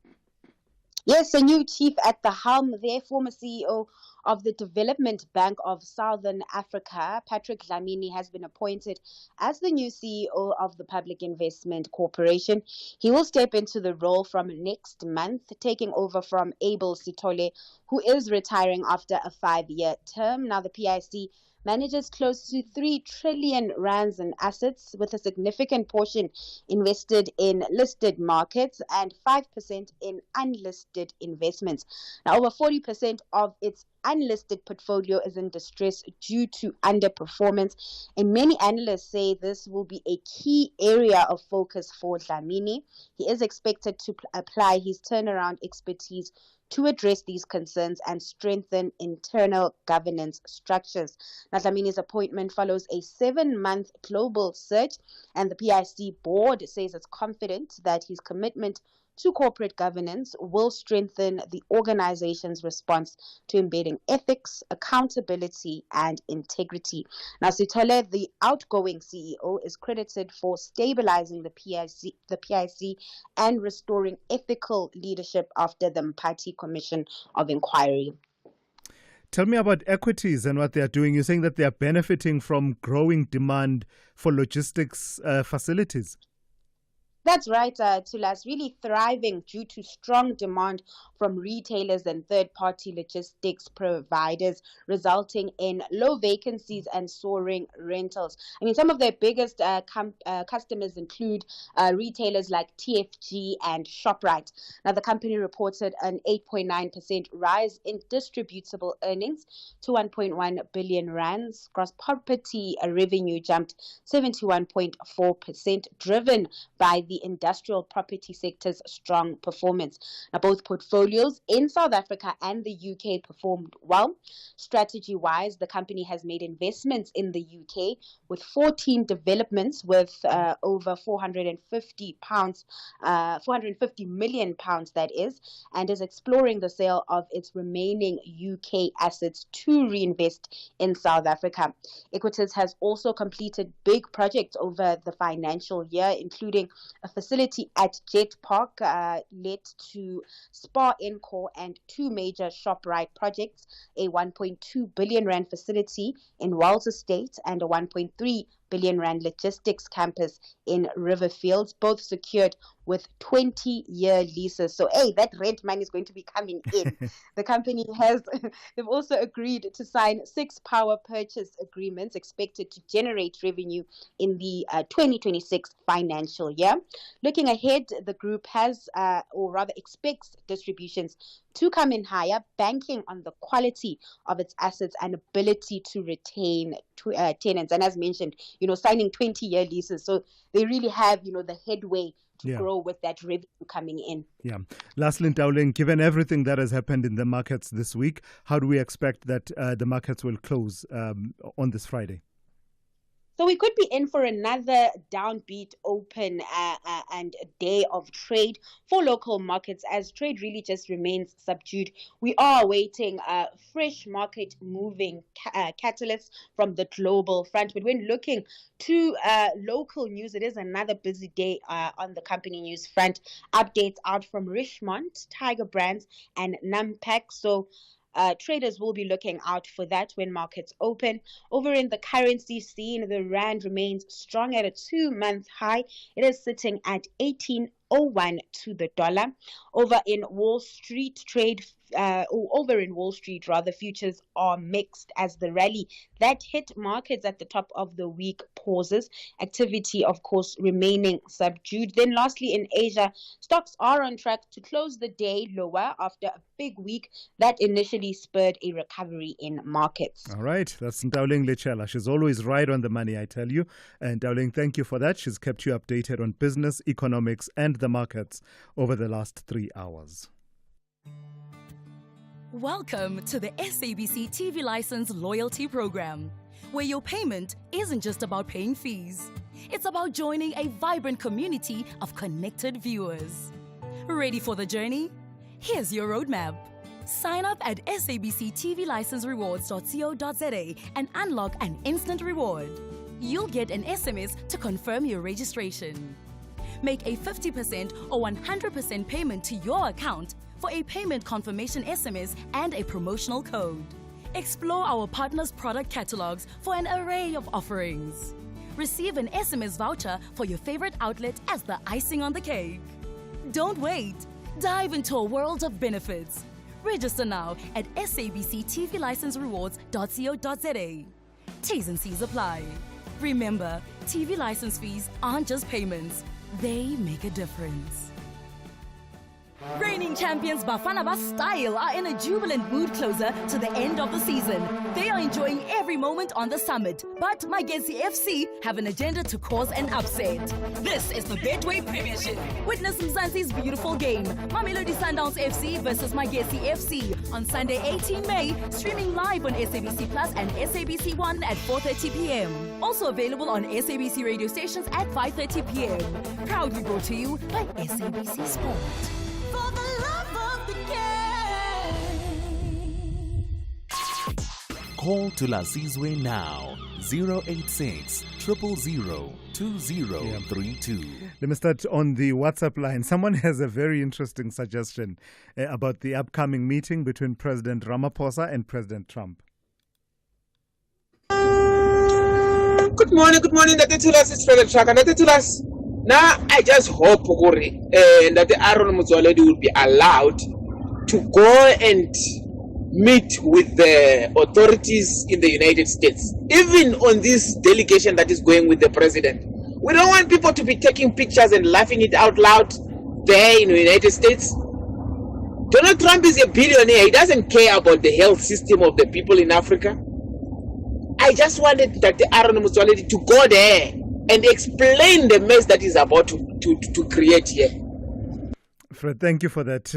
Yes, a new chief at the helm there, former CEO of the Development Bank of Southern Africa, Patrick Dlamini, has been appointed as the new CEO of the Public Investment Corporation. He will step into the role from next month, taking over from Abel Sithole, who is retiring after a 5-year term. Now, the PIC manages close to 3 trillion rands in assets, with a significant portion invested in listed markets and 5% in unlisted investments. Now, over 40% of its unlisted portfolio is in distress due to underperformance, and many analysts say this will be a key area of focus for Dlamini. He is expected to apply his turnaround expertise to address these concerns and strengthen internal governance structures. Now, Dlamini's appointment follows a 7-month global search, and the PIC board says it's confident that his commitment to corporate governance will strengthen the organization's response to embedding ethics, accountability, and integrity. Now, Sithole, the outgoing CEO, is credited for stabilizing the PIC and restoring ethical leadership after the Mpati Commission of Inquiry. Tell me about equities and what they are doing. You're saying that they are benefiting from growing demand for logistics facilities. That's right, Thulas, really thriving due to strong demand from retailers and third-party logistics providers, resulting in low vacancies and soaring rentals. I mean, some of their biggest customers include retailers like TFG and ShopRite. Now, the company reported an 8.9% rise in distributable earnings to 1.1 billion rands. Gross property revenue jumped 71.4%, driven by the industrial property sector's strong performance. Now, both portfolios in South Africa and the UK performed well. Strategy-wise, the company has made investments in the UK with 14 developments with over 450 million pounds, that is, and is exploring the sale of its remaining UK assets to reinvest in South Africa. Equities has also completed big projects over the financial year, including a facility at Jet Park, led to Spa Encore, and 2 major ShopRite projects, a 1.2 billion rand facility in Wells Estate and a 1.3 billion rand logistics campus in Riverfields, both secured with 20-year leases. So, hey, that rent money is going to be coming in. The company they've also agreed to sign 6 power purchase agreements expected to generate revenue in the 2026 financial year. Looking ahead, the group has, or rather expects, distributions to come in higher, banking on the quality of its assets and ability to retain tenants. And as mentioned, signing 20-year leases. So they really have, the headway to grow with that revenue coming in. Yeah. Lastly, Ndawling, given everything that has happened in the markets this week, how do we expect that the markets will close on this Friday? So we could be in for another downbeat open and day of trade for local markets, as trade really just remains subdued. We are awaiting fresh market moving catalysts from the global front. But when looking to local news, it is another busy day on the company news front. Updates out from Richmond, Tiger Brands, and Nampak. So traders will be looking out for that when markets open. Over in the currency scene, the rand remains strong at a 2-month high. It is sitting at 18.01 to the dollar. Over in Wall Street, trade over in Wall Street, rather, futures are mixed as the rally that hit markets at the top of the week pauses. Activity, of course, remaining subdued. Then lastly, in Asia, stocks are on track to close the day lower after a big week that initially spurred a recovery in markets. All right, that's Ntauling Lechela. She's always right on the money, I tell you. And Ntauling, thank you for that. She's kept you updated on business, economics, and the markets over the last 3 hours. Welcome to the SABC TV License Loyalty Program, where your payment isn't just about paying fees. It's about joining a vibrant community of connected viewers. Ready for the journey? Here's your roadmap. Sign up at sabctvlicenserewards.co.za and unlock an instant reward. You'll get an SMS to confirm your registration. Make a 50% or 100% payment to your account for a payment confirmation SMS and a promotional code. Explore our partners' product catalogs for an array of offerings. Receive an SMS voucher for your favorite outlet as the icing on the cake. Don't wait. Dive into a world of benefits. Register now at sabctvlicenserewards.co.za. T's and C's apply. Remember, TV license fees aren't just payments, they make a difference. Reigning champions Bafana Style are in a jubilant mood closer to the end of the season. They are enjoying every moment on the summit, but Magesi FC have an agenda to cause an upset. This is the Betway Premiership. Witness Mzansi's beautiful game, Mamelodi Sundowns FC versus Magesi FC on Sunday 18 May, streaming live on SABC Plus and SABC 1 at 4:30 p.m. Also available on SABC radio stations at 5:30 p.m. Proudly brought to you by SABC Sport. For the love of the game. Call Thulasizwe now. 086 000 2032. Let me start on the WhatsApp line. Someone has a very interesting suggestion about the upcoming meeting between President Ramaphosa and President Trump. Good morning, Dr. Thulas. It's President Trump. Dr. Thulas, now I just hope that Aaron Motsoaledi will be allowed to go and meet with the authorities in the United States, even on this delegation that is going with the president. We don't want people to be taking pictures and laughing it out loud there in the United States. Donald Trump is a billionaire. He doesn't care about the health system of the people in Africa. I just wanted Dr. Aaron Motsoaledi to go there and explain the mess that is about to create here. Fred, thank you for that.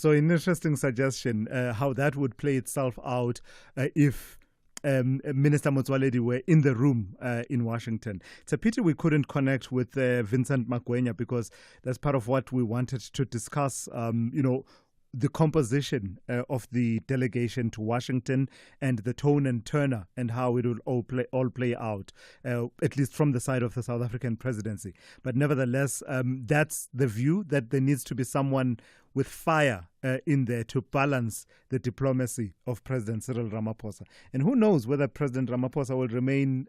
So an interesting suggestion, how that would play itself out if Minister Motsoaledi were in the room in Washington. It's a pity we couldn't connect with Vincent Magwenya, because that's part of what we wanted to discuss, the composition of the delegation to Washington and the tone and tenor and how it will all play out, at least from the side of the South African presidency. But nevertheless, that's the view, that there needs to be someone with fire in there to balance the diplomacy of President Cyril Ramaphosa. And who knows whether President Ramaphosa will remain,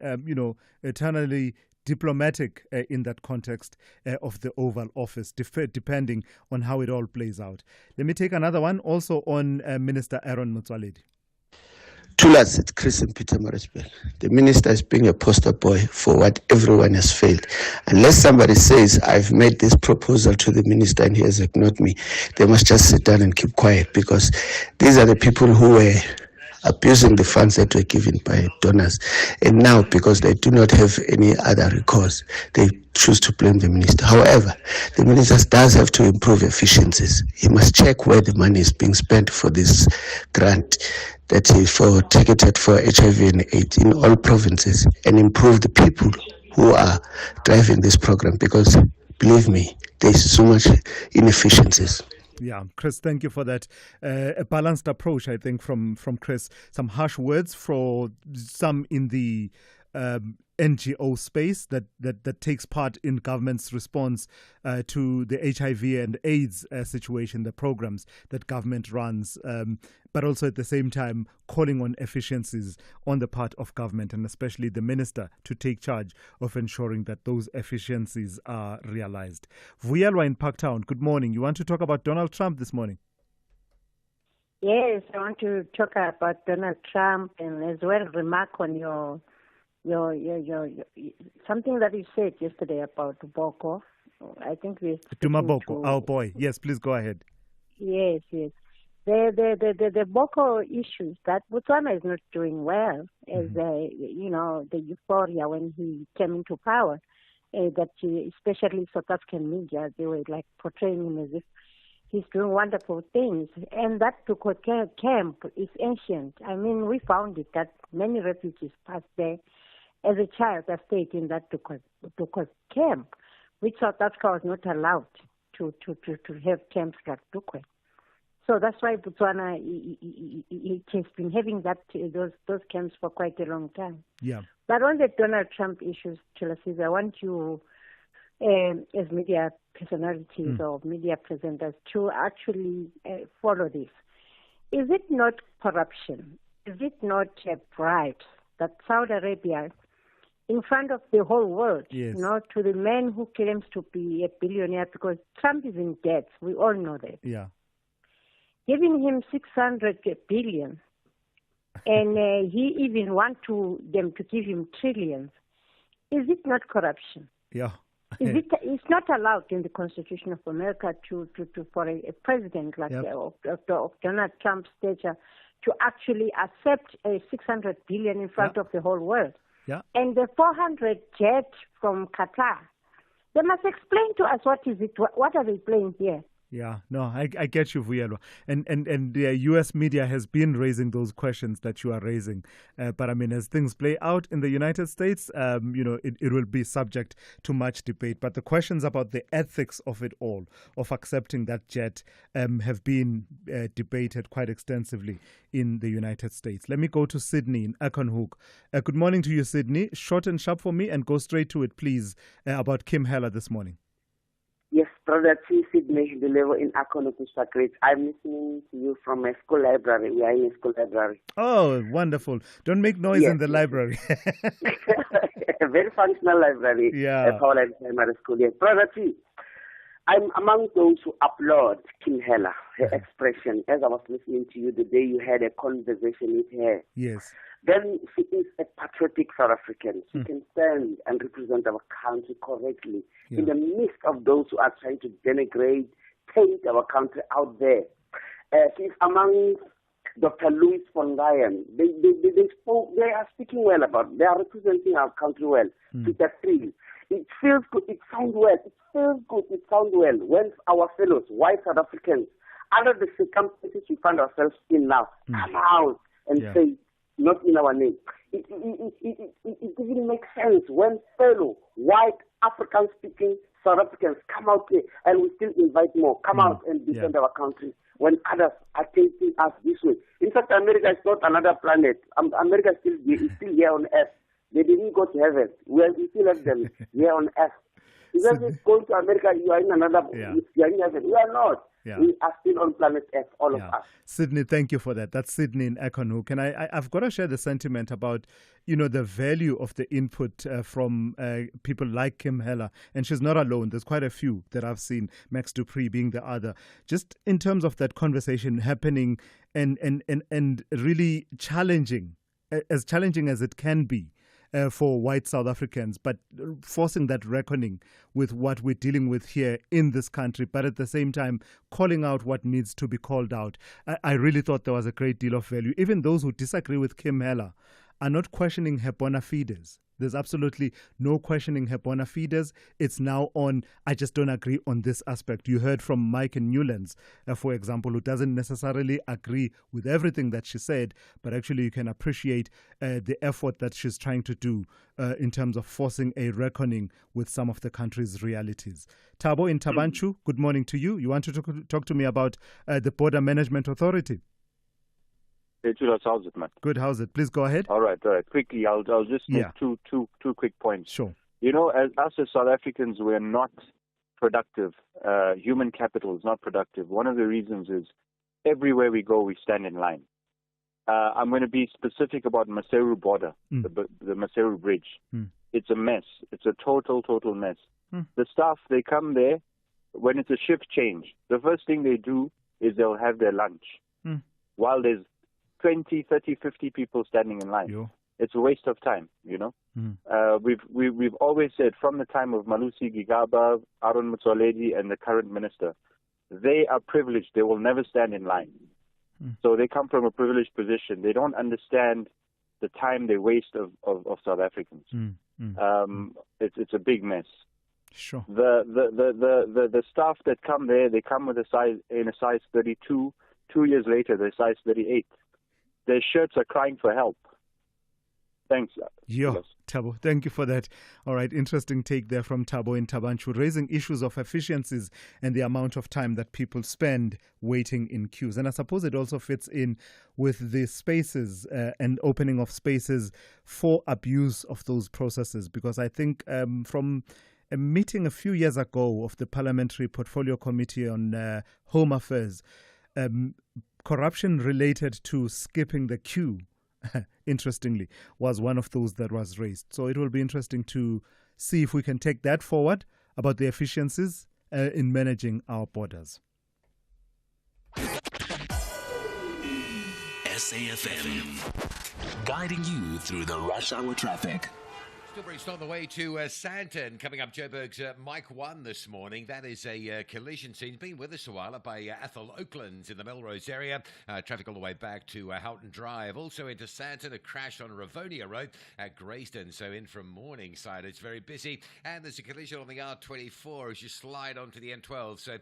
eternally diplomatic in that context of the Oval Office, depending on how it all plays out. Let me take another one, also on Minister Aaron Motsoaledi. Thulas, it's Chris and Peter Morrisville. The minister is being a poster boy for what everyone has failed. Unless somebody says, I've made this proposal to the minister and he has ignored me, they must just sit down and keep quiet, because these are the people who were abusing the funds that were given by donors. And now, because they do not have any other recourse, they choose to blame the minister. However, the minister does have to improve efficiencies. He must check where the money is being spent for this grant that is targeted for HIV and AIDS in all provinces, and improve the people who are driving this program, because believe me, there's so much inefficiencies. Yeah, Chris, thank you for that. A balanced approach, I think, from Chris. Some harsh words for some in the NGO space that takes part in government's response to the HIV and AIDS situation, the programs that government runs, but also at the same time calling on efficiencies on the part of government, and especially the minister to take charge of ensuring that those efficiencies are realized. Vuyelwa in Parktown, good morning. You want to talk about Donald Trump this morning? Yes, I want to talk about Donald Trump and as well remark on your something that you said yesterday about Boko. I think we Boko, our boy. Yes, please go ahead. Yes. The Boko issues that Botswana is not doing well, as the euphoria when he came into power, especially South African media, they were like portraying him as if he's doing wonderful things. And that Tukwa camp is ancient. I mean, we found it that many refugees passed there as a child that stayed in that Tukwa camp, which South Africa was not allowed to have camps like Tukwa. So that's why Botswana it has been having those camps for quite a long time. Yeah. But on the Donald Trump issues, Thulasizwe, I want you, as media personalities or media presenters, to actually follow this. Is it not corruption? Is it not bribes that Saudi Arabia, in front of the whole world, yes, to the man who claims to be a billionaire, because Trump is in debt, we all know that. Yeah. Giving him 600 billion, and he even wants them to give him trillions. Is it not corruption? Yeah. It's not allowed in the Constitution of America for a president like of Donald Trump's stature to actually accept a 600 billion in front of the whole world. Yeah. And the 400 jet from Qatar, they must explain to us what is it. What are they playing here? Yeah, no, I get you, Vuyelwa. And the U.S. media has been raising those questions that you are raising. But I mean, as things play out in the United States, it will be subject to much debate. But the questions about the ethics of it all, of accepting that jet, have been debated quite extensively in the United States. Let me go to Sydney in Akonhoek. Good morning to you, Sydney. Short and sharp for me, and go straight to it, please, about Kim Heller this morning. Yes, Brother T. Sydney, the level in Akonhoek. I'm listening to you from a school library. We are in a school library. Oh, wonderful. Don't make noise in the library. A very functional library. Yeah. A Paula Primary School. Yes. Brother T, I'm among those who applaud Kim Heller, her expression, as I was listening to you the day you had a conversation with her. Yes. Then she is a patriotic South African. She can stand and represent our country correctly in the midst of those who are trying to denigrate, paint our country out there. She's among Dr. Louis von Ryan. They are speaking well about, they are representing our country well. Peter Thiel. It feels good, it sounds well. It feels good, it sounds well. When our fellows, white South Africans, under the circumstances we find ourselves in now, come out and say, not in our name. It doesn't make sense when fellow white African-speaking South Africans come out here and we still invite more, come out and defend our country when others are taking us this way. In fact, America is not another planet. America is still here on Earth. They didn't go to heaven. We still have them here on Earth. If you're going to America, you are in another, you are in heaven. We are not. Yeah. We are still on planet Earth, all of us. Sydney, thank you for that. That's Sydney in Akonhoek. And I've got to share the sentiment about, the value of the input from people like Kim Heller. And she's not alone. There's quite a few that I've seen, Max Dupree being the other. Just in terms of that conversation happening and really challenging as it can be. For white South Africans, but forcing that reckoning with what we're dealing with here in this country, but at the same time calling out what needs to be called out. I really thought there was a great deal of value. Even those who disagree with Kim Heller are not questioning her bona fides. There's absolutely no questioning her bona fides. It's now on, I just don't agree on this aspect. You heard from Mike in Newlands, for example, who doesn't necessarily agree with everything that she said, but actually you can appreciate the effort that she's trying to do in terms of forcing a reckoning with some of the country's realities. Thabo in Tabanchu, good morning to you. You want to talk to me about the Border Management Authority? Hey, Judas, how's it, man? Good, how's it? Please go ahead. All right. Quickly, I'll just make two quick points. Sure. As us as South Africans, we're not productive. Human capital is not productive. One of the reasons is everywhere we go, we stand in line. I'm going to be specific about Maseru border, the Maseru bridge. It's a mess. It's a total mess. The staff, they come there when it's a shift change. The first thing they do is they'll have their lunch. while there's 20, 30, 50 people standing in line. It's a waste of time, you know. We've always said from the time of Malusi Gigaba, Aaron Motsoaledi, and the current minister, they are privileged. They will never stand in line. So they come from a privileged position. They don't understand the time they waste of South Africans. It's a big mess. Sure. The staff that come there, they come with a size 32. 2 years later, they're size 38. Their shirts are crying for help. Thanks. Thabo, thank you for that. All right, interesting take there from Thabo in Tabanchu, raising issues of efficiencies and the amount of time that people spend waiting in queues. And I suppose it also fits in with the spaces and opening of spaces for abuse of those processes, because I think from a meeting a few years ago of the Parliamentary Portfolio Committee on Home Affairs, corruption related to skipping the queue, interestingly, was one of those that was raised. So it will be interesting to see if we can take that forward about the efficiencies in managing our borders. SAFM, guiding you through the rush hour traffic. Still very on the way to Sandton. Coming up, Joburg's Mike 1 this morning. That is a collision scene. Been with us a while up by Athol Oaklands in the Melrose area. Traffic all the way back to Houghton Drive. Also into Sandton, a crash on Rivonia Road at Greyston. So in from Morningside, it's very busy. And there's a collision on the R24 as you slide onto the N12. So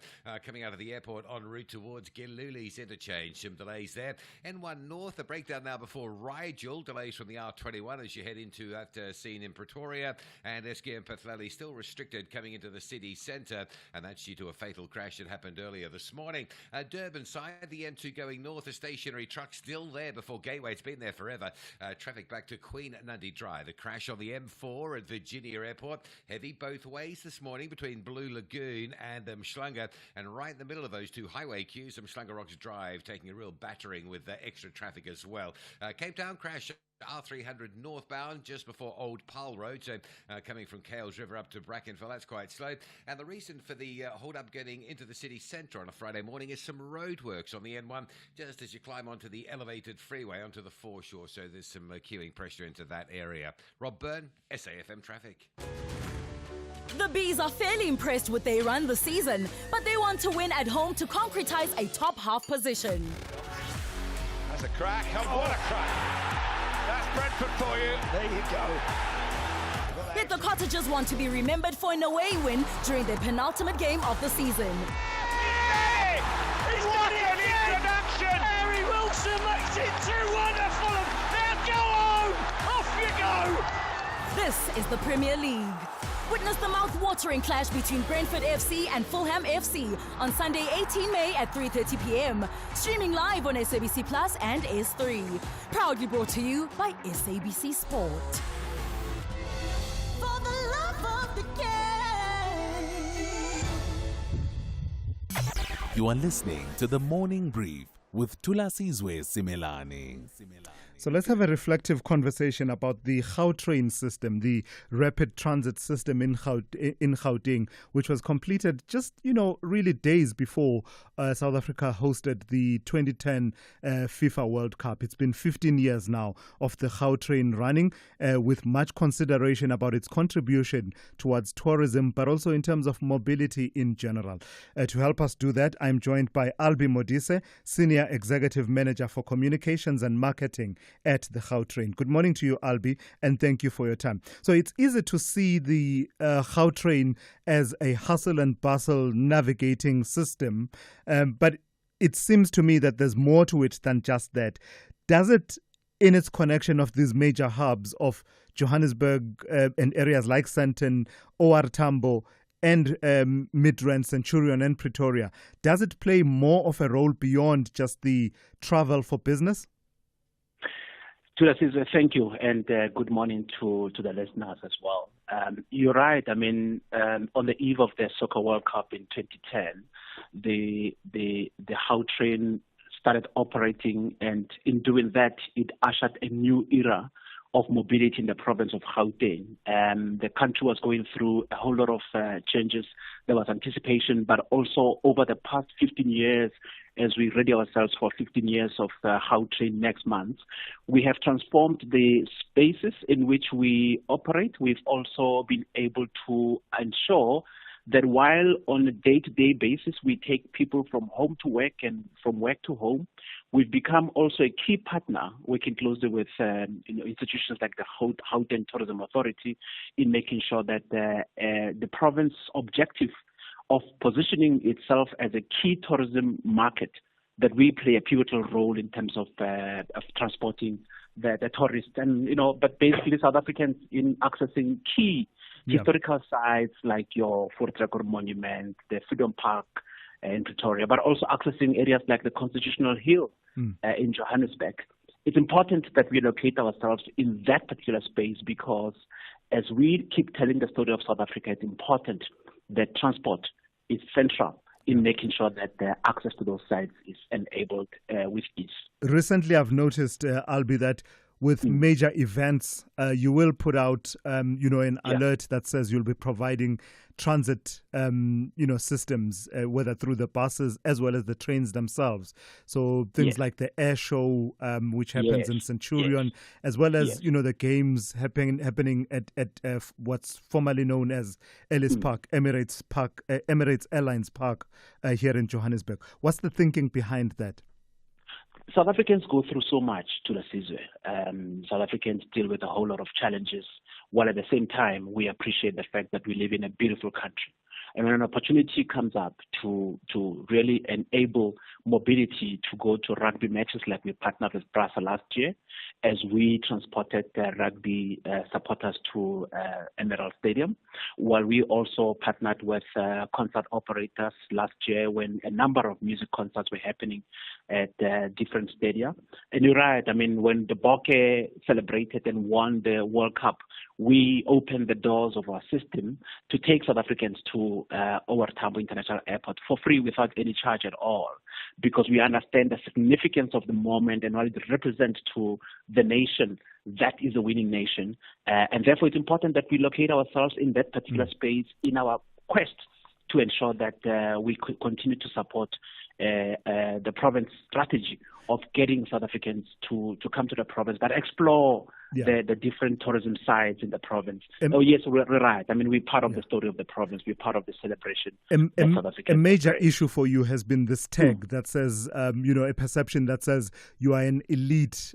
coming out of the airport en route towards Giluli's interchange. Some delays there. N1 North, a breakdown now before Rigel. Delays from the R21 as you head into that scene in Pretoria, and Eskia and Pathlali still restricted coming into the city centre, and that's due to a fatal crash that happened earlier this morning. Durban side, the M2 going north, a stationary truck still there before Gateway. It's been there forever. Traffic back to Queen Nandi Drive. A crash on the M4 at Virginia Airport. Heavy both ways this morning between Blue Lagoon and Mshlanga, and right in the middle of those two highway queues, Mshlanga Rocks Drive taking a real battering with extra traffic as well. Cape Town crash R300 northbound just before Old Pal Road, so coming from Cales River up to Brackenfell, that's quite slow. And the reason for the hold-up getting into the city centre on a Friday morning is some roadworks on the N1 just as you climb onto the elevated freeway onto the foreshore, so there's some queuing pressure into that area. Rob Byrne, SAFM Traffic. The Bees are fairly impressed with their run this season, but they want to win at home to concretise a top half position. That's a crack. Oh, what a crack. That's Brentford for you. There you go. Yet the Cottagers want to be remembered for an away win during their penultimate game of the season. Hey! What an introduction! Harry Wilson makes it 2-1 to Fulham. Now go home! Off you go! This is the Premier League. Witness the mouth-watering clash between Brentford FC and Fulham FC on Sunday 18 May at 3:30 p.m. Streaming live on SABC Plus and S3. Proudly brought to you by SABC Sport. For the love of the game. You are listening to the Morning Brief with Thulasizwe Simelane. So let's have a reflective conversation about the Gautrain system, the rapid transit system in Gauteng, which was completed just, really days before South Africa hosted the 2010 FIFA World Cup. It's been 15 years now of the Gautrain running with much consideration about its contribution towards tourism, but also in terms of mobility in general. To help us do that, I'm joined by Albi Modise, Senior Executive Manager for Communications and Marketing at the Gautrain. Good morning to you, Albi, and thank you for your time. So it's easy to see the Gautrain as a hustle and bustle navigating system, but it seems to me that there's more to it than just that. Does it, in its connection of these major hubs of Johannesburg and areas like Sandton, OR Tambo, and Midrand, Centurion and Pretoria, does it play more of a role beyond just the travel for business? Thulasizwe, thank you, and good morning to the listeners as well. You're right. I mean, on the eve of the Soccer World Cup in 2010, the Gautrain started operating, and in doing that, it ushered a new era of mobility in the province of Gauteng. The country was going through a whole lot of changes. There was anticipation, but also over the past 15 years, as we ready ourselves for 15 years of Gautrain next month, we have transformed the spaces in which we operate. We've also been able to ensure that while on a day-to-day basis we take people from home to work and from work to home, we've become also a key partner working closely with institutions like the Gauteng Tourism Authority in making sure that the province objective of positioning itself as a key tourism market, that we play a pivotal role in terms of transporting the tourists. And, but basically South Africans in accessing key historical sites like your Fort Record Monument, the Freedom Park in Pretoria, but also accessing areas like the Constitutional Hill in Johannesburg. It's important that we locate ourselves in that particular space because as we keep telling the story of South Africa, it's important that transport is central in making sure that the access to those sites is enabled with ease. Recently, I've noticed, Albi, that with major events, you will put out, an alert that says you'll be providing transit, systems, whether through the buses as well as the trains themselves. So things like the air show, which happens in Centurion, as well as, the games happening at what's formerly known as Ellis Park, Emirates Airlines Park here in Johannesburg. What's the thinking behind that? South Africans go through so much, Thulasizwe. South Africans deal with a whole lot of challenges, while at the same time, we appreciate the fact that we live in a beautiful country. And when an opportunity comes up to really enable mobility to go to rugby matches like we partnered with Brasa last year, as we transported rugby supporters to Emerald Stadium, while we also partnered with concert operators last year when a number of music concerts were happening at different stadia. And you're right, when the Bokke celebrated and won the World Cup, we opened the doors of our system to take South Africans to OR Tambo International Airport for free without any charge at all, because we understand the significance of the moment and what it represents to the nation that is a winning nation. And therefore, it's important that we locate ourselves in that particular space in our quest to ensure that we could continue to support the province strategy of getting South Africans to come to the province, but explore the different tourism sites in the province. Yes, we're right. We're part of the story of the province. We're part of the celebration. A major issue for you has been this tag that says, a perception that says you are an elite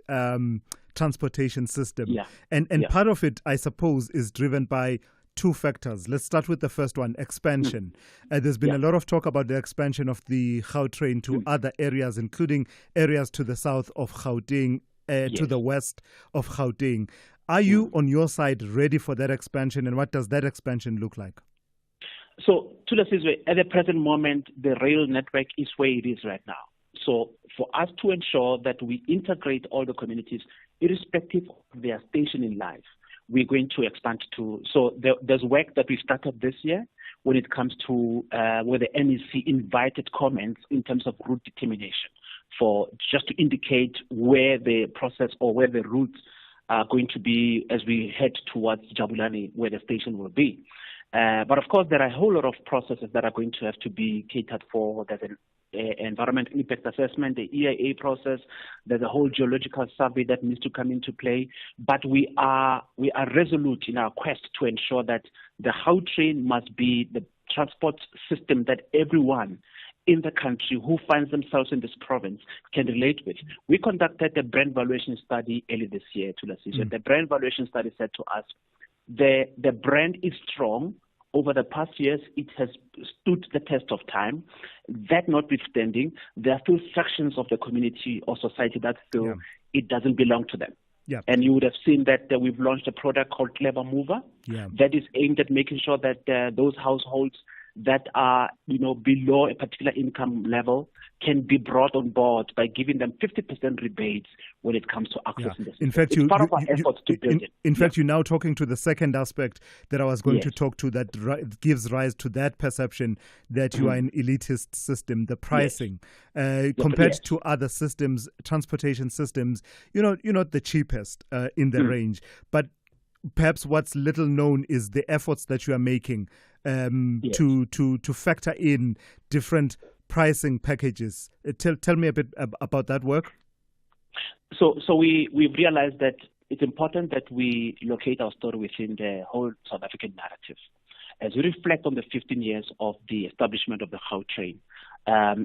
transportation system. And part of it, I suppose, is driven by two factors. Let's start with the first one, expansion. There's been a lot of talk about the expansion of the Gautrain to other areas, including areas to the south of Gauteng, to the west of Gauteng. Are you, on your side, ready for that expansion, and what does that expansion look like? So, Thulasizwe, at the present moment, the rail network is where it is right now. So, for us to ensure that we integrate all the communities, irrespective of their station in life, we're going to expand to. So there's work that we started this year when it comes to where the NEC invited comments in terms of route determination, for just to indicate where the process or where the routes are going to be as we head towards Jabulani, where the station will be. But of course, there are a whole lot of processes that are going to have to be catered for. There's an environment impact assessment, the EIA process. There's a whole geological survey that needs to come into play. But we are resolute in our quest to ensure that the Gautrain must be the transport system that everyone in the country who finds themselves in this province can relate with. We conducted a brand valuation study early this year, Thulasizwe. The brand valuation study said to us, the brand is strong. Over the past years, it has stood the test of time. That notwithstanding, there are still sections of the community or society that feel it doesn't belong to them. And you would have seen that we've launched a product called Clever Mover that is aimed at making sure that those households that are, below a particular income level can be brought on board by giving them 50% rebates when it comes to accessing the system. In fact, it's part of our efforts to build it. In fact, you're now talking to the second aspect that I was going to Yes. talk to that gives rise to that perception that you are an elitist system, the pricing. Compared yes. to other systems, transportation systems, you're not the cheapest in the range. But perhaps what's little known is the efforts that you are making to factor in different pricing packages. Tell me a bit about that work. So we've realized that it's important that we locate our story within the whole South African narrative. As we reflect on the 15 years of the establishment of the Gautrain,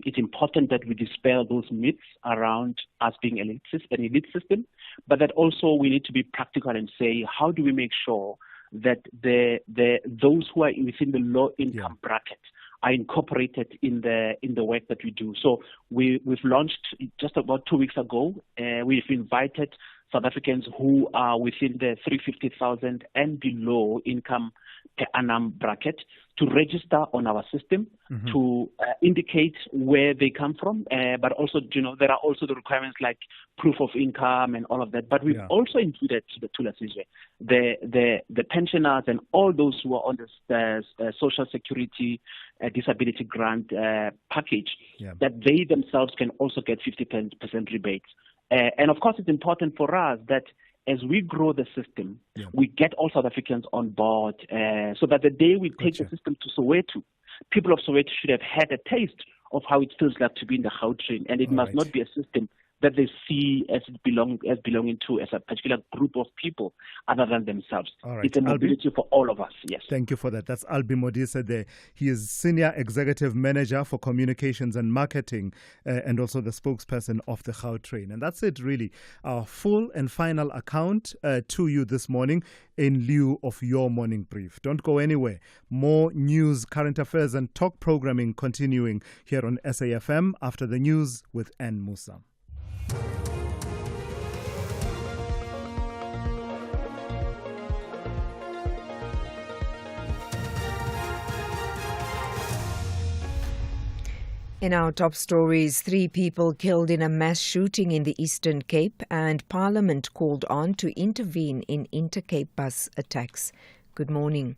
it's important that we dispel those myths around us being an elite system, but that also we need to be practical and say, how do we make sure that those who are within the low income bracket are incorporated in the work that we do. So we've launched just about 2 weeks ago. We've invited South Africans who are within the 350,000 and below income per annum bracket to register on our system, to indicate where they come from, but also, there are also the requirements like proof of income and all of that. But we've also included the Thulasizwe, the pensioners and all those who are on the Social Security disability grant package, that they themselves can also get 50% rebates. And of course, it's important for us that as we grow the system, we get all South Africans on board so that the day we take the system to Soweto, people of Soweto should have had a taste of how it feels like to be in the Gautrain. And it must not be a system that they see as belonging to as a particular group of people other than themselves. Right. It's a mobility for all of us, yes. Thank you for that. That's Albi Modise there. He is Senior Executive Manager for Communications and Marketing and also the spokesperson of the Gautrain. And that's it, really. Our full and final account to you this morning in lieu of your morning brief. Don't go anywhere. More news, current affairs and talk programming continuing here on SAFM after the news with Ann Musa. In our top stories, 3 people killed in a mass shooting in the Eastern Cape and Parliament called on to intervene in Intercape bus attacks. Good morning.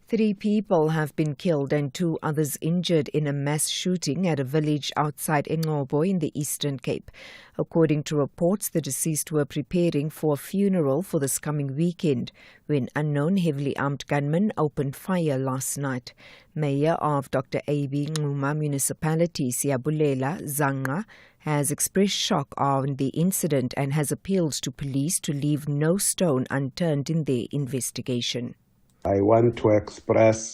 3 people have been killed and 2 others injured in a mass shooting at a village outside Engobo in the Eastern Cape. According to reports, the deceased were preparing for a funeral for this coming weekend when unknown heavily armed gunmen opened fire last night. Mayor of Dr. A.B. Nguma Municipality, Siyabulela Zanga, has expressed shock on the incident and has appealed to police to leave no stone unturned in their investigation. I want to express